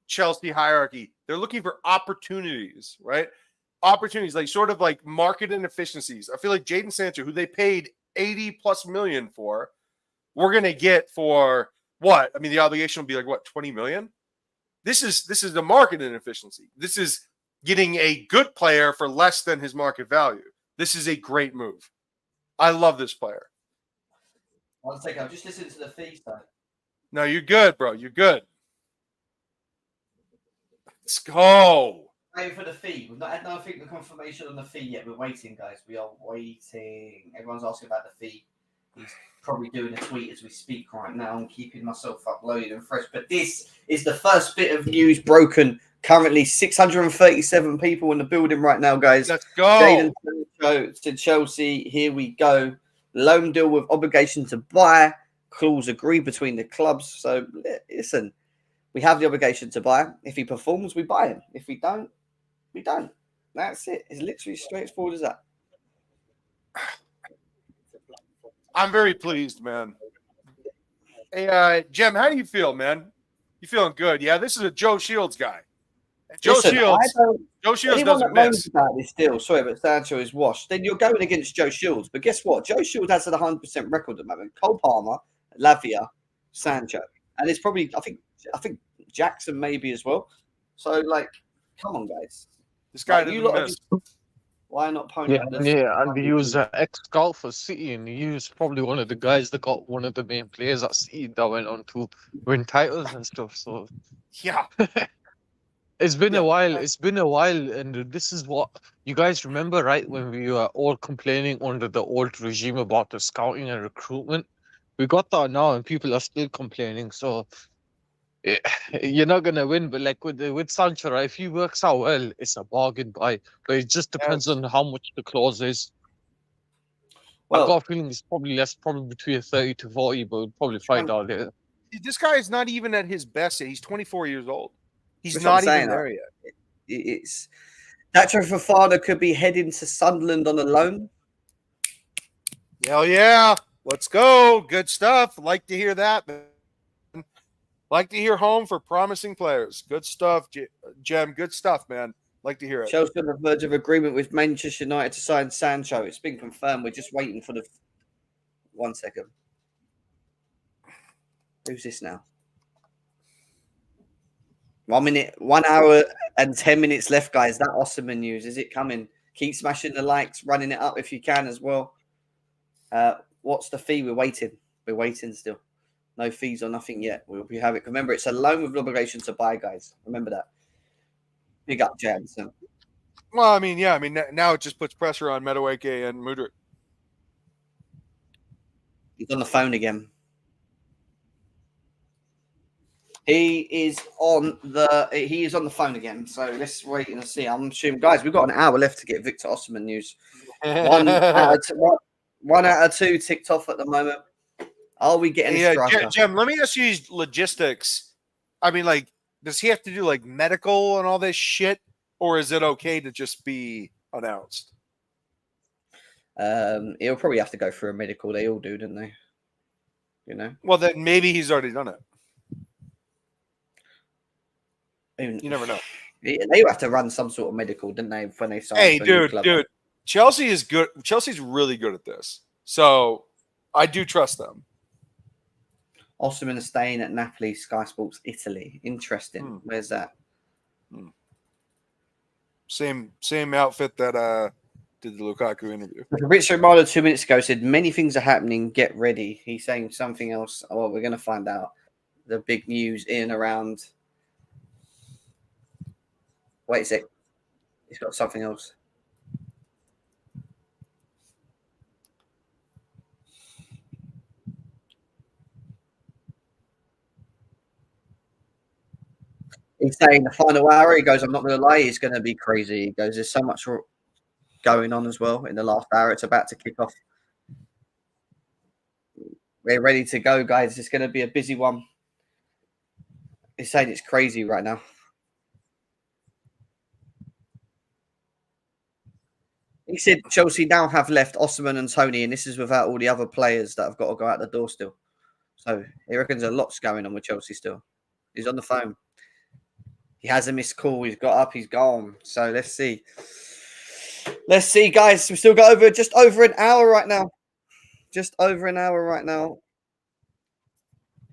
B: Chelsea hierarchy. They're looking for opportunities, right? Opportunities, like sort of like market inefficiencies. I feel like Jadon Sancho, who they paid 80+ million for, we're gonna get for what? I mean, the obligation will be like what, 20 million? This is the market inefficiency. This is getting a good player for less than his market value. This is a great move. I love this player.
A: One second, I'm just listening to the fee side.
B: No, you're good, bro. You're good. Let's go.
A: Waiting for the fee. We've not had nothing the confirmation on the fee yet. We're waiting, guys. We are waiting. Everyone's asking about the fee. He's probably doing a tweet as we speak right now. I'm keeping myself uploaded and fresh. But this is the first bit of news broken. Currently, 637 people in the building right now, guys.
B: Let's go.
A: Jadon Sancho to Chelsea. Here we go. Loan deal with obligation to buy. Clause agreed between the clubs. So, listen, we have the obligation to buy. If he performs, we buy him. If we don't, we don't. That's it. It's literally straightforward as that.
B: I'm very pleased, man. Hey, Jem, how do you feel, man? You feeling good? Yeah, this is a Joe Shields guy. Joe Shields doesn't miss.
A: About this deal, sorry, but Sancho is washed. Then you're going against Joe Shields. But guess what? Joe Shields has an 100% record at the moment. Cole Palmer, Lavia, Sancho. And it's probably, I think Jackson maybe as well. So, like, come on, guys.
B: This guy
A: like,
B: doesn't miss.
A: Why not pony up the
C: And he was an ex-scout for City, and he was probably one of the guys that got one of the main players at City that went on to win titles and stuff. So
B: yeah,
C: it's been a while. It's been a while, and this is what you guys remember, right? When we were all complaining under the old regime about the scouting and recruitment, we got that now, and people are still complaining. So you're not gonna win, but like with Sancho, right? If he works out well, it's a bargain buy. But it just depends on how much the clause is. Well, I've got a feeling it's probably less, probably between 30 to 40, but we'll probably find out later.
B: This guy is not even at his best yet. He's 24 years old. He's not even there yet.
A: It's Nacho Fofana could be heading to Sunderland on a loan.
B: Hell yeah. Let's go. Good stuff. Like to hear that. Like to hear home for promising players. Good stuff, Jem. Good stuff, man. Like to hear it.
A: Chelsea on the verge of agreement with Manchester United to sign Sancho. It's been confirmed. We're just waiting for the 1 second. Who's this now? 1 minute, 1 hour and 10 minutes left, guys. That Osimhen news. Is it coming? Keep smashing the likes, running it up if you can as well. What's the fee? We're waiting. We're waiting still. No fees or nothing yet. We have it. Remember, it's a loan with obligation to buy, guys. Remember that. Big up, Jansen.
B: Well, I mean, yeah. I mean, now it just puts pressure on Madueke and Mudryk.
A: He's on the phone again. He is on the phone again. So let's wait and see. I'm assuming, guys, we've got an hour left to get Victor Osimhen news. One out of two ticked off at the moment. Are we getting a striker?
B: Jem, let me ask you these logistics. I mean, like, does he have to do like medical and all this shit, or is it okay to just be announced?
A: He'll probably have to go through a medical. They all do, don't they? You know.
B: Well, then maybe he's already done it. You never know.
A: They have to run some sort of medical, didn't they, when they sign?
B: Hey, dude, Chelsea is good. Chelsea's really good at this, so I do trust them.
A: Osimhen is staying at Napoli, Sky Sports Italy. Interesting. Where's that?
B: Same outfit that did the Lukaku interview.
A: Richard Marlowe 2 minutes ago said many things are happening. Get ready. He's saying something else. Oh, well, we're going to find out the big news in and around. Wait a sec. He's got something else. He's saying the final hour, he goes, I'm not going to lie, it's going to be crazy. He goes, there's so much going on as well in the last hour. It's about to kick off. We're ready to go, guys. It's going to be a busy one. He's saying it's crazy right now. He said Chelsea now have left Osimhen and Toney, and this is without all the other players that have got to go out the door still. So he reckons a lot's going on with Chelsea still. He's on the phone. He has a missed call. He's got up. He's gone. So let's see. Let's see, guys. We've still got just over an hour right now. Just over an hour right now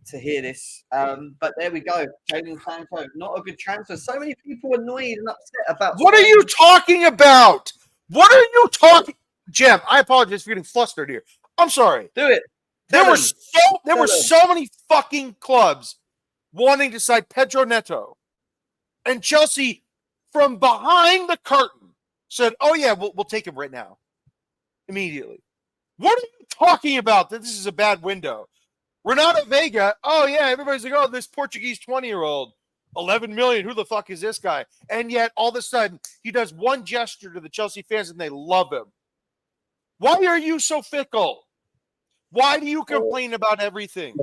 A: to hear this. But there we go. Jadon Sancho, not a good transfer. So many people annoyed and upset about.
B: What are you talking about? What are you talking? Jem, I apologize for getting flustered here. I'm sorry.
A: Do it.
B: There were so many fucking clubs wanting to sign Pedro Neto, and Chelsea, from behind the curtain, said, "Oh yeah, we'll take him right now, immediately." What are you talking about? That this is a bad window. Renato Vega. Oh yeah, everybody's like, "Oh, this Portuguese 20-year-old, 11 million. Who the fuck is this guy?" And yet, all of a sudden, he does one gesture to the Chelsea fans, and they love him. Why are you so fickle? Why do you complain about everything?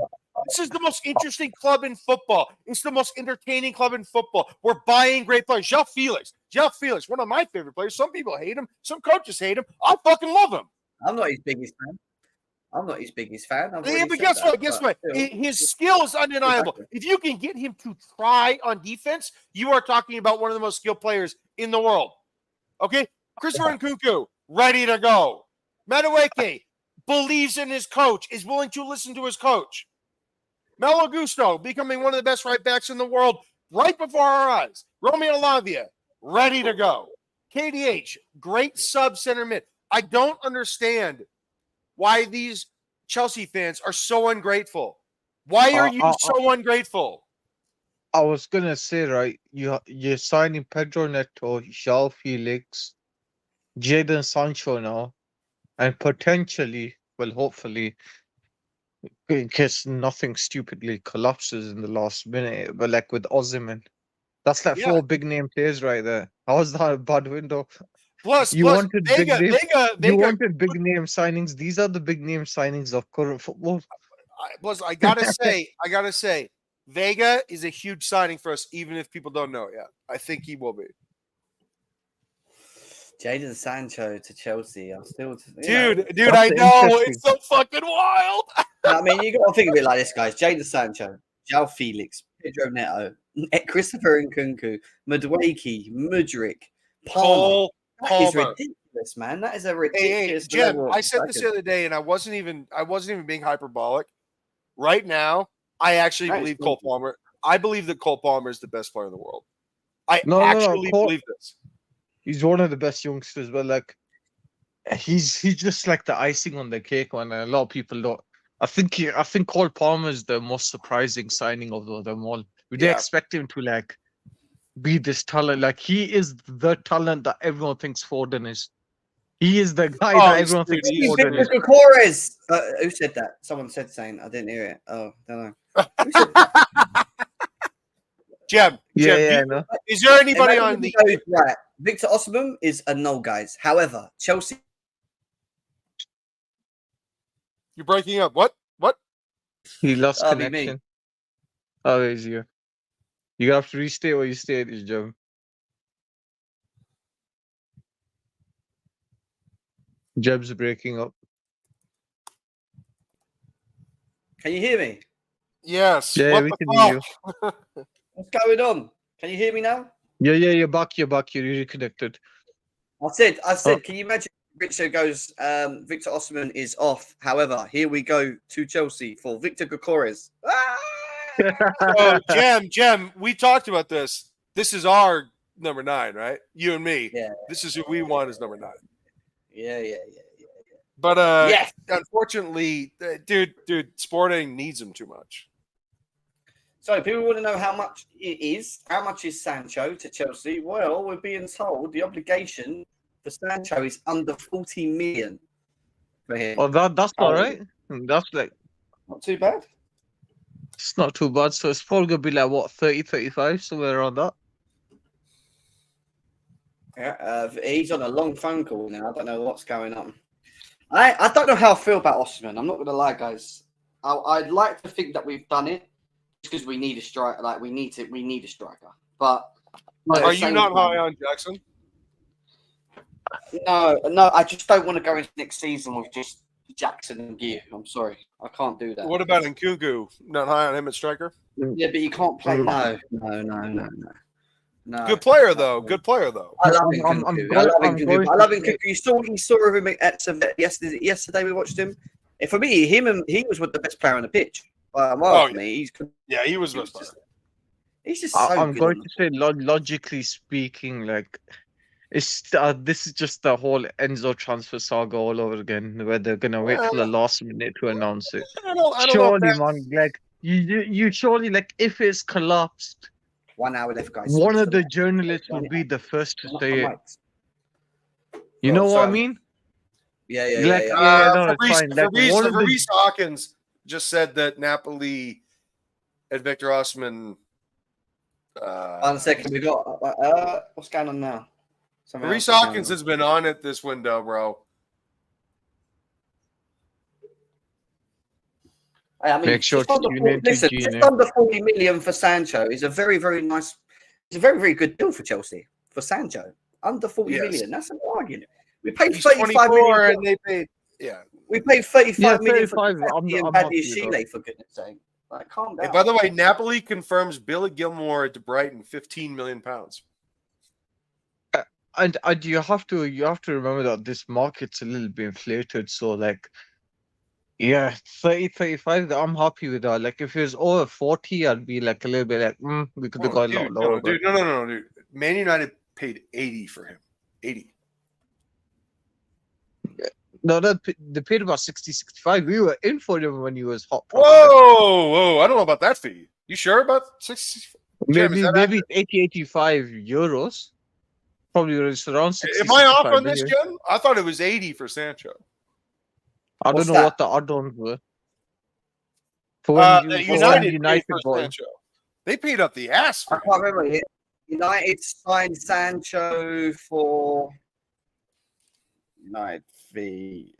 B: This is the most interesting club in football. It's the most entertaining club in football. We're buying great players. João Felix, one of my favorite players. Some people hate him. Some coaches hate him. I fucking love him.
A: I'm not his biggest fan.
B: Yeah, but guess what? His skill is undeniable. Exactly. If you can get him to try on defense, you are talking about one of the most skilled players in the world. Okay? Christopher Nkunku, ready to go. Madueke believes in his coach, is willing to listen to his coach. Malo Gusto becoming one of the best right backs in the world right before our eyes. Romeo Lavia, ready to go. KDH, great sub center mid. I don't understand why these Chelsea fans are so ungrateful. Why are you so ungrateful?
C: I was gonna say, right, you're signing Pedro Neto, João Felix, Jadon Sancho now, and potentially, well, hopefully, in case nothing stupidly collapses in the last minute, but like with Osimhen, that's like 4 big name players right there. How is that a bad window? You wanted big name signings. These are the big name signings of current football.
B: I gotta say, Vega is a huge signing for us, even if people don't know it yet. I think he will be.
A: Jadon Sancho to Chelsea. I'm still,
B: dude. I know it's so fucking wild.
A: I mean, you got to think of it like this, guys: Jadon Sancho, João Felix, Pedro Neto, Christopher Nkunku, Madueke, Mudryk, Palmer. That is ridiculous, man. That is a ridiculous.
B: Hey, Jim, I said this the other day, and I wasn't even being hyperbolic. Right now, I actually believe Cole Palmer. I believe that Cole Palmer is the best player in the world. I actually believe this.
C: He's one of the best youngsters, but like, he's just like the icing on the cake. When a lot of people don't. I think Cole Palmer is the most surprising signing of them all. We didn't expect him to like be this talent. Like, he is the talent that everyone thinks Foden is. He is the guy that everyone thinks Foden is.
A: Who said that? Someone said something. I didn't hear it. Oh, don't know.
B: Jem,
C: no.
B: Is there anybody on the
A: right? Victor Osimhen is a no, guys. However, Chelsea.
B: You're breaking up. What?
C: He lost connection. Oh, there you go. You have to restate what you stated, Jem. Jem's breaking up.
A: Can you hear me?
B: Yes.
C: Yeah, we can hear you.
A: What's going on? Can you hear me now?
C: Yeah, you're back. You're reconnected.
A: I said, can you imagine Victor goes, Victor Osimhen is off. However, here we go to Chelsea for Victor Gyökeres.
B: Oh, Jem, we talked about this. This is our number 9, right? You and me.
A: Yeah.
B: This is who we want as number 9.
A: Yeah.
B: But unfortunately, dude, Sporting needs him too much.
A: So people want to know how much it is. How much is Sancho to Chelsea? Well, we're being told the obligation for Sancho is under 40 million for him.
C: Oh, that's all right. That's like
A: not too bad.
C: It's not too bad. So it's probably gonna be like what, 30, 35, somewhere around that.
A: Yeah, he's on a long phone call now. I don't know what's going on. I don't know how I feel about Osimhen. I'm not going to lie, guys. I'd like to think that we've done it. because we need a striker. Like we need a striker. But
B: are you not high on Jackson?
A: No. I just don't want to go into next season with just Jackson and Gear. I'm sorry, I can't do that.
B: What about Nkunku? Not high on him at striker?
A: Yeah, but you can't play. No.
B: Good player though.
A: I love Nkunku. I love Nkunku. You saw him at yesterday. We watched him. And for me, he was the best player on the pitch. He
B: was the best player.
A: He's just. So
C: I'm
A: good
C: going to say, logically speaking, like this is just the whole Enzo transfer saga all over again, where they're gonna wait till the last minute to announce it.
B: I don't
C: surely,
B: know
C: man, like you surely, like, if it's collapsed,
A: 1 hour left, guys.
C: one of the journalists will be the first to say it. You know what I mean?
A: Yeah.
B: Reiss Hawkins just said that Napoli and Victor Osimhen.
A: 1 second, we got what's going on now?
B: Reiss Hawkins has been on it this window, bro.
A: I mean,
C: make sure
A: just under 40 million for Sancho is a very, very nice. It's a very, very good deal for Chelsea for Sancho. Under 40 million. That's an argument. We paid 35 million.
B: And they paid. Yeah,
A: we paid 35 million for
C: Chile,
A: for goodness sake. Like, calm down.
B: Hey, by the way, Napoli confirms Billy Gilmore to Brighton, £15 million.
C: And you have to remember that this market's a little bit inflated. So, like, yeah, 30, 35, I'm happy with that. Like, if it was over 40, I'd be like a little bit like, we could have gone a lot lower.
B: No, dude. Man United paid 80 for him. 80.
C: No, they paid about 60, 65. We were in for him when he was hot.
B: Whoa. I don't know about that fee. You sure about 60?
C: Maybe 80, 85 euros. Probably around 60.
B: Am I off on this, Jen? I thought it was 80 for Sancho.
C: I don't know what the add-ons were. For United
B: for Sancho. They paid up the ass for
A: I can't remember. United signed Sancho for United fee.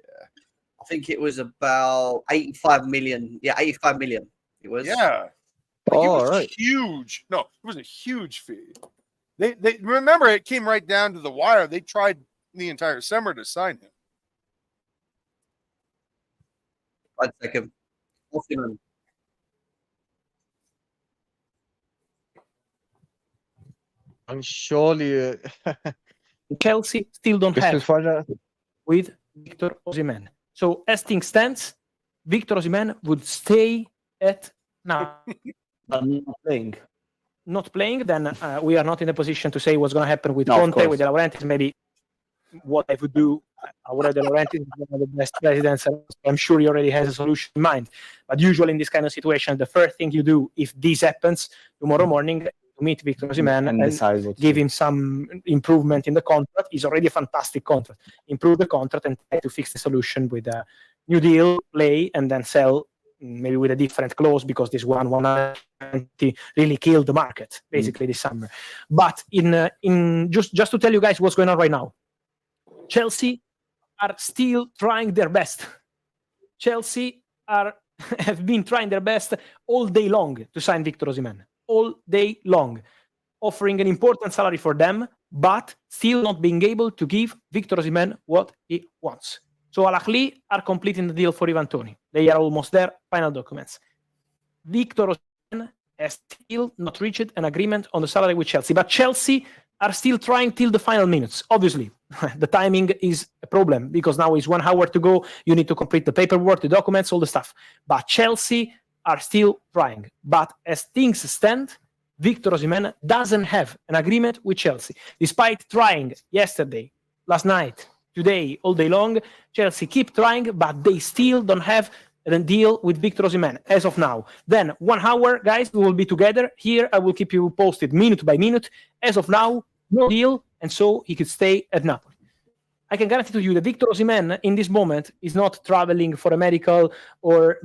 A: I think it was about 85 million. Yeah, 85 million. It was.
B: Yeah.
C: All right.
B: Huge. No, it was a huge fee. They remember it came right down to the wire. They tried the entire summer to sign him.
A: 1 second. Osimhen.
C: And surely
D: Chelsea still don't have with Victor Osimhen. So as things stands, Victor Osimhen would stay at now. Not playing, then we are not in a position to say what's going to happen with Conte, with De Laurentiis. Maybe what I would do. Aurelio De Laurentiis is one of the best presidents. I'm sure he already has a solution in mind. But usually in this kind of situation, the first thing you do, if this happens tomorrow morning, to meet Victor Osimhen and give him some improvement in the contract. It's already a fantastic contract. Improve the contract and try to fix the solution with a new deal, play, and then sell maybe with a different clause, because this 120 really killed the market basically this summer. But in just to tell you guys what's going on right now, Chelsea are still trying their best. Chelsea have been trying their best all day long to sign Victor Osimhen. All day long, offering an important salary for them, but still not being able to give Victor Osimhen what he wants. So Ahli are completing the deal for Ivan Toney. They are almost there. Final documents. Victor Osimhen has still not reached an agreement on the salary with Chelsea, but Chelsea are still trying till the final minutes. Obviously, the timing is a problem because now is 1 hour to go. You need to complete the paperwork, the documents, all the stuff. But Chelsea are still trying. But as things stand, Victor Osimhen doesn't have an agreement with Chelsea. Despite trying yesterday, last night, today, all day long, Chelsea keep trying, but they still don't have a deal with Victor Osimhen as of now. Then 1 hour, guys, we will be together. Here, I will keep you posted minute by minute. As of now, no deal, and so he could stay at Napoli. I can guarantee to you that Victor Osimhen in this moment is not traveling for a medical or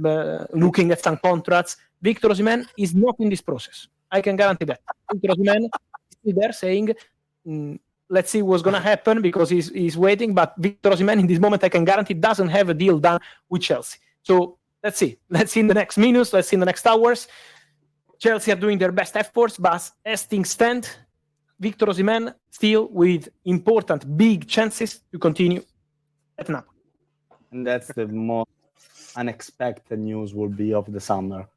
D: looking at some contracts. Victor Osimhen is not in this process. I can guarantee that. Victor Osimhen is there saying, let's see what's going to happen, because he's waiting. But Victor Osimhen in this moment, I can guarantee, doesn't have a deal done with Chelsea. So let's see. Let's see in the next minutes. Let's see in the next hours. Chelsea are doing their best efforts, but as things stand, Victor Osimhen still with important, big chances to continue at Napoli.
E: And that's the most unexpected news will be of the summer,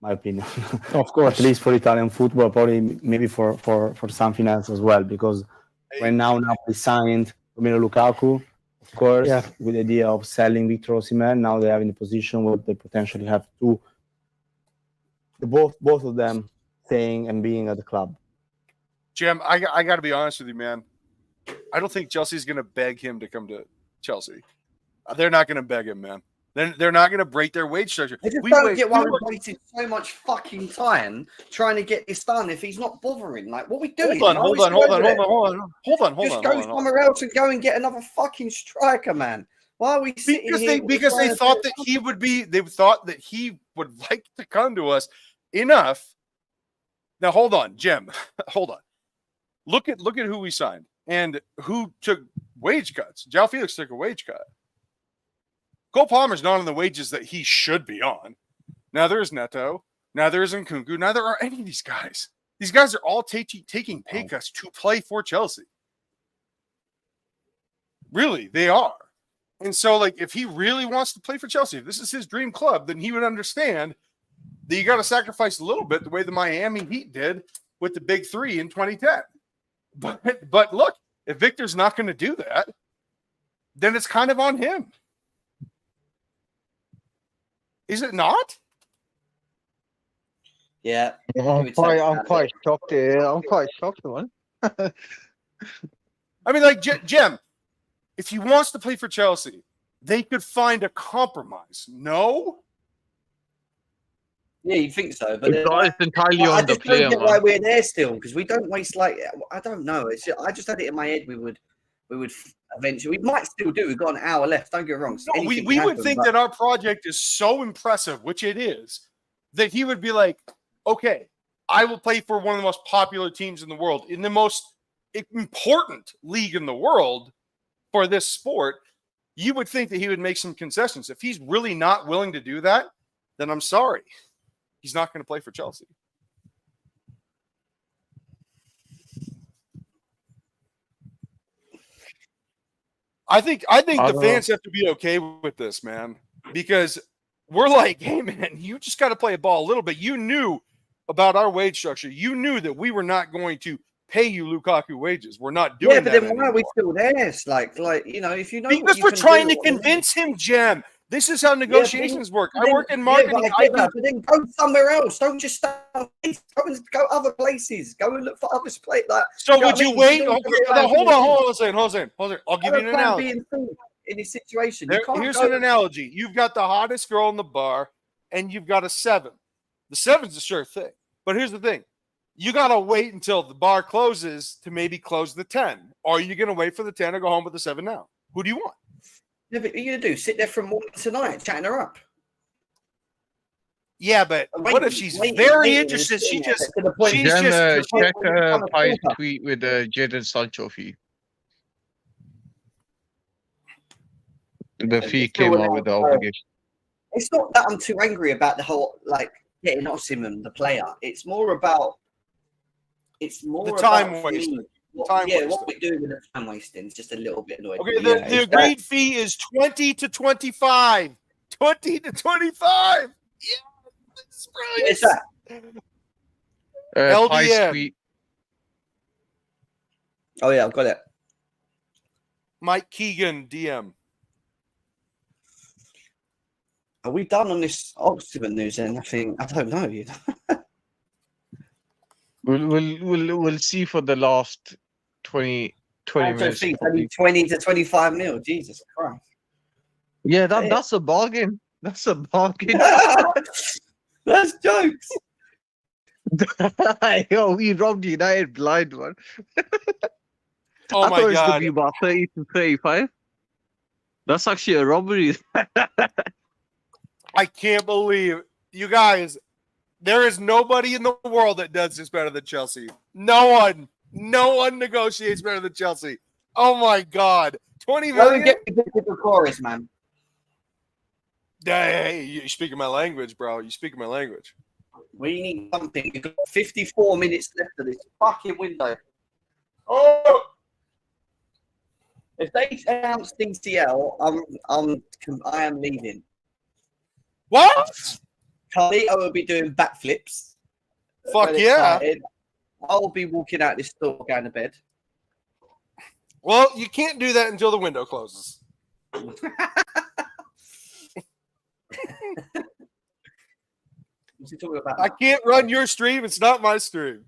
E: my opinion.
D: Of course.
E: At least for Italian football, probably maybe for something else as well, because right now Napoli signed Romelu Lukaku, of course, with the idea of selling Victor Osimhen. Now they are in a position where they potentially have both of them staying and being at the club.
B: Jim, I got to be honest with you, man. I don't think Chelsea's going to beg him to come to Chelsea. They're not going to beg him, man. They're not going to break their wage structure.
A: I just don't get why we wasted so much fucking time trying to get this done if he's not bothering. Like, what are we doing?
B: Hold on.
A: Just go somewhere else and go and get another fucking striker, man. Why are we sitting here?
B: Because they thought that he would be. They thought that he would like to come to us enough. Now, hold on, Jim. Hold on. Look at who we signed and who took wage cuts. João Felix took a wage cut. Cole Palmer's not on the wages that he should be on. Now there's Neto. Now there's Nkunku. Now there are any of these guys. These guys are all taking pay cuts to play for Chelsea. Really, they are. And so, like, if he really wants to play for Chelsea, if this is his dream club, then he would understand that you got to sacrifice a little bit the way the Miami Heat did with the big three in 2010. But look, if Victor's not going to do that, then it's kind of on him. Is it not?
A: Yeah.
C: I'm quite shocked. I'm quite shocked, man.
B: I mean, like, Jim, if he wants to play for Chelsea, they could find a compromise. No?
A: Yeah, you think so, but
C: it's entirely on the player.
A: I just don't get why we're there still, because we don't waste, like, I don't know. I just had it in my head we would eventually. We might still do. We've got an hour left. Don't get me wrong.
B: No, we would think that our project is so impressive, which it is, that he would be like, okay, I will play for one of the most popular teams in the world, in the most important league in the world for this sport. You would think that he would make some concessions. If he's really not willing to do that, then I'm sorry. He's not going to play for Chelsea. I think the fans have to be okay with this, man, because we're like, hey, man, you just got to play a ball a little bit. You knew about our wage structure. You knew that we were not going to pay you Lukaku wages. We're not doing that.
A: Yeah, but then why are we still there? It's like, you know, if you know,
B: because we're trying to convince him, Jim. This is how negotiations work. I work in marketing.
A: But then go somewhere else. Don't just stay. Go other places. Go and look for other places. Like,
B: so would you wait? Hold on. I'll give you an analogy.
A: In this situation,
B: here's an analogy. You've got the hottest girl in the bar, and you've got a 7. The 7's a sure thing. But here's the thing. You got to wait until the bar closes to maybe close the 10. Or are you going to wait for the 10 or go home with the 7 now? Who do you want?
A: Yeah, but what are you going to do? Sit there from morning to night chatting her up?
B: Yeah, but what if she's very interested? She's just
C: check Pi's tweet with Jadon Sancho fee. The fee came out with the obligation.
A: It's not that I'm too angry about the whole, like, getting Osimhen, the player. It's more about the
B: time wasting.
A: What we're doing with the time wasting is just a little bit annoying.
B: Okay, the agreed fee is 20 to 25. 20 to 25. Yeah, that's brilliant.
A: What's that?
B: LDM.
A: Oh yeah, I've got it.
B: Mike Keegan, DM.
A: Are we done on this Oxford news then? I don't know. You
C: know? We'll see for the last 20 minutes.
A: Only 20 to 25 mil. Jesus Christ.
C: Yeah, that's a bargain. That's a bargain.
A: That's jokes.
C: Yo, we robbed United blind, man.
B: Oh
C: I
B: my
C: thought it was
B: God.
C: going to be about 30 to 35. That's actually a robbery.
B: I can't believe you guys. There is nobody in the world that does this better than Chelsea. No one negotiates better than Chelsea. Oh my God. 20 million.
A: Get the chorus, man.
B: Hey, you're speaking my language, bro. You're speaking my language.
A: We need something. We've got 54 minutes left of this fucking window. Oh! If they announce DCL, I am leaving.
B: What?
A: Carlito will be doing backflips.
B: Fuck
A: Well
B: yeah.
A: excited. I'll be walking out this door going to bed.
B: Well, you can't do that until the window closes.
A: What's he talking about?
B: I can't run your stream. It's not my stream.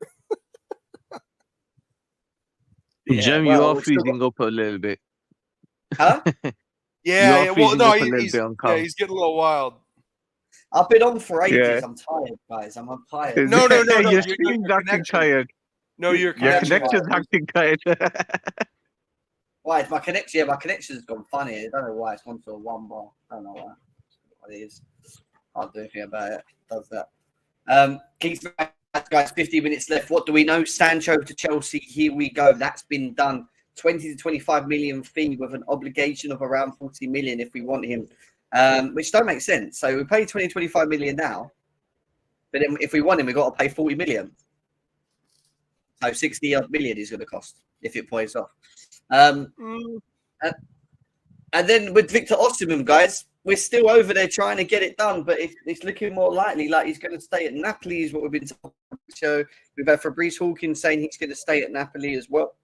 C: Jem, you are freezing up a little bit.
A: Huh?
B: Yeah. Well, no,
C: he's
B: he's getting a little wild.
A: I've been on for ages.
C: Yeah.
A: I'm tired, guys. I'm tired.
B: No.
C: Your stream's acting tired.
B: No, your
C: Your
B: connection.
C: connection's acting tired.
A: Why? My connection. Yeah, my connection's gone funny. I don't know why. It's gone to a 1 bar. I don't know why. What it is. Can't do anything about it. It does that. Keith, guys, 50 minutes left. What do we know? Sancho to Chelsea. Here we go. That's been done. 20 to 25 million fee with an obligation of around 40 million if we want him, which don't make sense. So we pay 20, 25 million now, but then if we want him, we've got to pay 40 million. So 60 odd million is going to cost if it plays off. And then with Victor Osimhen, guys, we're still over there trying to get it done, but it's looking more likely like he's going to stay at Napoli is what we've been told. So we've had Fabrice Hawkins saying he's going to stay at Napoli as well.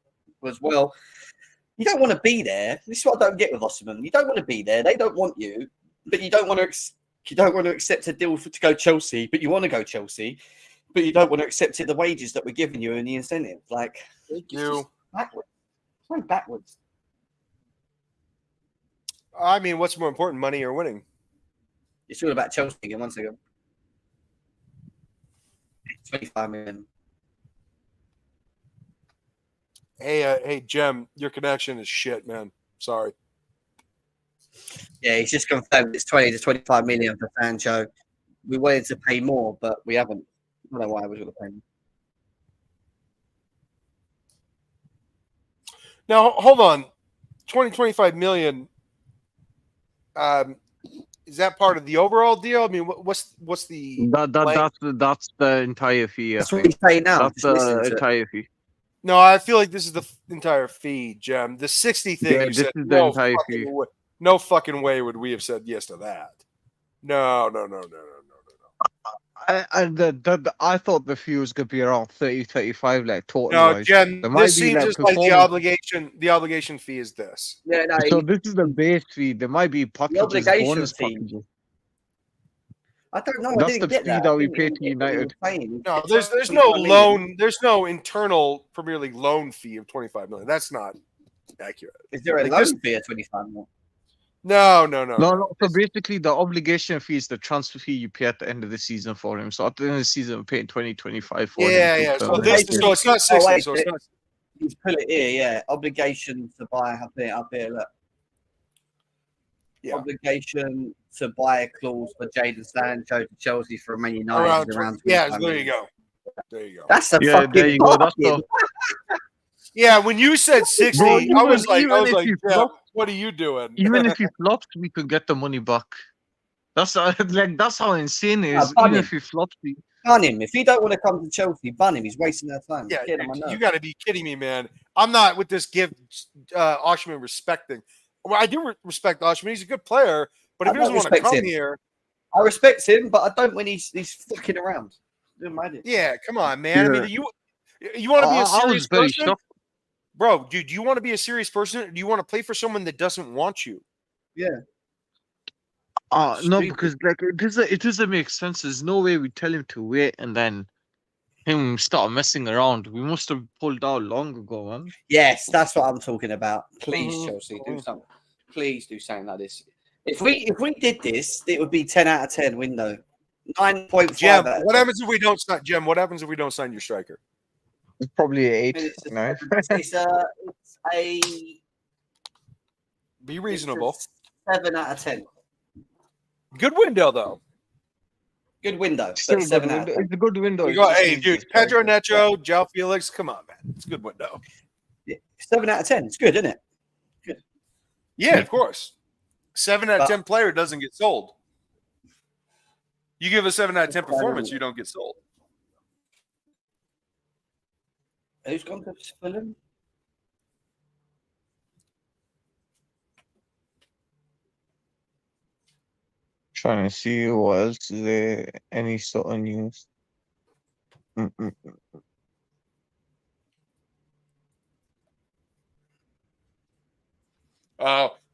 A: You don't want to be there. This is what I don't get with Osimhen. You don't want to be there. They don't want you, but you don't want to accept a deal to go Chelsea, but you want to go Chelsea, but you don't want to accept the wages that we're giving you and the incentive. Like,
B: Thank you.
A: Backwards. It's going backwards.
B: I mean, what's more important, money or winning?
A: It's all about Chelsea again. Once again, 25 million.
B: Hey, Jem, your connection is shit, man. Sorry.
A: Yeah, he's just confirmed it's 20 to 25 million for Sancho. We wanted to pay more, but we haven't. I don't know why we were going to pay more.
B: Now, hold on. 25 million. Is that part of the overall deal? I mean, what's the
C: That's the entire fee.
A: That's what he's saying now.
C: That's the entire fee.
B: No, I feel like this is the entire fee, Jem. The 60 thing.
C: Yeah,
B: you
C: this
B: said,
C: is the entire fee.
B: No fucking way would we have said yes to that. No.
C: I thought the fee was going to be around 30, 35, like total.
B: No, Jem, this seems
C: like
B: just like the obligation. The obligation fee is this.
A: Yeah, no.
C: So this is the base fee. There might be packages,
A: obligation
C: bonus
A: fee.
C: packages.
A: I don't know.
C: That's
A: I didn't
C: the
A: get
C: fee
A: that.
C: that we pay to United.
B: No, there's no loan. There's no internal Premier League loan fee of 25 million. That's not accurate.
A: Is there a loan fee of 25 million?
B: No.
C: No. So basically, the obligation fee is the transfer fee you pay at the end of the season for him. So at the end of the season, we're paying 2025 for him.
B: Yeah. So it's not 60.
A: wait,
B: So it's not.
A: He's put it here. Yeah, obligation to buy. Up here. Look.
B: Yeah.
A: Obligation to buy a clause for Jadon Sancho to Chelsea for Man United around.
B: Yeah, there you go.
A: That's a
C: Yeah,
A: fucking.
C: there you go. That's the.
B: Yeah, when you said 60,
C: Bro,
B: I was like,
C: yeah,
B: what are you doing?
C: Even if he flops, we could get the money back. That's that's how insane it is.
A: Ban
C: Even
A: him.
C: if he flops,
A: Ban him. If he don't want to come to Chelsea, ban him. He's wasting our time.
B: Yeah,
A: Get him on
B: you got to be kidding me, man. I'm not with this give Osimhen respecting. Well, I do respect Osimhen. He's a good player, but if he doesn't want to come here,
A: I respect him, but I don't when he's fucking around. Don't mind it.
B: Yeah, come on, man.
C: Yeah.
B: I mean, you want to be a serious person,
C: shocked.
B: bro? Dude, do you want to be a serious person? Or do you want to play for someone that doesn't want you?
A: Yeah.
C: No, because like it doesn't make sense. There's no way we tell him to wait and then him start messing around. We must have pulled out long ago, man.
A: Yes, that's what I'm talking about. Please, Chelsea, do something. Please do something like this. If we did this, it would be 10 out of 10 window. 9.5.
B: Jem, what happens if we don't sign? Jem, what happens if we don't sign your striker?
C: It's probably an 8.
A: It's a
B: Be reasonable.
A: 7 out of 10.
B: Good window though.
A: Good window.
C: Still
A: But
C: a
A: 7
C: good
A: out of
C: window.
A: 10.
C: It's a good window.
B: You go, hey, dude, Pedro Neto, João Felix. Come on, man. It's a good window.
A: Yeah, 7 out of 10. It's good, isn't it?
B: Yeah, of course. 7 out of 10 player doesn't get sold. You give a 7 out of 10 performance, you don't get sold.
A: Who's gone to Fulham?
C: Trying to see what else is there. Any sort of news.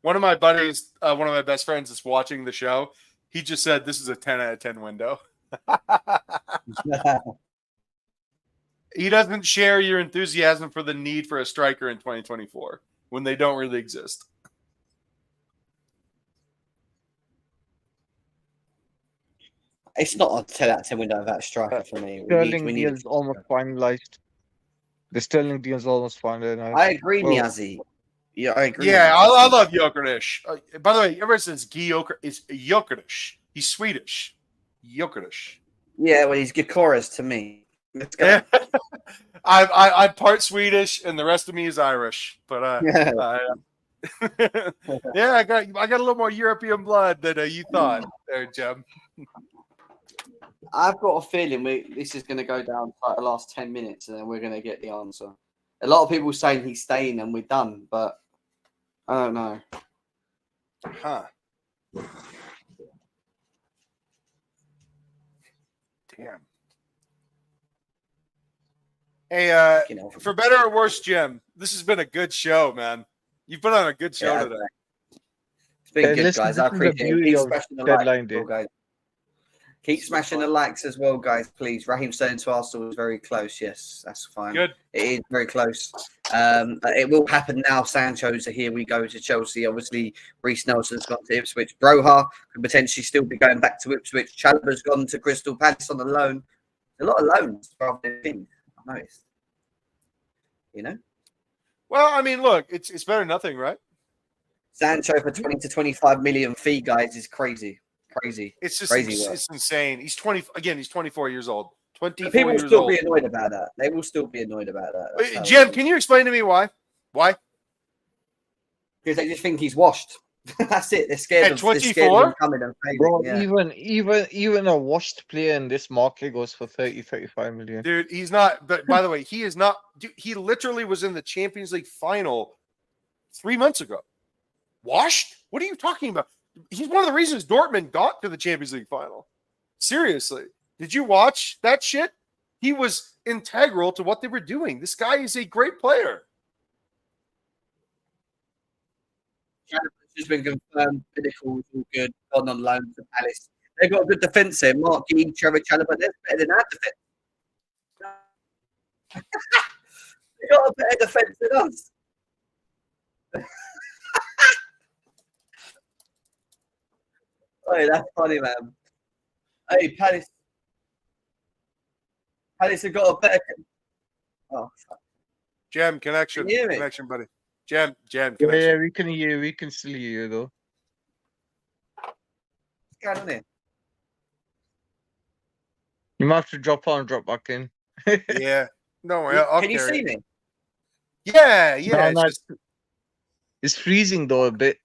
B: One of my buddies, one of my best friends is watching the show. He just said this is a 10 out of 10 window. He doesn't share your enthusiasm for the need for a striker in 2024 when they don't really exist.
A: It's not a 10 out of 10 window without a striker for me.
C: Sterling deal is almost finalized. The Sterling deal is almost finalized.
A: I agree, Niazi. Yeah, I agree.
B: Yeah, I love Jokeres. By the way, everyone says it's Jokeres. He's Swedish. Jokeres.
A: Yeah, well, he's Gikoras to me. Let's go.
B: I'm part Swedish, and the rest of me is Irish. But yeah, I got a little more European blood than you thought, there, Jem.
A: I've got a feeling this is going to go down for like the last 10 minutes, and then we're going to get the answer. A lot of people saying he's staying and we're done, but I don't know.
B: Huh. Damn. Hey, for better or worse, Jim, this has been a good show, man. You've put on a good show today.
A: It's been good, guys. I appreciate it. Keep smashing the likes, guys. Keep smashing the likes as well, guys, please. Raheem Sterling to Arsenal is very close. Yes, that's fine.
B: Good.
A: It is very close. It will happen now. Sancho's here we go to Chelsea. Obviously, Reiss Nelson's gone to Ipswich. Broha could potentially still be going back to Ipswich. Chalobah's gone to Crystal Palace on the loan. A lot of loans rather than things, I've noticed. You know?
B: Well, I mean, look, it's better than nothing, right?
A: Sancho for 20 to 25 million fee, guys, is crazy. Crazy.
B: It's just
A: crazy
B: it's insane. He's 24 years old. 24
A: People will
B: years
A: still
B: old.
A: be annoyed about that. They will still be annoyed about that.
B: Jim, can you explain to me why? Why?
A: Because they just think he's washed. That's it. They're scared
B: At
A: of him coming and failing.
C: Bro,
A: yeah.
C: even a washed player in this market goes for 35 million.
B: Dude, he's not. But by the way, he is not. Dude, he literally was in the Champions League final 3 months ago. Washed? What are you talking about? He's one of the reasons Dortmund got to the Champions League final. Seriously. Did you watch that shit? He was integral to what they were doing. This guy is a great player.
A: It's just been confirmed. Pinnacle is all good. Gone on loan to Palace. They've got a good defence here. Mark Gee, Trevor Chalobah. They're better than our defence. They've got a better defence than us. Oh, that's funny, man. Hey, Palace have got a better. Oh, fuck.
B: Jam connection.
A: Can you hear me?
B: Connection, buddy. Jam connection.
C: Yeah, we can hear. We can still hear you though.
A: What's going on here?
C: You might have to drop on, drop back in.
B: Yeah. No worry. I'll
A: Can you
B: carry
A: see
B: it.
A: me?
B: Yeah.
C: No,
B: It's just,
C: it's freezing though a bit.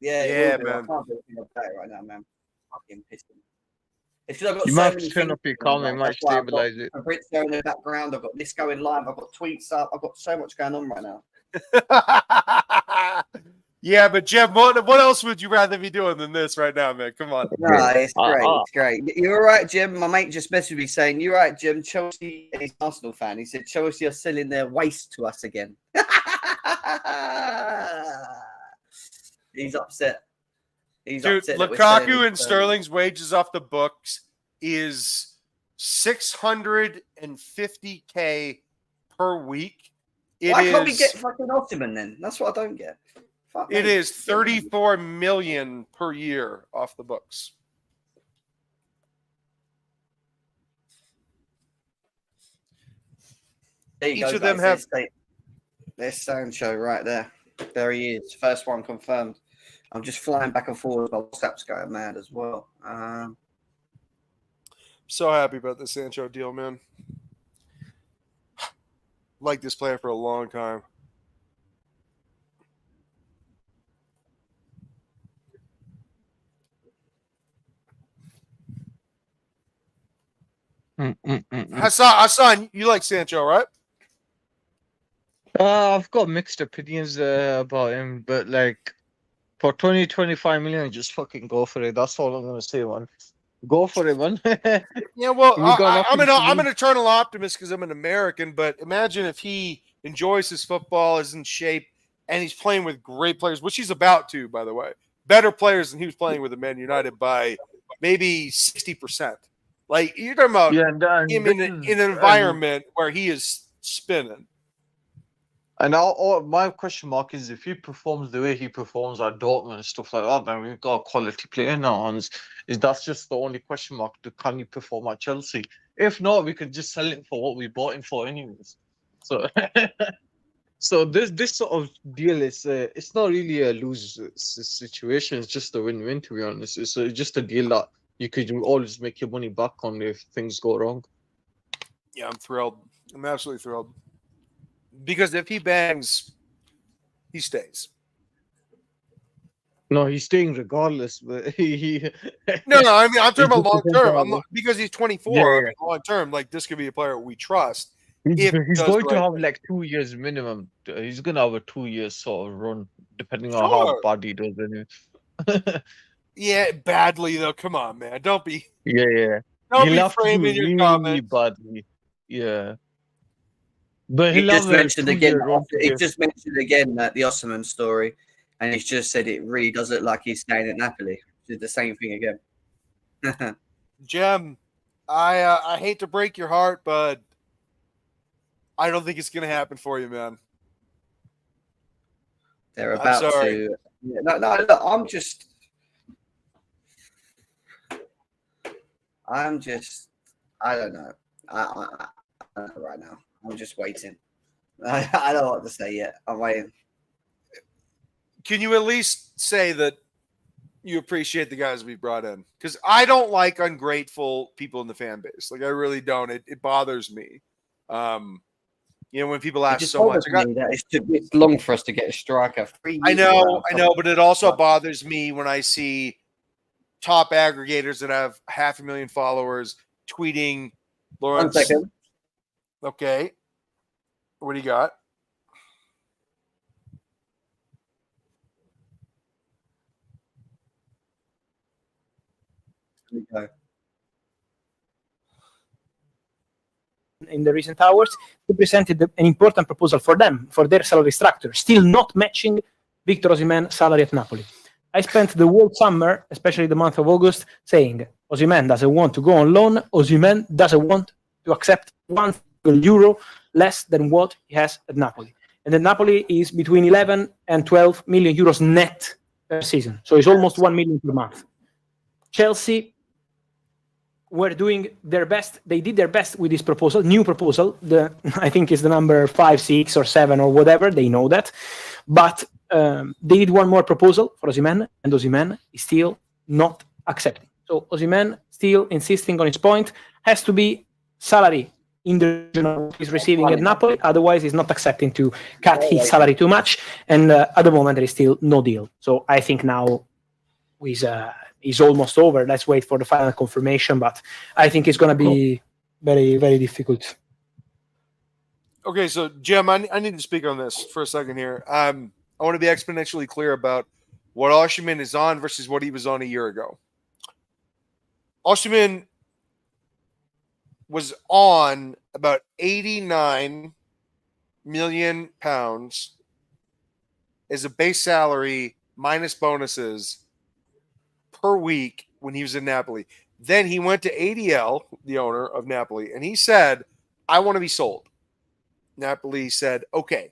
A: Yeah,
B: Yeah,
A: man.
B: man.
A: I can't do anything about it right now, man. Fucking pissed. It's because I've got
C: You
A: so
C: might have
A: many
C: to turn
A: things
C: up your
A: going on,
C: camera, it
A: like,
C: might
A: that's why I've
C: stabilize it.
A: got a Brits going in the background. I've got this going live. I've got tweets up. I've got so much going on right now.
B: yeah, but Jim, what else would you rather be doing than this right now, man? Come on.
A: No, it's great. It's great. You're all right, Jim. My mate just messaged me saying, "You're right, Jim. Chelsea is an Arsenal fan." He said, "Chelsea are selling their waste to us again." He's upset. He's
B: Dude,
A: upset.
B: Lukaku and Sterling's wages off the books is $650K per week.
A: Why can't we get fucking Osimhen then? That's what I don't get. Fuck
B: it
A: me.
B: is $34 million per year off the books.
A: There you
B: Each
A: go,
B: of them
A: guys.
B: have.
A: There's Sancho right there. There he is. First one confirmed. I'm just flying back and forth. My WhatsApp's going mad as well.
B: So happy about the Sancho deal, man. Like this player for a long time. Hassan, you like Sancho, right?
C: I've got mixed opinions about him, but like for 25 million, just fucking go for it. That's all I'm gonna say, man. Go for it, man.
B: Yeah, well,
C: We got
B: I'm
C: nothing to
B: an
C: lose.
B: eternal optimist because I'm an American. But imagine if he enjoys his football, is in shape, and he's playing with great players, which he's about to, by the way. Better players than he was playing with the Man United by maybe 60%. Like you're talking about him in an environment where he is spinning.
C: And my question mark is if he performs the way he performs at Dortmund and stuff like that, then we've got a quality player in our hands. That's just the only question mark. Can he perform at Chelsea? If not, we could just sell him for what we bought him for, anyways. So, so this sort of deal is it's not really a lose situation. It's just a win-win, to be honest. It's just a deal that you could always make your money back on if things go wrong.
B: Yeah, I'm thrilled. I'm absolutely thrilled. Because if he bangs, he stays.
C: No, he's staying regardless. But he
B: No. I mean, I'm talking about long term. Because he's 24.
C: Yeah.
B: Long term, like this could be a player we trust.
C: He's going to have like 2 years minimum. He's going to have a 2 years sort of run, depending on how bad he does. Anyway.
B: Yeah, badly though. Come on, man. Don't be.
C: Yeah.
B: Don't be framing your comments
C: badly. Yeah. But
A: he just mentioned again. He just mentioned again that the Osimhen story, and he's just said it really does look like he's staying at Napoli. Did the same thing again.
B: Jem, I hate to break your heart, but I don't think it's going to happen for you, man.
A: They're about to. Yeah, no. Look, I'm just. I don't know. I don't know right now. I'm just waiting. I don't know what to say yet. I'm waiting.
B: Can you at least say that you appreciate the guys we brought in? Because I don't like ungrateful people in the fan base. Like I really don't. It bothers me. When people ask so much.
A: It's long for us to get a striker.
B: I know, but it also bothers me when I see top aggregators that have 500,000 followers tweeting Lawrence.
A: 1 second.
B: Okay. What do you got?
D: In the recent hours, they presented an important proposal for them, for their salary structure, still not matching Victor Osimhen's salary at Napoli. I spent the whole summer, especially the month of August, saying Osimhen doesn't want to go on loan. Osimhen doesn't want to accept €1 less than what he has at Napoli. And then Napoli is between 11 and 12 million euros net per season. So it's almost 1 million per month. Chelsea were doing their best. They did their best with this proposal, new proposal. I think it's the number 5, 6, or 7 or whatever. They know that. But they did one more proposal for Osimhen, and Osimhen is still not accepting. So Osimhen still insisting on his point, has to be salary in the region he's receiving at Napoli. Otherwise, he's not accepting to cut his salary too much. And at the moment, there is still no deal. So I think now is almost over. Let's wait for the final confirmation, but I think it's going to be very, very difficult.
B: Okay, so Jem, I need to speak on this for a second here. I want to be exponentially clear about what Osimhen is on versus what he was on a year ago. Osimhen was on about £89 million as a base salary minus bonuses per week when he was in Napoli. Then he went to ADL, the owner of Napoli, and he said, I want to be sold. Napoli said, okay,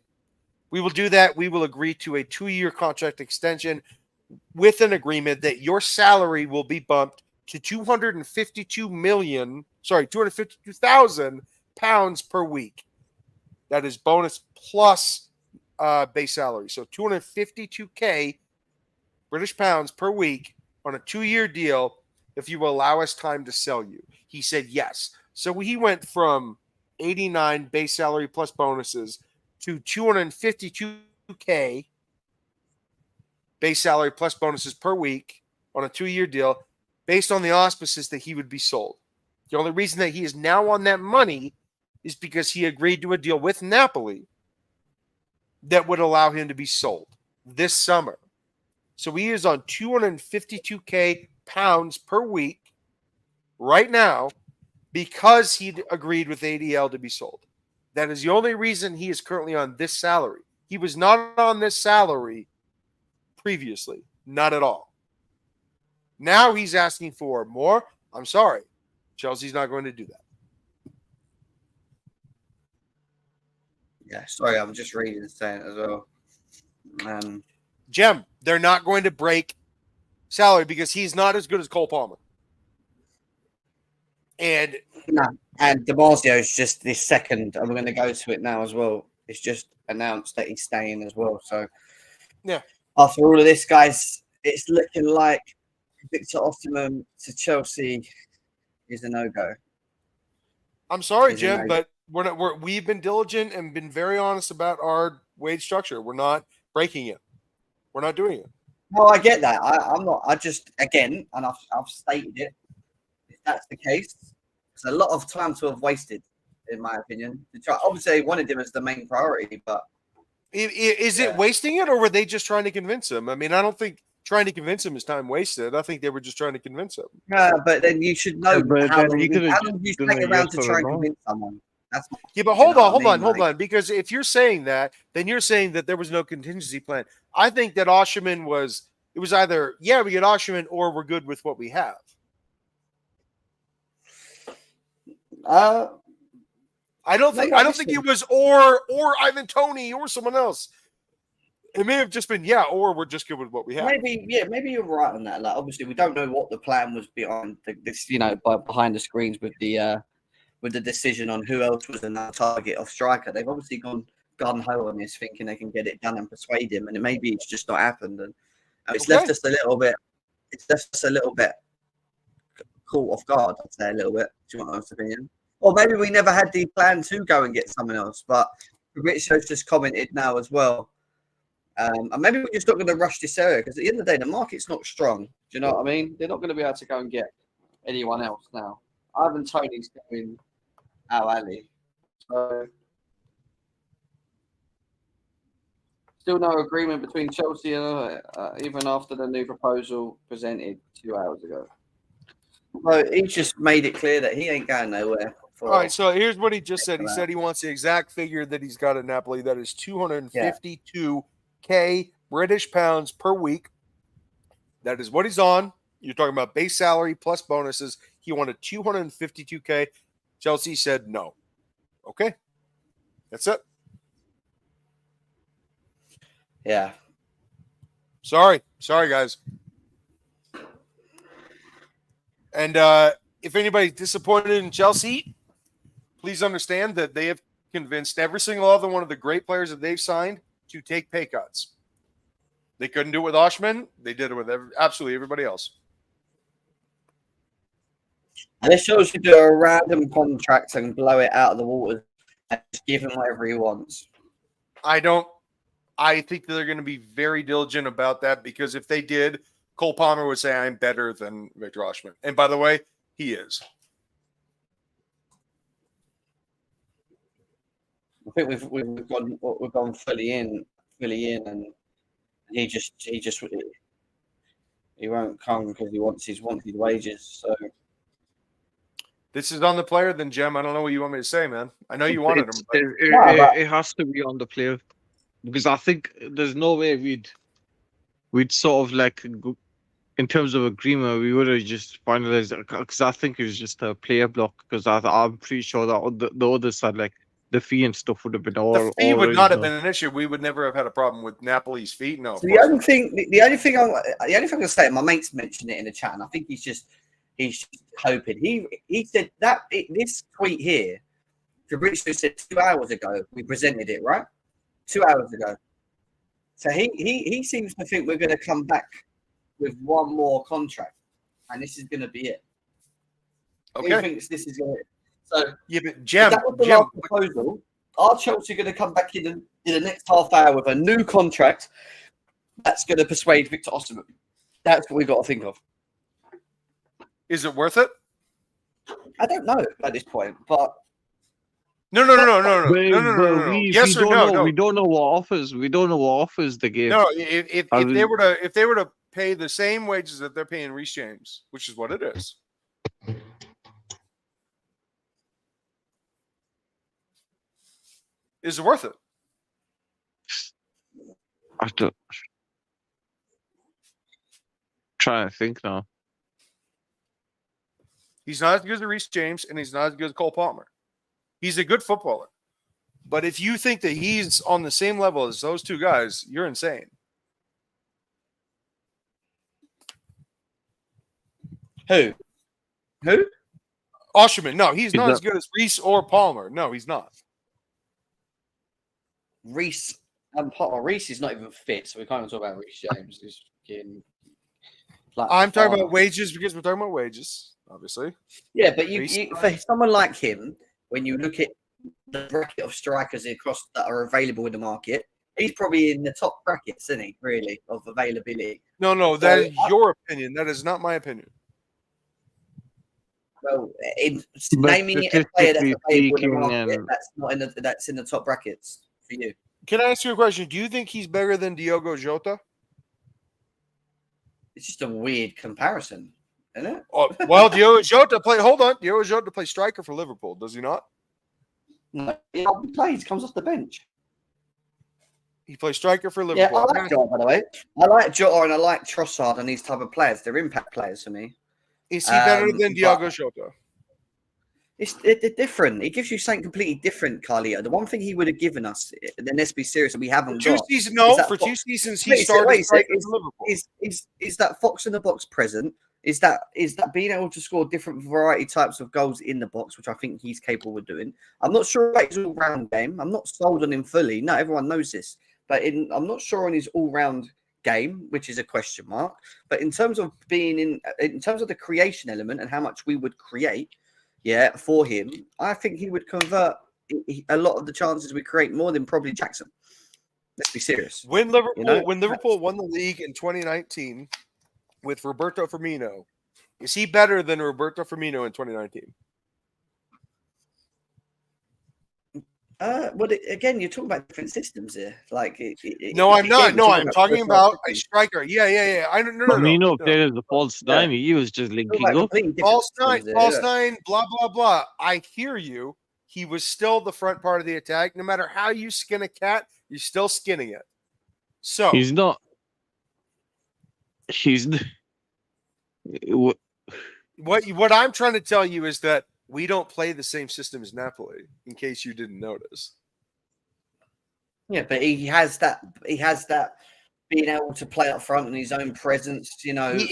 B: we will do that. We will agree to a 2-year contract extension with an agreement that your salary will be bumped to £252,000 per week. That is bonus plus base salary. So 252K British pounds per week on a 2-year deal if you will allow us time to sell you. He said yes. So he went from 89 base salary plus bonuses to 252K base salary plus bonuses per week on a 2-year deal based on the auspices that he would be sold. The only reason that he is now on that money is because he agreed to a deal with Napoli that would allow him to be sold this summer. So he is on 252K pounds per week right now because he agreed with ADL to be sold. That is the only reason he is currently on this salary. He was not on this salary previously. Not at all. Now he's asking for more. I'm sorry. Chelsea's not going to do that.
A: Yeah, sorry, I'm just reading it saying it as well.
B: Jem, they're not going to break salary because he's not as good as Cole Palmer. And
A: DiMarzio's just this second, and we're going to go to it now as well. It's just announced that he's staying as well. So,
B: yeah,
A: after all of this, guys, it's looking like Victor Osimhen to Chelsea is a no-go.
B: I'm sorry, Jim, but we've been diligent and been very honest about our wage structure. We're not breaking it. We're not doing it.
A: No, I get that. I'm not. I just, again, and I've stated it. If that's the case, it's a lot of time to have wasted, in my opinion. Obviously, they wanted him as the main priority, but
B: is it wasting it, or were they just trying to convince him? I mean, I don't think trying to convince him is time wasted. I think they were just trying to convince him.
A: But then you should know how long you take around to try and convince someone.
B: But hold on. Because if you're saying that, then you're saying that there was no contingency plan. I think that Osimhen was either, we get Osimhen or we're good with what we have. I don't think it was or Ivan Toney or someone else. It may have just been or we're just good with what we have.
A: Maybe you're right on that. Like, obviously, we don't know what the plan was behind this. Behind the screens with the decision on who else was in that target of striker. They've obviously gone gun-ho on this, thinking they can get it done and persuade him, and maybe it's just not happened. And it's left us a little bit. It's left us a little bit caught off guard. I'd say a little bit. Do you want my honest opinion? Or maybe we never had the plan to go and get someone else. But Fabrizio's just commented now as well. And maybe we're just not going to rush this area because at the end of the day, the market's not strong. Do you know what I mean? They're not going to be able to go and get anyone else now. Ivan Toney's going Ahli. So still no agreement between Chelsea and even after the new proposal presented 2 hours ago. So he just made it clear that he ain't going nowhere.
B: All right, so here's what he just said. He said he wants the exact figure that he's got at Napoli. That is 252K British pounds per week. That is what he's on. You're talking about base salary plus bonuses. He wanted 252K. Chelsea said no. Okay. That's it.
A: Yeah.
B: Sorry, guys. And if anybody's disappointed in Chelsea, please understand that they have convinced every single other one of the great players that they've signed to take pay cuts. They couldn't do it with Osimhen. They did it with absolutely everybody else.
A: And this shows you do a random contract and blow it out of the water and just give him whatever he wants.
B: I think that they're going to be very diligent about that because if they did, Cole Palmer would say, I'm better than Victor Osimhen. And by the way, he is.
A: I think we've gone fully in, and he won't come because he wants his wages. So
C: this is on the player, then, Jem. I don't know what you want me to say, man. I know you wanted him.
F: It has to be on the player because I think there's no way we'd sort of like, in terms of agreement, we would have just finalized it because I think it was just a player block because I'm pretty sure that the other side, like the fee and stuff, would have been all.
B: The fee would not have been an issue. We would never have had a problem with Napoli's fee. No.
A: So the only thing I'm going to say, my mate's mentioned it in the chat, and I think he's just hoping. He said that this tweet here, Fabrizio said 2 hours ago. We presented it, right? 2 hours ago. So he seems to think we're going to come back with one more contract, and this is going to be it.
B: Okay.
A: He thinks this is going to. So
B: yeah, but Jem,
A: last proposal. Are Chelsea going to come back in the next half hour with a new contract that's going to persuade Victor Osimhen? That's what we've got to think of.
B: Is it worth it?
A: I don't know at this point, but
B: No. Yes or no?
F: We don't know what offers. We don't know what offers the game.
B: No, if they were to pay the same wages that they're paying Reiss James, which is what it is. Is it worth it?
F: I don't. Trying to think now.
B: He's not as good as Reiss James, and he's not as good as Cole Palmer. He's a good footballer. But if you think that he's on the same level as those two guys, you're insane.
A: Who?
B: Osimhen. No, he's not as good as Reiss or Palmer. No, he's not.
A: Reiss and Palmer. Reiss is not even fit, so we can't even talk about Reiss James. He's fucking
B: I'm talking about wages because we're talking about wages, obviously.
A: Yeah, but you for someone like him, when you look at the bracket of strikers across that are available in the market, he's probably in the top brackets, isn't he? Really, of availability.
B: No, that is your opinion. That is not my opinion.
A: Well, name me a player that's available in the market that's in the top brackets for you.
B: Can I ask you a question? Do you think he's better than Diogo Jota?
A: It's just a weird comparison, isn't it?
B: Oh, well, Diogo Jota plays striker for Liverpool, does he not?
A: No, he plays, comes off the bench.
B: He plays striker for Liverpool.
A: Yeah, I like Jota, by the way. I like Jota and I like Trossard and these type of players. They're impact players for me.
B: Is he better than Diogo Jota?
A: They're different. It gives you something completely different, Carlito. The one thing he would have given us, then let's be serious, and we haven't got.
B: For 2 seasons, he started for Liverpool.
A: Is that Fox in the box present? Is that being able to score different variety types of goals in the box, which I think he's capable of doing? I'm not sure about his all-round game. I'm not sold on him fully. No, everyone knows this. But I'm not sure on his all-round game, which is a question mark. But in terms of in terms of the creation element and how much we would create, for him, I think he would convert a lot of the chances we create more than probably Jackson. Let's be serious.
B: When Liverpool won the league in 2019 with Roberto Firmino, is he better than Roberto Firmino in 2019?
A: Again, you're talking about different systems here. I'm
B: not. No, I'm talking about a striker. Yeah. I don't know.
F: Firmino played as the false nine. He was just linking up.
B: False nine, blah, blah, blah. I hear you. He was still the front part of the attack. No matter how you skin a cat, you're still skinning it. So
F: he's not.
B: What I'm trying to tell you is that we don't play the same system as Napoli, in case you didn't notice.
A: Yeah, but he has that being able to play up front in his own presence, invite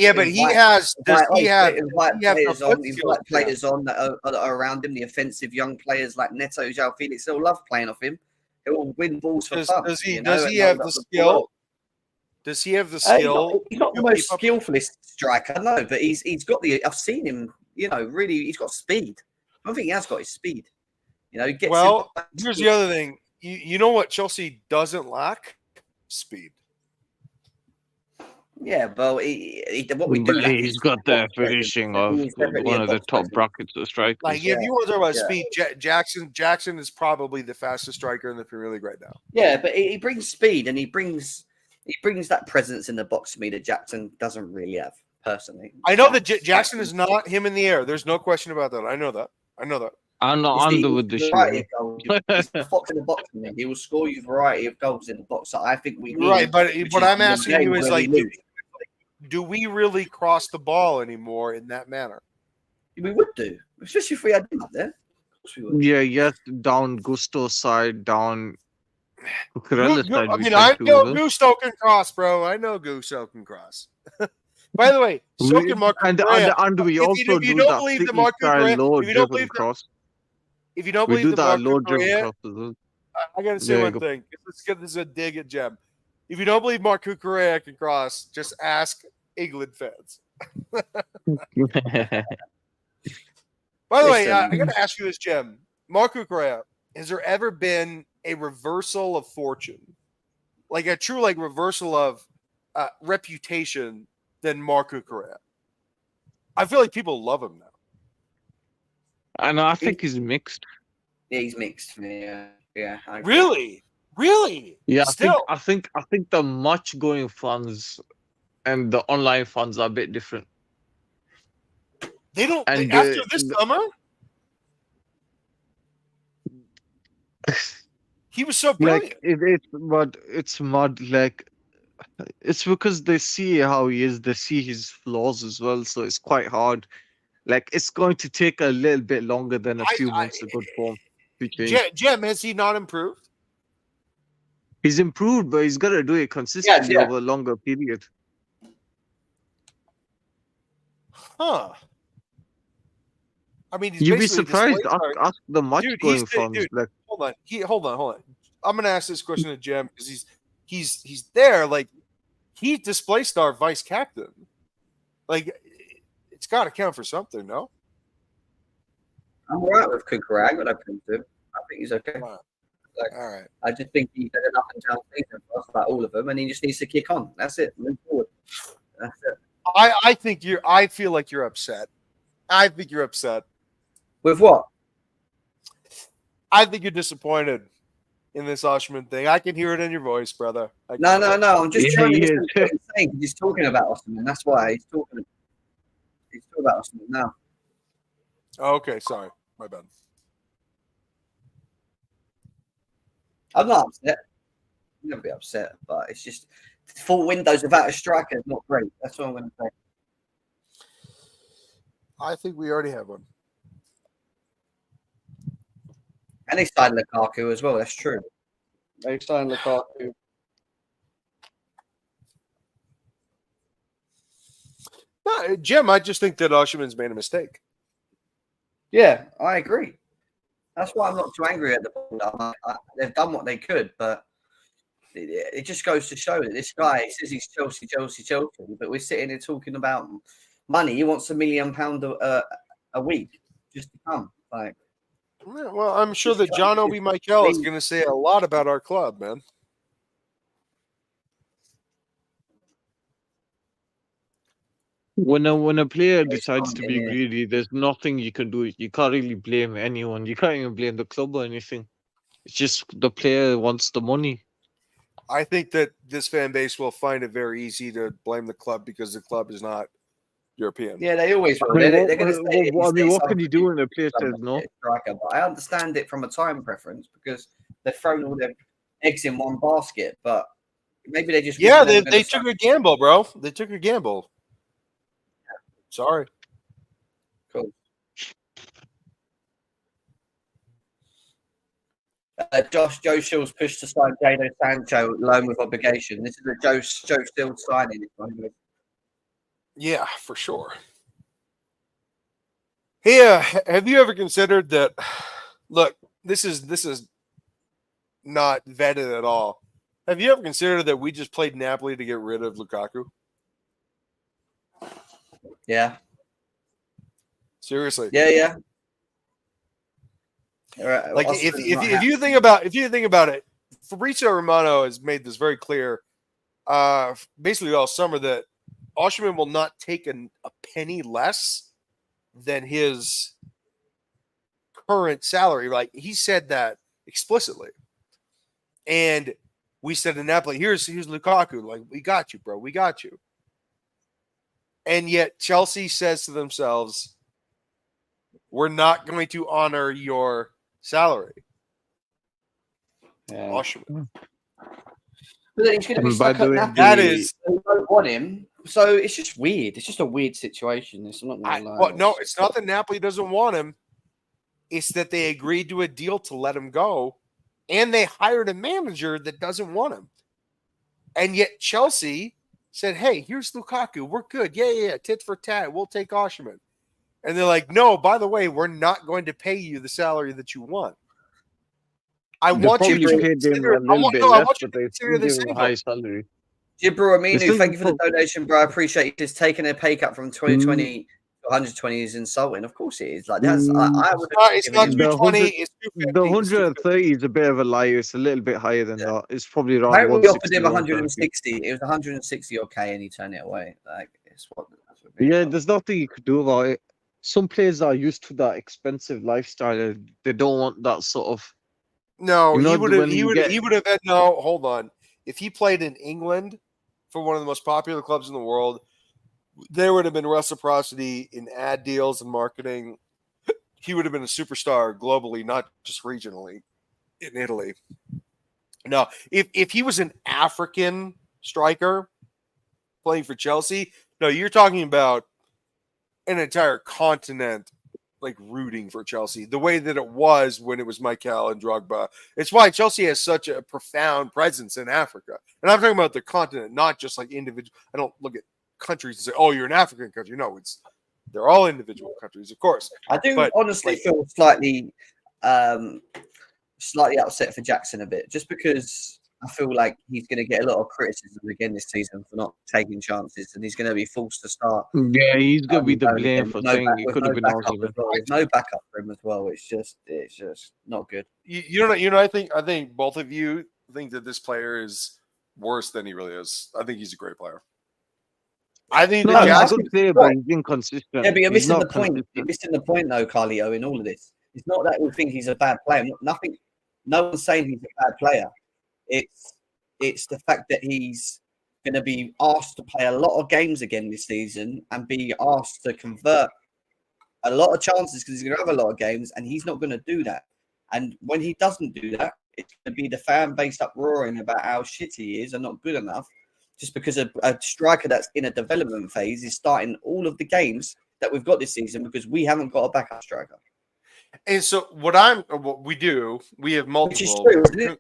A: players on that are around him, the offensive young players like Neto, João Felix, they'll love playing off him. He'll win balls for fun.
B: Does he have the skill? Does he have the skill?
A: He's not the most skillfulest striker, no, but he's got I've seen him, really, he's got speed. I think he has got his speed. Here's
B: the other thing. You know what Chelsea doesn't lack? Speed.
A: Yeah, well,
F: he's got the finishing of one of the top brackets of strikers.
B: If you want to talk about speed, Jackson is probably the fastest striker in the Premier League right now.
A: Yeah, but he brings speed and he brings that presence in the box to me that Jackson doesn't really have. Personally,
B: I know that Jackson is not him in the air. There's no question about that. I know that.
F: I'm not under with the
A: shit. Fox in the box, he will score you a variety of goals in the box. So I think we need.
B: Right, but what I'm asking you is do we really cross the ball anymore in that manner?
A: We would do, especially if we had him up there.
F: Yeah, yes, down Gusto's side, down Cucurella's side.
B: I know Gusto can cross, bro. I know Gusto can cross. By the way, so can Marco Correa.
F: And we also do that style low dribble cross.
B: If you don't believe that
F: low dribble cross,
B: I gotta say one thing. This is a dig at Jem. If you don't believe Marco Correa can cross, just ask England fans. By the way, I gotta ask you this, Jem. Marco Correa, has there ever been a reversal of fortune, like a true reversal of reputation? Than Marco Correa. I feel like people love him now.
F: And I think he's mixed.
A: Yeah, he's mixed for me. Yeah. I agree.
B: Really?
F: Yeah,
B: Still,
F: I think the match going funds and the online funds are a bit different.
B: they don't.
F: And
B: After this summer, he was so brilliant.
F: but it's mud. Like, it's because they see how he is. They see his flaws as well. So it's quite hard. Like, it's going to take a little bit longer than a few months of good form to change.
B: Jem, has he not improved?
F: He's improved, but he's got to do it consistently
A: yeah.
F: over a longer period.
B: Huh. I mean, he's
F: You'd be
B: basically
F: surprised.
B: displaced our-
F: Ask the match
B: Dude,
F: going funds.
B: dude,
F: Like,
B: hold on. I'm gonna ask this question to Jem because he's there. Like, he displaced our vice captain. Like, it's got to count for something, no?
A: I'm all right with Kukurag, but I think he's okay.
B: All right.
A: I just think he's had an up and down season for us, like all of them, and he just needs to kick on. That's it. Move forward. That's it.
B: I feel like you're upset. I think you're upset.
A: With what?
B: I think you're disappointed in this Osimhen thing. I can hear it in your voice, brother.
A: No. I'm just trying to
F: Yeah,
A: listen to what he's saying because he's talking about Osimhen. That's why he's talking about Osimhen now.
B: Okay, sorry. My bad.
A: I'm not upset. I'm never be upset, but it's just full windows without a striker is not great. That's what I'm going to say.
B: I think we already have one.
A: And they signed Lukaku as well. That's true. They signed Lukaku.
B: No, Jim, I just think that Osimhen's made a mistake.
A: Yeah, I agree. That's why I'm not too angry at the ball. They've done what they could, but it just goes to show that this guy says he's Chelsea, but we're sitting here talking about money. He wants £1 million a week just to come. Like,
B: Yeah, well, I'm sure that John Obi Mikel is going to say a lot about our club, man.
F: when a player decides to be greedy, there's nothing you can do. You can't really blame anyone. You can't even blame the club or anything. It's just the player wants the money.
B: I think that this fan base will find it very easy to blame the club because the club is not European.
A: yeah, they always will.
F: I mean,
A: They're going to say.
F: what can you do when a player says no?
A: Striker, but I understand it from a time preference because they've thrown all their eggs in one basket. But maybe they just
B: they took a gamble, bro. They took a gamble. Sorry.
A: Cool. Joe Shields pushed to sign Jadon Sancho loan with obligation. This is a Joe Shields signing.
B: Yeah, for sure. Yeah, have you ever considered that? Look, this is not vetted at all. Have you ever considered that we just played Napoli to get rid of Lukaku?
A: Yeah.
B: Seriously.
A: Yeah. Right.
B: Like if you think about it, Fabrizio Romano has made this very clear, basically all summer, that Osimhen will not take a penny less than his current salary. Like, he said that explicitly, and we said to Napoli, "Here's Lukaku. Like, we got you, bro. We got you." And yet Chelsea says to themselves, "We're not going to honor your salary."
A: Yeah.
B: Osimhen.
A: But then he's going to be
F: By
A: stuck
F: the
A: at
F: way,
A: Napoli.
B: That is.
A: They don't want him, so it's just weird. It's just a weird situation. It's not.
B: No, it's not that Napoli doesn't want him. It's that they agreed to a deal to let him go, and they hired a manager that doesn't want him. And yet Chelsea said, "Hey, here's Lukaku. We're good. Yeah. Tit for tat. We'll take Osimhen." And they're like, "No, by the way, we're not going to pay you the salary that you want. I want you to consider a
F: high salary."
A: Jibro Aminu, thank you for the donation, bro. I appreciate you just taking a pay cut from 2020 to 120 is insulting. Of course it is. Like, that's I would.
B: It's not 220. It's 250.
F: The 130 is a bit of a lie. It's a little bit higher than that. It's probably around.
A: Apparently, we offered him 160. It was 160 okay, and he turned it away. Like, it's what.
F: Yeah, there's nothing you could do about it. some players are used to that expensive lifestyle. And they don't want that sort of.
B: No,
F: You know,
B: he would have.
F: when
B: He
F: you
B: would.
F: get-
B: He would have had. No, hold on. If he played in England for one of the most popular clubs in the world, there would have been reciprocity in ad deals and marketing. He would have been a superstar globally, not just regionally in Italy. No, if he was an African striker playing for Chelsea, no, you're talking about an entire continent like rooting for Chelsea, the way that it was when it was Michael and Drogba. It's why Chelsea has such a profound presence in Africa. And I'm talking about the continent, not just like individual. I don't look at countries and say, oh, you're an African country. No, they're all individual countries, of course.
A: I do
B: But,
A: honestly
B: like-
A: feel slightly upset for Jackson a bit, just because I feel like he's going to get a lot of criticism again this season for not taking chances, and he's going to be forced to start.
F: Yeah, he's gonna be the
A: going
F: blame
A: again
F: for
A: with no
F: saying
A: back-
F: he
A: with
F: could
A: no
F: have been
A: backup
F: Osimhen.
A: as well. There's no backup for him as well. It's just not good.
B: You know, I think both of you think that this player is worse than he really is. I think he's a great player. I think
F: No,
B: that
F: he's a
B: Jackson,
F: good player, but he's inconsistent.
A: Yeah, but you're
F: He's
A: missing
F: not
A: the point. You're
F: consistent.
A: missing the point, though, Carlito, in all of this. It's not that we think he's a bad player. Nothing. No one's saying he's a bad player. It's the fact that he's going to be asked to play a lot of games again this season and be asked to convert a lot of chances because he's going to have a lot of games, and he's not going to do that. And when he doesn't do that, it's going to be the fan base uproaring about how shit he is and not good enough, just because a striker that's in a development phase is starting all of the games that we've got this season because we haven't got a backup striker.
B: and so what we have multiple.
A: Which is true, isn't it?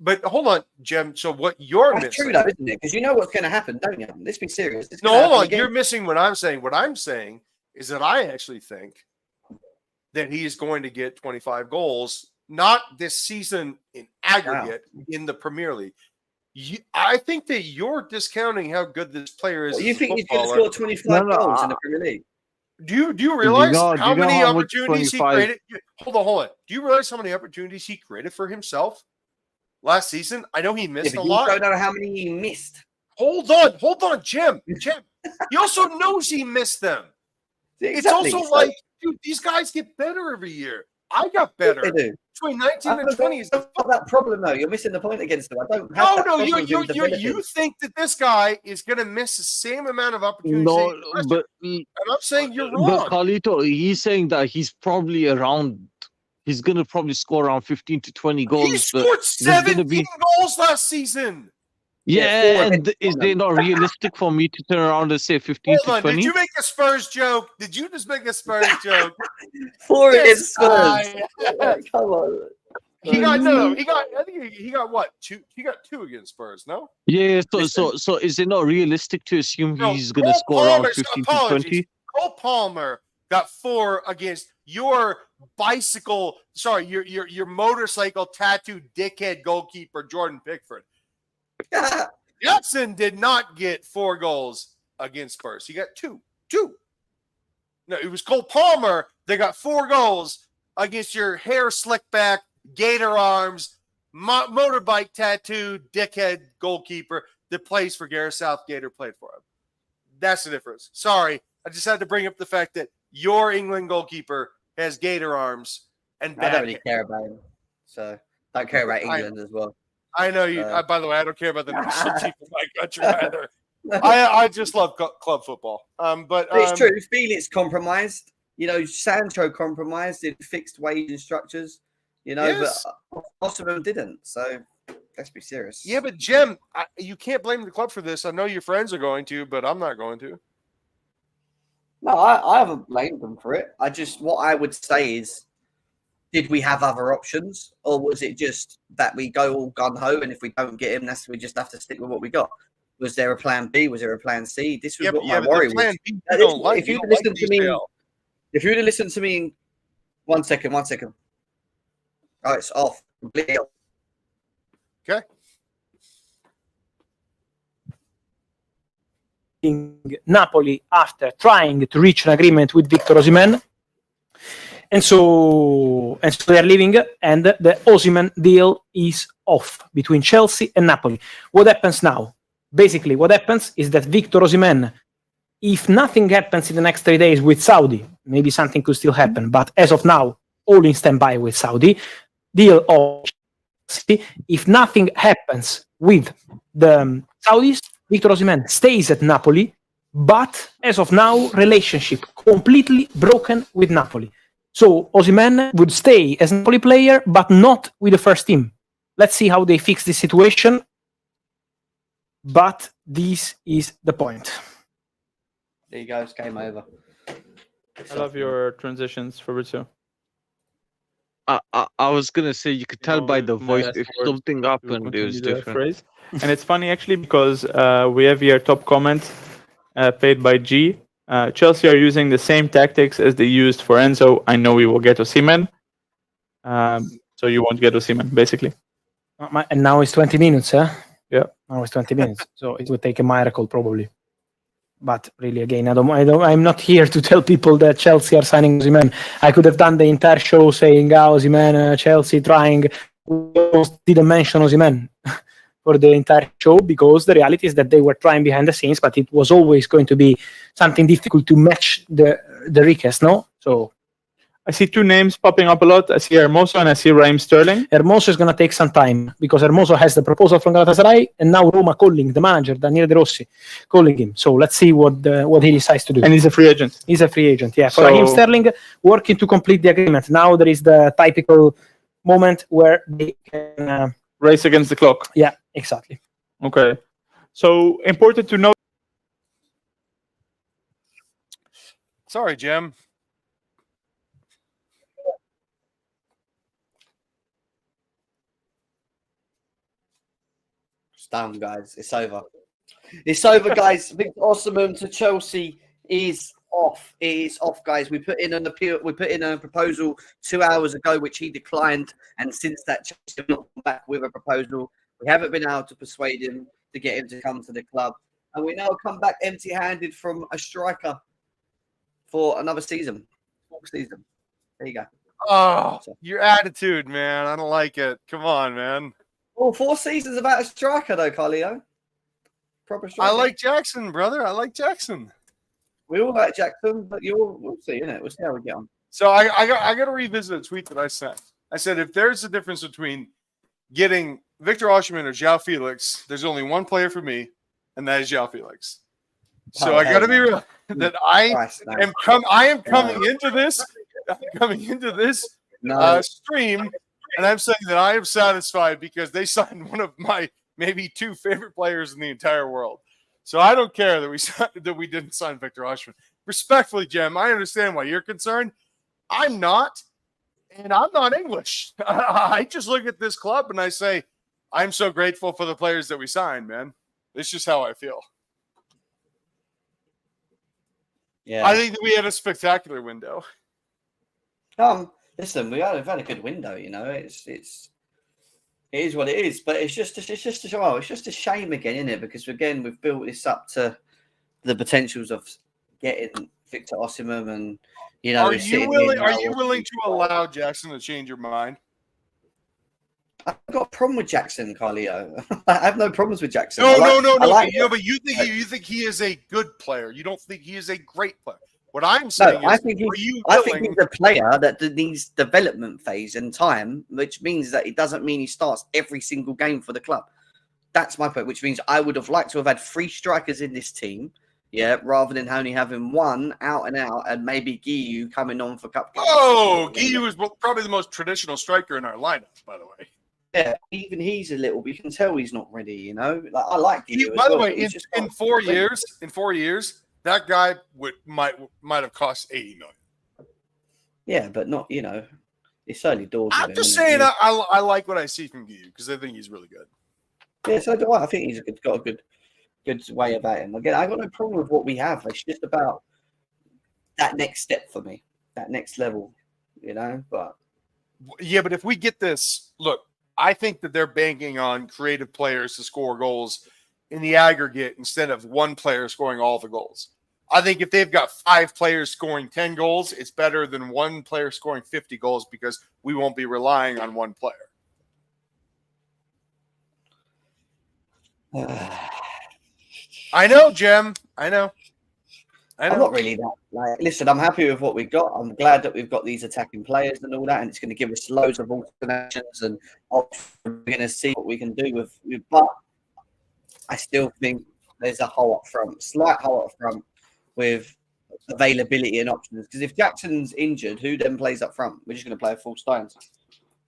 B: But hold on, Jem. So what you're
A: That's
B: missing?
A: true, though, isn't it? Because you know what's going to happen, don't you? Let's be serious. It's
B: No,
A: gonna
B: hold
A: happen
B: on.
A: again.
B: You're missing what I'm saying. What I'm saying is that I actually think that he is going to get 25 goals, not this season in aggregate in the Premier League. I think that you're discounting how good this player is.
A: What, you
B: as a
A: think he's going to
B: footballer.
A: score 25
F: No,
A: goals in the Premier League?
B: Do you realize
F: know
B: how many
F: how much
B: opportunities he
F: 25
B: created? Hold on. Do you realize how many opportunities he created for himself last season? I know he missed
A: Yeah,
B: a
A: but you
B: lot.
A: don't know how many he missed.
B: Hold on, Jim. He also knows he missed them.
A: Exactly.
B: It's also
A: So,
B: like, dude, these guys get better every year. I got better.
A: they do.
B: Between 19 and
A: I've
B: 20 is
A: got that problem, though. You're missing the point against them. I don't have that problem with him developing.
B: you think that this guy is going to miss the same amount of opportunities.
F: No, but
B: and I'm saying you're
F: but
B: wrong.
F: Carlito, he's saying that he's probably around. He's gonna probably score around 15 to 20 goals.
B: He
F: but
B: scored
F: there's
B: 17
F: gonna be-
B: goals last season.
F: Yeah,
A: four
F: and is it not realistic for me to turn around and say 15
B: Hold
F: to
B: on.
F: 20?
B: Did you make a Spurs joke? Did you just make a Spurs joke?
A: 4
B: This
A: against Spurs.
B: guy.
A: Come on.
B: He got no. He got. I think he got what? 2. He got 2 against Spurs. No.
F: Yeah,
A: Listen.
F: so is it not realistic to assume
B: No,
F: he's gonna
B: Cole
F: score around
B: Palmer's-
F: 15 to
B: apologies.
F: 20?
B: Cole Palmer got 4 against your bicycle. Sorry, your motorcycle tattooed dickhead goalkeeper Jordan Pickford. Jackson did not get 4 goals against Spurs. He got 2. No, it was Cole Palmer that got 4 goals against your hair slicked back, gator arms, motorbike tattooed dickhead goalkeeper that plays for Gareth Southgate or played for him. That's the difference. Sorry, I just had to bring up the fact that your England goalkeeper has gator arms and
A: I
B: bad
A: don't really
B: hair.
A: care about him. So, don't care about England as well.
B: I know you.
A: By
B: the way, I don't care about the national team of my country either. I just love club football. But
A: It's true. Felix compromised. You know, Sancho compromised in fixed wage structures. You know,
B: Yes.
A: but Osimhen didn't. So let's be serious.
B: Yeah, but Jim, you can't blame the club for this. I know your friends are going to, but I'm not going to.
A: No, I haven't blamed them for it. What I would say is, did we have other options, or was it just that we go all gun ho, and if we don't get him, we just have to stick with what we got? Was there a plan B? Was there a plan C? This was what my worry was.
B: Plan B,
A: That
B: you
A: is-
B: don't like,
A: if
B: you
A: you'd
B: don't
A: listened
B: like
A: to me,
B: DCL.
A: if you'd have listened to me, in 1 second. Oh, it's off. Completely off.
B: Okay.
D: Napoli after trying to reach an agreement with Victor Osimhen. And so they're leaving, and the Osimhen deal is off between Chelsea and Napoli. What happens now? Basically, what happens is that Victor Osimhen if nothing happens in the next 3 days with Saudi, maybe something could still happen. But as of now, all in standby with Saudi. Deal of Chelsea. If nothing happens with the Saudis, Victor Osimhen stays at Napoli. But as of now, relationship completely broken with Napoli. So Osimhen would stay as a Napoli player, but not with the first team. Let's see how they fix this situation. But this is the point.
A: There you go. It's game over.
G: I love your transitions, Fabrizio.
F: I was gonna say you could tell by the voice if something happened, it was different.
G: Phrase. And it's funny actually because we have here top comment paid by G. Chelsea are using the same tactics as they used for Enzo. I know we will get Osimhen. So you won't get Osimhen, basically.
D: And now it's 20 minutes, huh?
G: Yeah.
D: Now it's 20 minutes. So it would take a miracle probably. But really, again, I'm not here to tell people that Chelsea are signing Osimhen. I could have done the entire show saying, Osimhen, Chelsea trying. Didn't mention Osimhen for the entire show because the reality is that they were trying behind the scenes, but it was always going to be something difficult to match the request, no? So
G: I see two names popping up a lot. I see Hermoso and I see Raheem Sterling.
D: Hermoso is going to take some time because Hermoso has the proposal from Galatasaray and now Roma calling the manager, Daniele De Rossi, calling him. So let's see what he decides to do.
G: And he's a free agent.
D: He's a free agent, yeah. For Raheem Sterling, working to complete the agreement. Now there is the typical moment where they can...
G: race against the clock.
D: Yeah, exactly.
G: Okay. So important to know.
B: Sorry, Jim.
A: It's done, guys. It's over. It's over, guys. Victor Osimhen to Chelsea is off. It is off, guys. We put in an appeal. We put in a proposal 2 hours ago, which he declined, and since that, Chelsea have not come back with a proposal. We haven't been able to persuade him to get him to come to the club, and we now come back empty-handed from a striker for another season. Season. There you go.
B: Oh, your attitude, man. I don't like it. Come on, man.
A: Well, 4 seasons about a striker, though, Carlio. Proper striker.
B: I like Jackson, brother. I like Jackson.
A: We all like Jackson, but we'll see, innit? We'll see how we get on.
B: So I got to revisit a tweet that I sent. I said, if there's a difference between getting Victor Osimhen or João Felix, there's only one player for me, and that is João Felix. So I got to be real that I am coming into this. I'm coming into this stream, and I'm saying that I am satisfied because they signed one of my maybe 2 favorite players in the entire world. So I don't care that we didn't sign Victor Osimhen. Respectfully, Jem, I understand why you're concerned. I'm not, and I'm not English. I just look at this club and I say, I'm so grateful for the players that we signed, man. It's just how I feel.
A: Yeah,
B: I think that we had a spectacular window.
A: Listen, we've had a good window. You know, it is what it is. But it's just a shame again, isn't it? Because again, we've built this up to the potentials of getting Victor Osimhen, and you know,
B: Are you willing to allow Jackson to change your mind?
A: I've got a problem with Jackson, Carlio. I have no problems with Jackson.
B: No.
A: But
B: you think he is a good player. You don't think he is a great player. What I'm saying is,
A: I think he's a player that needs development phase and time, which means that it doesn't mean he starts every single game for the club. That's my point, which means I would have liked to have had 3 strikers in this team, yeah, rather than only having one out and out and maybe Guiu coming on for cup games.
B: Oh, Guiu is probably the most traditional striker in our lineup, by the way.
A: Yeah, even he's a little. You can tell he's not ready. You know, like I like Guiu.
B: By the way, in 4 years, that guy might have cost 80 million.
A: Yeah, but not, you know, it's early doors.
B: I'm just saying I like what I see from Guiu because I think he's really good.
A: Yeah, so do I. I think he's got a good way about him. Again, I got no problem with what we have. It's just about that next step for me, that next level, you know. But
B: yeah, but if we get this, look, I think that they're banking on creative players to score goals in the aggregate instead of one player scoring all the goals. I think if they've got 5 players scoring 10 goals, it's better than one player scoring 50 goals because we won't be relying on one player.
A: I
B: I know, Jem. I know.
A: I'm not really that. Like, listen, I'm happy with what we've got. I'm glad that we've got these attacking players and all that, and it's going to give us loads of alternations and options. We're going to see what we can do with. But I still think there's a hole up front, slight hole up front with availability and options. Because if Jackson's injured, who then plays up front? We're just going to play a full Stones.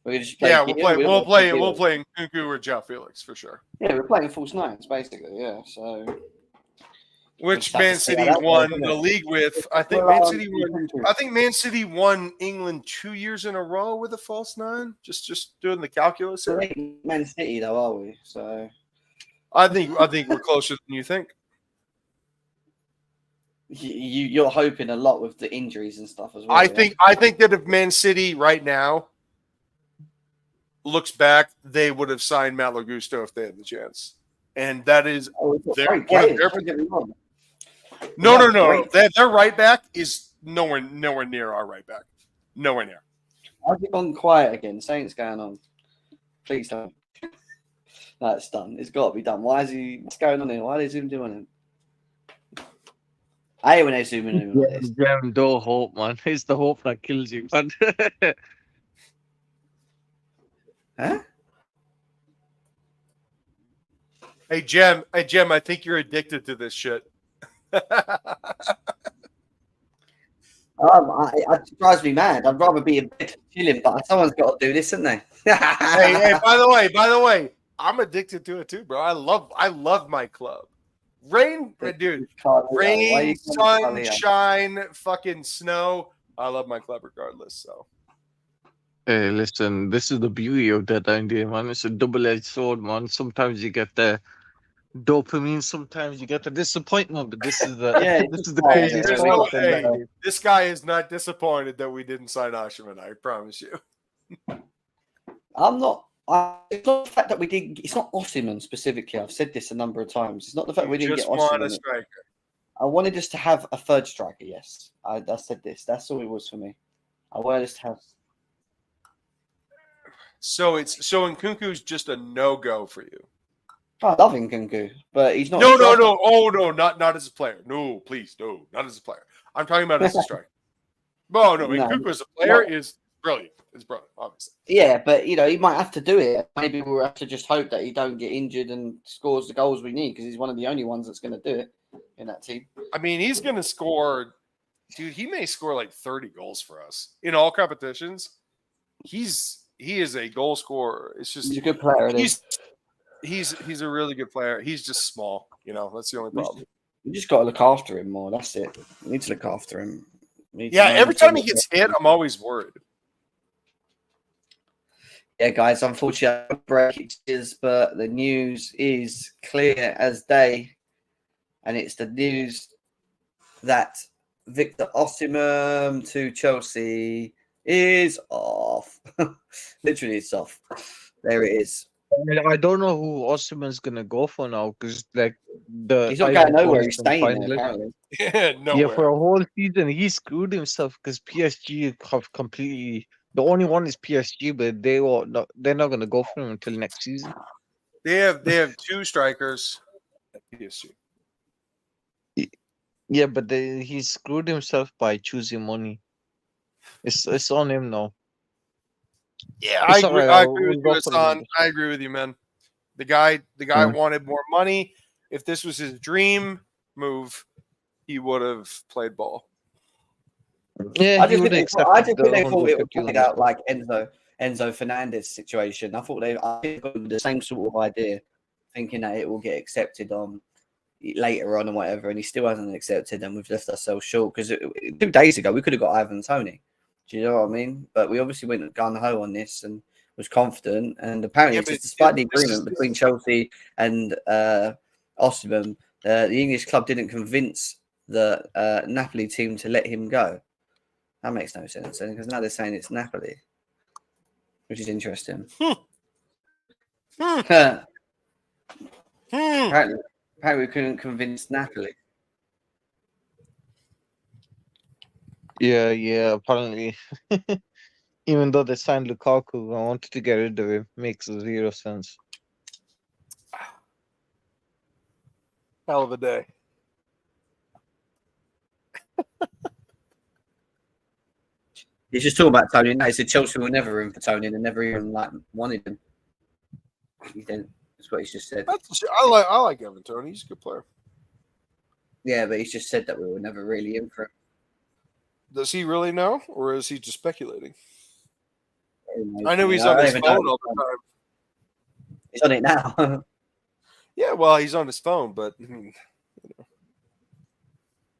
A: We're going to just play.
B: Yeah, we'll play Nkunku or João Felix for sure.
A: Yeah, we're playing full Stones basically. Yeah, so.
B: Which Man City won the league with. I think Man City won. I think Man City won England 2 years in a row with a false nine. Just doing the calculus here.
A: Man City, though, are we? So
B: I think we're closer than you think.
A: You're hoping a lot with the injuries and stuff as well.
B: I think that if Man City right now looks back, they would have signed Matt Lagusto if they had the chance, and that is their. No. Their right back is nowhere near our right back. Nowhere near.
A: Why's it gone quiet again? Something's going on. Please don't. No, it's done. It's got to be done. What's going on here? Why are they zooming in on him? I hate when they zoom in on this.
F: No hope, man. It's the hope that kills you, man.
A: Huh?
B: Hey, Jem, I think you're addicted to this shit.
A: It drives me mad. I'd rather be in bed chilling, but someone's got to do this, haven't they?
B: hey, by the way, I'm addicted to it too, bro. I love my club. Rain, dude. Rain, sunshine, fucking snow. I love my club regardless. So.
F: Hey, listen, this is the beauty of Deadline Day, man. It's a double-edged sword, man. Sometimes you get the dopamine, sometimes you get the disappointment, but this is the craziest part.
B: This guy is not disappointed that we didn't sign Osimhen, I promise you.
A: I'm not. It's not the fact that we didn't. It's not Osimhen specifically. I've said this a number of times. It's not the fact we didn't get Osimhen.
B: A striker.
A: I wanted us to have a third striker. Yes, I said this. That's all it was for me. I wanted us to have.
B: So Nkunku's just a no-go for you.
A: I love Nkunku, but he's not.
B: No. Oh no, not as a player. No, please, no, not as a player. I'm talking about as a striker. No, Nkunku as a player is brilliant. It's brilliant, obviously.
A: Yeah, but he might have to do it. Maybe we'll have to just hope that he don't get injured and scores the goals we need because he's one of the only ones that's going to do it in that team.
B: I mean, he's going to score. Dude, he may score like 30 goals for us in all competitions. He is a goal scorer. It's just
A: he's a good player.
B: He's a really good player. He's just small. That's the only problem.
A: You just got to look after him more. That's it. You need to look after him.
B: Yeah, every time he gets hit, I'm always worried.
A: Yeah, guys, unfortunately, break is, but the news is clear as day. And it's the news that Victor Osimhen to Chelsea is off. Literally, it's off. There it is.
F: I don't know who Osimhen's gonna go for now because
A: he's not going nowhere. He's staying there, apparently.
F: Yeah, for a whole season he screwed himself because PSG have completely. The only one is PSG, but they're not gonna go for him until next season.
B: They have two strikers at PSG.
F: Yeah, but he screwed himself by choosing money. It's on him now.
B: Yeah, I agree with you, Hassan. I agree with you, man. The guy wanted more money. If this was his dream move, he would have played ball.
F: Yeah,
A: I just think they thought it would play out like Enzo Fernandez situation. I thought they got the same sort of idea, thinking that it will get accepted on later on and whatever, and he still hasn't accepted, and we've left ourselves short because 2 days ago we could have got Ivan Toney. Do you know what I mean? But we obviously went gun ho on this and was confident, and apparently, despite the agreement between Chelsea and Osimhen, the English club didn't convince the Napoli team to let him go. That makes no sense, because now they're saying it's Napoli, which is interesting. Apparently, we couldn't convince Napoli.
F: Yeah, apparently. Even though they signed Lukaku, I wanted to get rid of him. Makes 0 sense.
B: Hell of a day.
A: He's just talking about Toney. No, he said Chelsea were never in for Toney. They never even wanted him. That's what he's just said.
B: I like Evan Toney. He's a good player.
A: Yeah, but he's just said that we were never really in for him.
B: Does he really know, or is he just speculating?
A: I
B: know he's on his phone all the time.
A: He's on it now.
B: Yeah, well, he's on his phone, but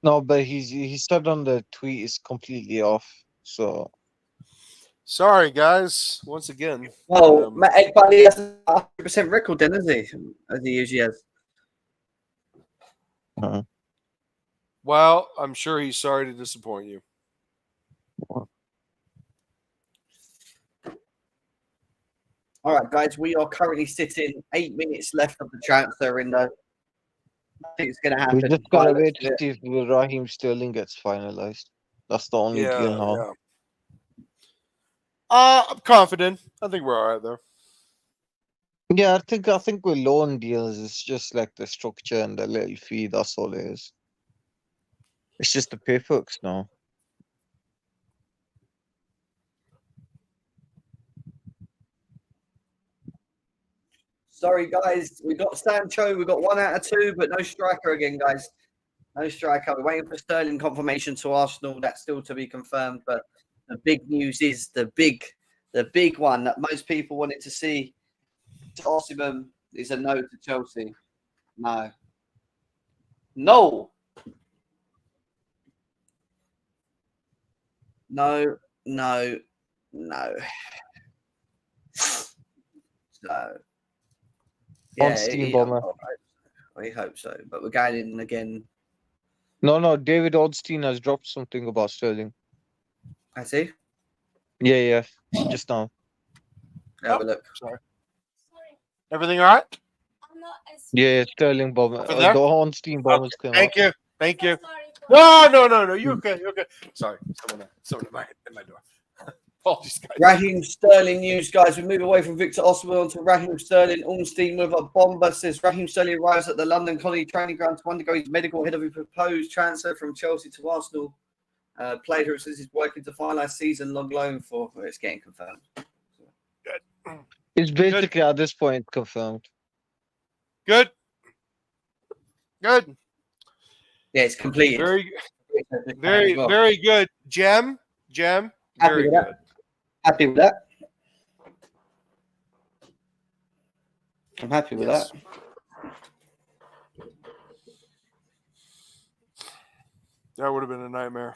F: No, but he said on the tweet is completely off. So
B: sorry, guys. Once again.
A: Well, Matt Egbali has a 100% record then, isn't he? As he usually has.
B: Well, I'm sure he's sorry to disappoint you.
A: All right, guys, we are currently sitting 8 minutes left of the transfer window. I think it's going to happen.
F: we just gotta wait to see if Raheem Sterling gets finalized. That's the only deal now.
B: Yeah. I'm confident. I think we're all right there.
F: Yeah, I think with loan deals, it's just like the structure and the little fee. That's all it is. It's just the paperwork now.
A: Sorry, guys. We got Sancho. We got 1 out of 2, but no striker again, guys. No striker. We're waiting for Sterling confirmation to Arsenal. That's still to be confirmed. But the big news is the big one that most people wanted to see. Osimhen is a no to Chelsea. No. No. No. No. No. So.
F: On Steam Bomber.
A: We hope so. But we're going in again.
F: No, David Odstein has dropped something about Sterling.
A: I see.
F: Yeah, just now.
A: Have a look.
B: Sorry. Everything all right?
F: Yeah, Sterling Bomber.
B: Over there?
F: The on-Steam Bombers came out.
B: Thank you. No. You're okay. Sorry. Someone in my door. Apologies, guys.
A: Raheem Sterling news, guys. We move away from Victor Osimhen onto Raheem Sterling. Ornstein with a bomber says Raheem Sterling arrives at the London Colony training ground to undergo his medical ahead of a proposed transfer from Chelsea to Arsenal. Player who says he's working to finalise season-long loan for. Well, it's getting confirmed.
B: Good.
F: It's basically at this point confirmed.
B: Good.
A: Yeah, it's completed.
B: Very good. Gem. Very good.
A: Happy with that. I'm happy with that.
B: That would have been a nightmare.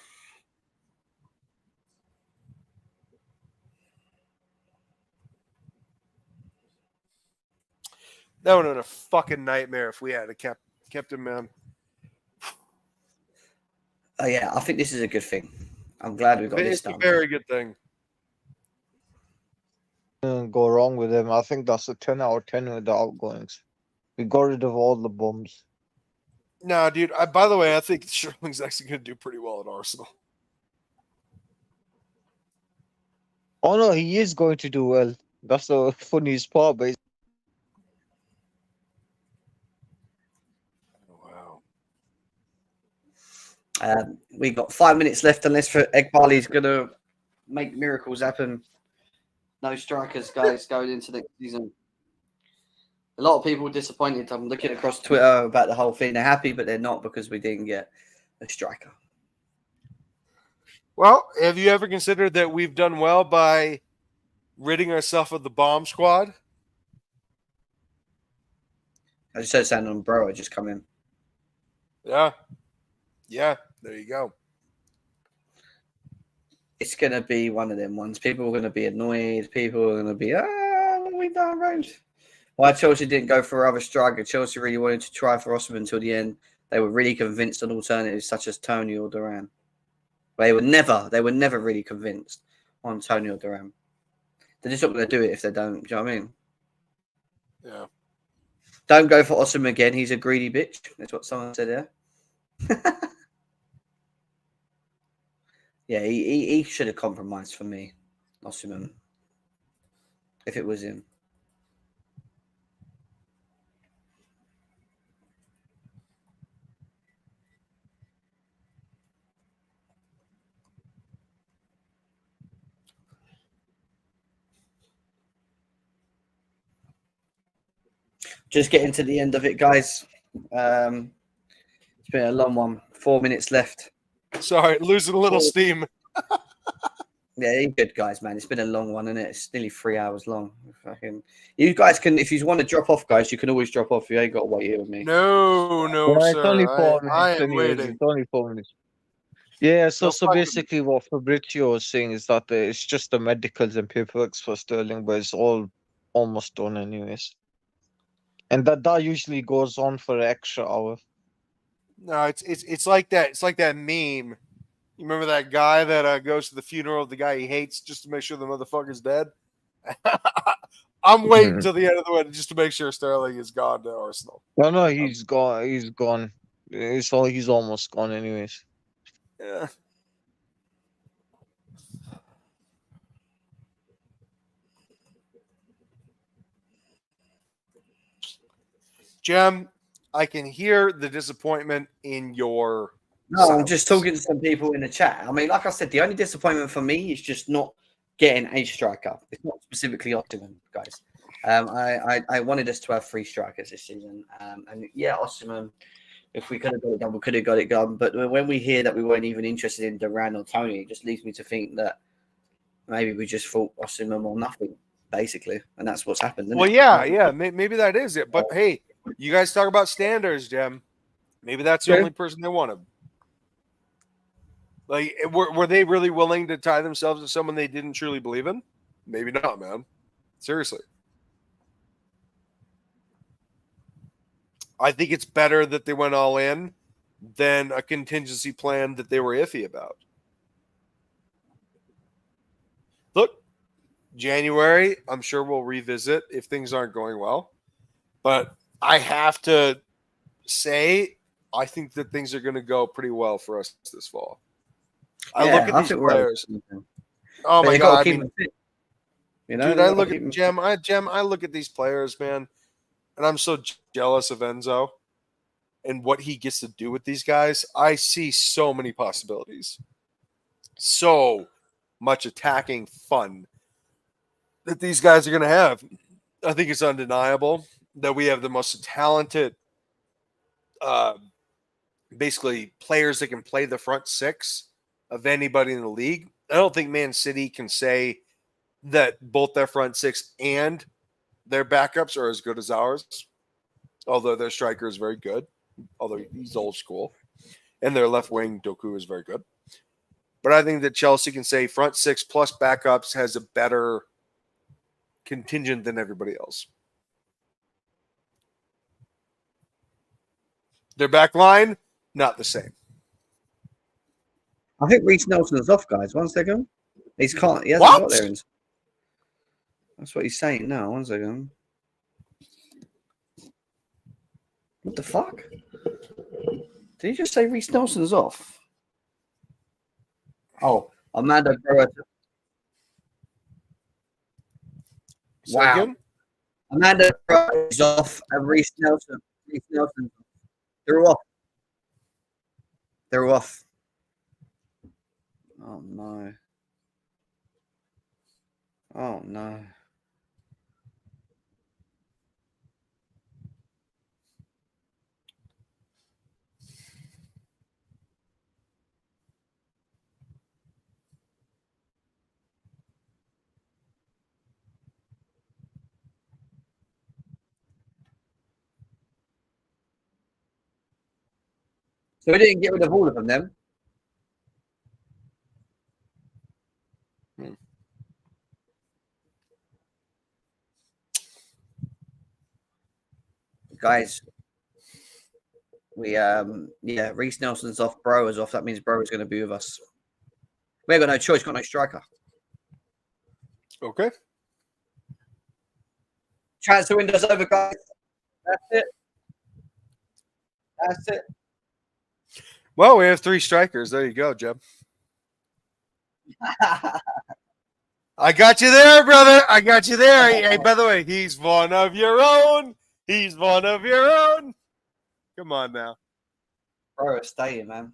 B: That would have been a fucking nightmare if we had kept him, man.
A: Oh yeah, I think this is a good thing. I'm glad we got this done.
B: It's a very good thing.
F: Go wrong with him. I think that's a 10 out of 10 with the outgoings. We got rid of all the bombs.
B: No, dude. By the way, I think Sterling's actually going to do pretty well at Arsenal.
F: Oh no, he is going to do well. That's the funniest part, but
A: We got 5 minutes left unless Egbali's going to make miracles happen. No strikers, guys, going into next season. A lot of people were disappointed. I'm looking across Twitter about the whole thing. They're happy, but they're not because we didn't get a striker.
B: Well, have you ever considered that we've done well by ridding ourselves of the bomb squad?
A: I just heard sound on bro. I just come in.
B: Yeah. There you go.
A: It's going to be one of them ones. People are going to be annoyed. People are going to be, what have we done, right? Why Chelsea didn't go for other striker? Chelsea really wanted to try for Osimhen until the end. They were really convinced on alternatives such as Toney or Duran. They were never really convinced on Toney or Duran. They're just not going to do it if they don't. Do you know what I mean?
B: Yeah.
A: Don't go for Osimhen again. He's a greedy bitch. That's what someone said there. Yeah, he should have compromised for me, Osimhen, if it was him. just getting to the end of it, guys. It's been a long one. 4 minutes left.
B: Sorry, losing a little steam.
A: Yeah, you're good, guys, man. It's been a long one, isn't it? It's nearly 3 hours long. You guys can, if you want to drop off, guys, you can always drop off. You ain't got to wait here with me.
B: No,
F: It's
B: sir.
F: only 4 minutes.
B: I am
F: anyways,
B: waiting.
F: It's only 4 minutes. Yeah, so
B: No
F: so
B: fucking-
F: basically what Fabrizio was saying is that it's just the medicals and paperwork for Sterling, but it's all almost done anyways. And that usually goes on for an extra hour.
B: No, it's like that. It's like that meme. You remember that guy that goes to the funeral of the guy he hates just to make sure the motherfucker's dead? I'm waiting till the end of the wedding just to make sure Sterling is gone to Arsenal.
F: No, he's gone. He's gone. He's almost gone anyways.
B: Yeah. Jem, I can hear the disappointment in your.
A: No, I'm
B: silence.
A: just talking to some people in the chat. I mean, like I said, the only disappointment for me is just not getting a striker. It's not specifically Osimhen, guys. I wanted us to have 3 strikers this season. And yeah, Osimhen, if we could have got it done, we could have got it done. But when we hear that we weren't even interested in Duran or Toney, it just leads me to think that maybe we just thought Osimhen or nothing, basically. And that's what's happened. Isn't
B: Well,
A: it?
B: yeah, maybe that is it. But hey, you guys talk about standards, Jem. Maybe that's the only person they wanted. Like, were they really willing to tie themselves to someone they didn't truly believe in? Maybe not, man. Seriously. I think it's better that they went all in than a contingency plan that they were iffy about. Look, January, I'm sure we'll revisit if things aren't going well. But I have to say, I think that things are going to go pretty well for us this fall. I look at these players. Oh my god! I mean, dude, I look at Jem. I look at these players, man, and I'm so jealous of Enzo and what he gets to do with these guys. I see so many possibilities, so much attacking fun that these guys are going to have. I think it's undeniable that we have the most talented, basically players that can play the front 6 of anybody in the league. I don't think Man City can say that both their front 6 and their backups are as good as ours, although their striker is very good, although he's old school, and their left wing, Doku, is very good. But I think that Chelsea can say front 6 plus backups has a better contingent than everybody else. Their back line, not the same.
A: I think Reiss Nelson's off, guys. 1 second. He hasn't got there. That's what he's saying now. 1 second. What the fuck? Did he just say Reiss Nelson's off? Oh, Amanda Burrow. Wow. Amanda Burrow is off and Reiss Nelson. They're off. They're off. Oh no. Oh no. So we didn't get rid of all of them then? Guys, we Reiss Nelson's off, Bro is off. That means Bro is going to be with us. We ain't got no choice, got no striker.
B: Okay.
A: Transfer window's over, guys. That's it. That's it.
B: Well, we have 3 strikers. There you go, Jeb. I got you there, brother. I got you there. Hey, by the way, he's one of your own. He's one of your own. Come on now.
A: Bro, stay in, man.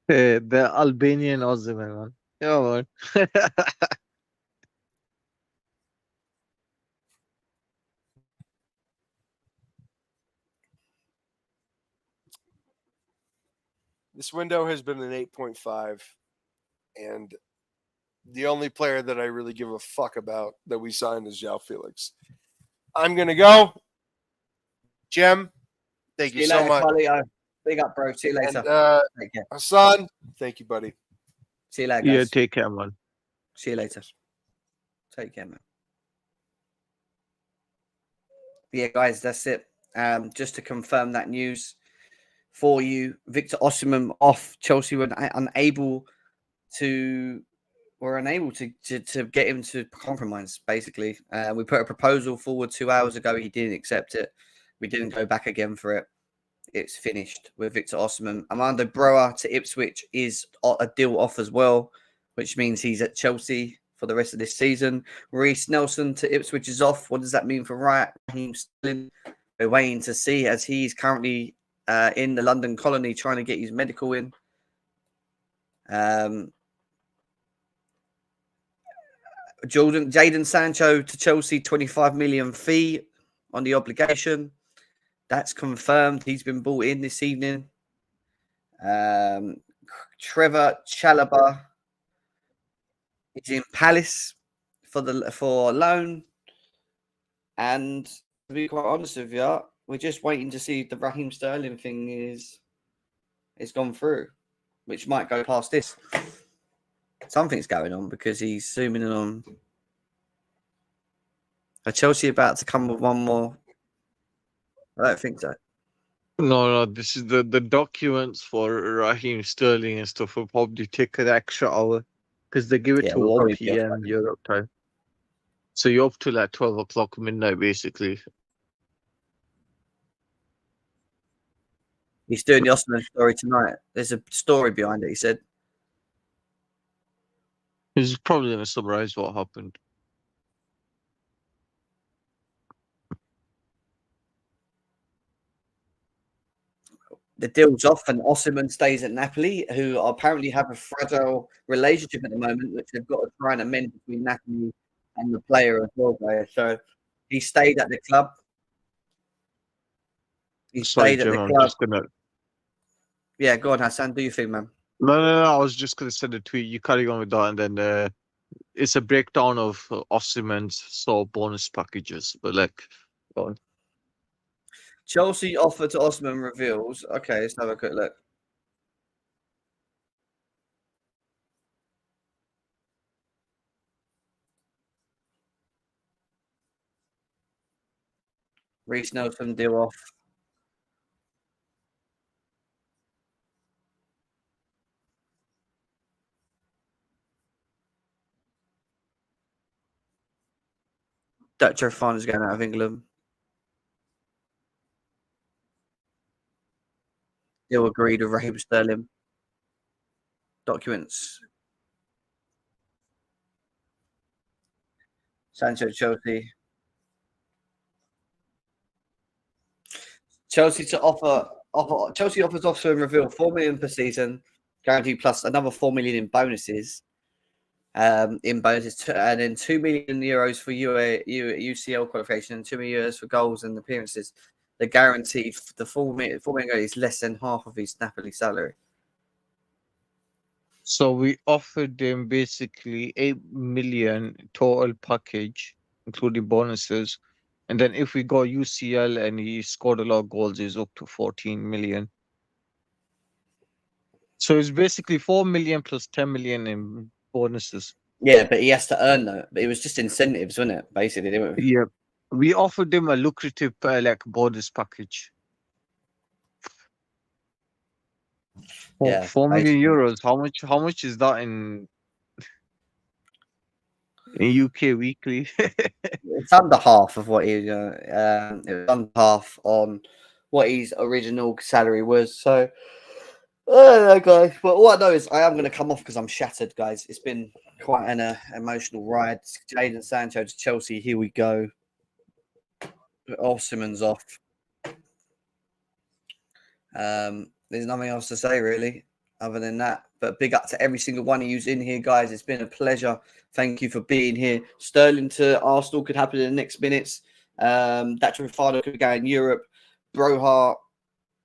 F: The Albanian Osimhen, man. Come on.
B: This window has been an 8.5, and the only player that I really give a fuck about that we signed is João Felix. I'm going to go. Jem, thank you so much.
A: Carlito. Big up, bro. See you later.
B: And,
A: Take care.
B: Hassan, thank you, buddy.
A: See you later, guys.
F: Yeah, take care, man.
A: See you later. Take care, man. Yeah, guys, that's it. Just to confirm that news for you, Victor Osimhen off. Chelsea were unable to get him to compromise, basically. We put a proposal forward 2 hours ago. He didn't accept it. We didn't go back again for it. It's finished with Victor Osimhen. Armando Broja to Ipswich is a deal off as well, which means he's at Chelsea for the rest of this season. Reiss Nelson to Ipswich is off. What does that mean for Raheem Sterling? We're waiting to see, as he's currently in the London colony trying to get his medical in. Jadon Sancho to Chelsea, 25 million fee on the obligation. That's confirmed. He's been brought in this evening. Trevor Chalobah is in Palace for loan. And to be quite honest with you, we're just waiting to see if the Raheem Sterling thing is gone through, which might go past this. Something's going on because he's zooming in on. Are Chelsea about to come with one more? I don't think so.
F: No, this is the documents for Raheem Sterling and stuff will probably take an extra hour because they give it to 1 p.m. Europe time. So you're up to like 12 o'clock midnight, basically.
A: He's doing the Osimhen story tonight. There's a story behind it, he said.
F: He's probably going to summarize what happened.
A: The deal's off and Osimhen stays at Napoli, who apparently have a fragile relationship at the moment, which they've got to try and amend between Napoli and the player as well, guys. So he stayed at the club. He stayed at the club. Yeah, go on, Hassan. Do you think, man?
F: No. I was just going to send a tweet. You carry on with that, and then it's a breakdown of Osimhen's sort of bonus packages. But go on.
A: Chelsea offer to Osimhen reveals. Okay, let's have a quick look. Reiss Nelson deal off. Dutch fund is going out of England. Deal agreed with Raheem Sterling. Documents. Sancho Chelsea. Chelsea offers Osimhen reveal 4 million per season, guaranteed plus another 4 million in bonuses. And then 2 million euros for UCL qualification and 2 million euros for goals and appearances. The guarantee, the 4 million is less than half of his Napoli salary.
F: So we offered him basically 8 million total package, including bonuses. And then if we got UCL and he scored a lot of goals, he's up to 14 million. So it's basically 4 million plus 10 million in bonuses.
A: Yeah, but he has to earn that. But it was just incentives, wasn't it? Basically, didn't we?
F: Yeah. We offered him a lucrative bonus package.
A: Yeah,
F: 4 million euros. How much is that in UK weekly?
A: It's under half of what it was under half on what his original salary was. So I don't know, guys. But all I know is I am going to come off because I'm shattered, guys. It's been quite an emotional ride. Jadon Sancho to Chelsea. Here we go. Osimhen's off. There's nothing else to say really other than that. But big up to every single one of you in here, guys. It's been a pleasure. Thank you for being here. Sterling to Arsenal could happen in the next minutes. That Fado could go in Europe. Broja,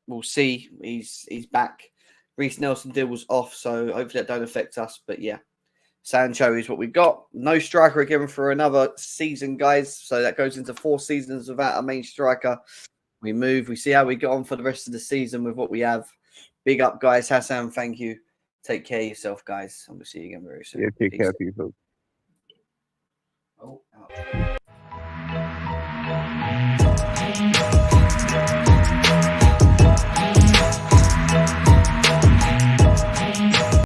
A: we'll see. He's back. Reiss Nelson deal was off, so hopefully that don't affect us. But yeah, Sancho is what we got. No striker again for another season, guys. So that goes into 4 seasons without a main striker. We move. We see how we get on for the rest of the season with what we have. Big up, guys. Hassan, thank you. Take care of yourself, guys. And we'll see you again very soon.
F: Yeah, take
A: Peace.
F: care, people.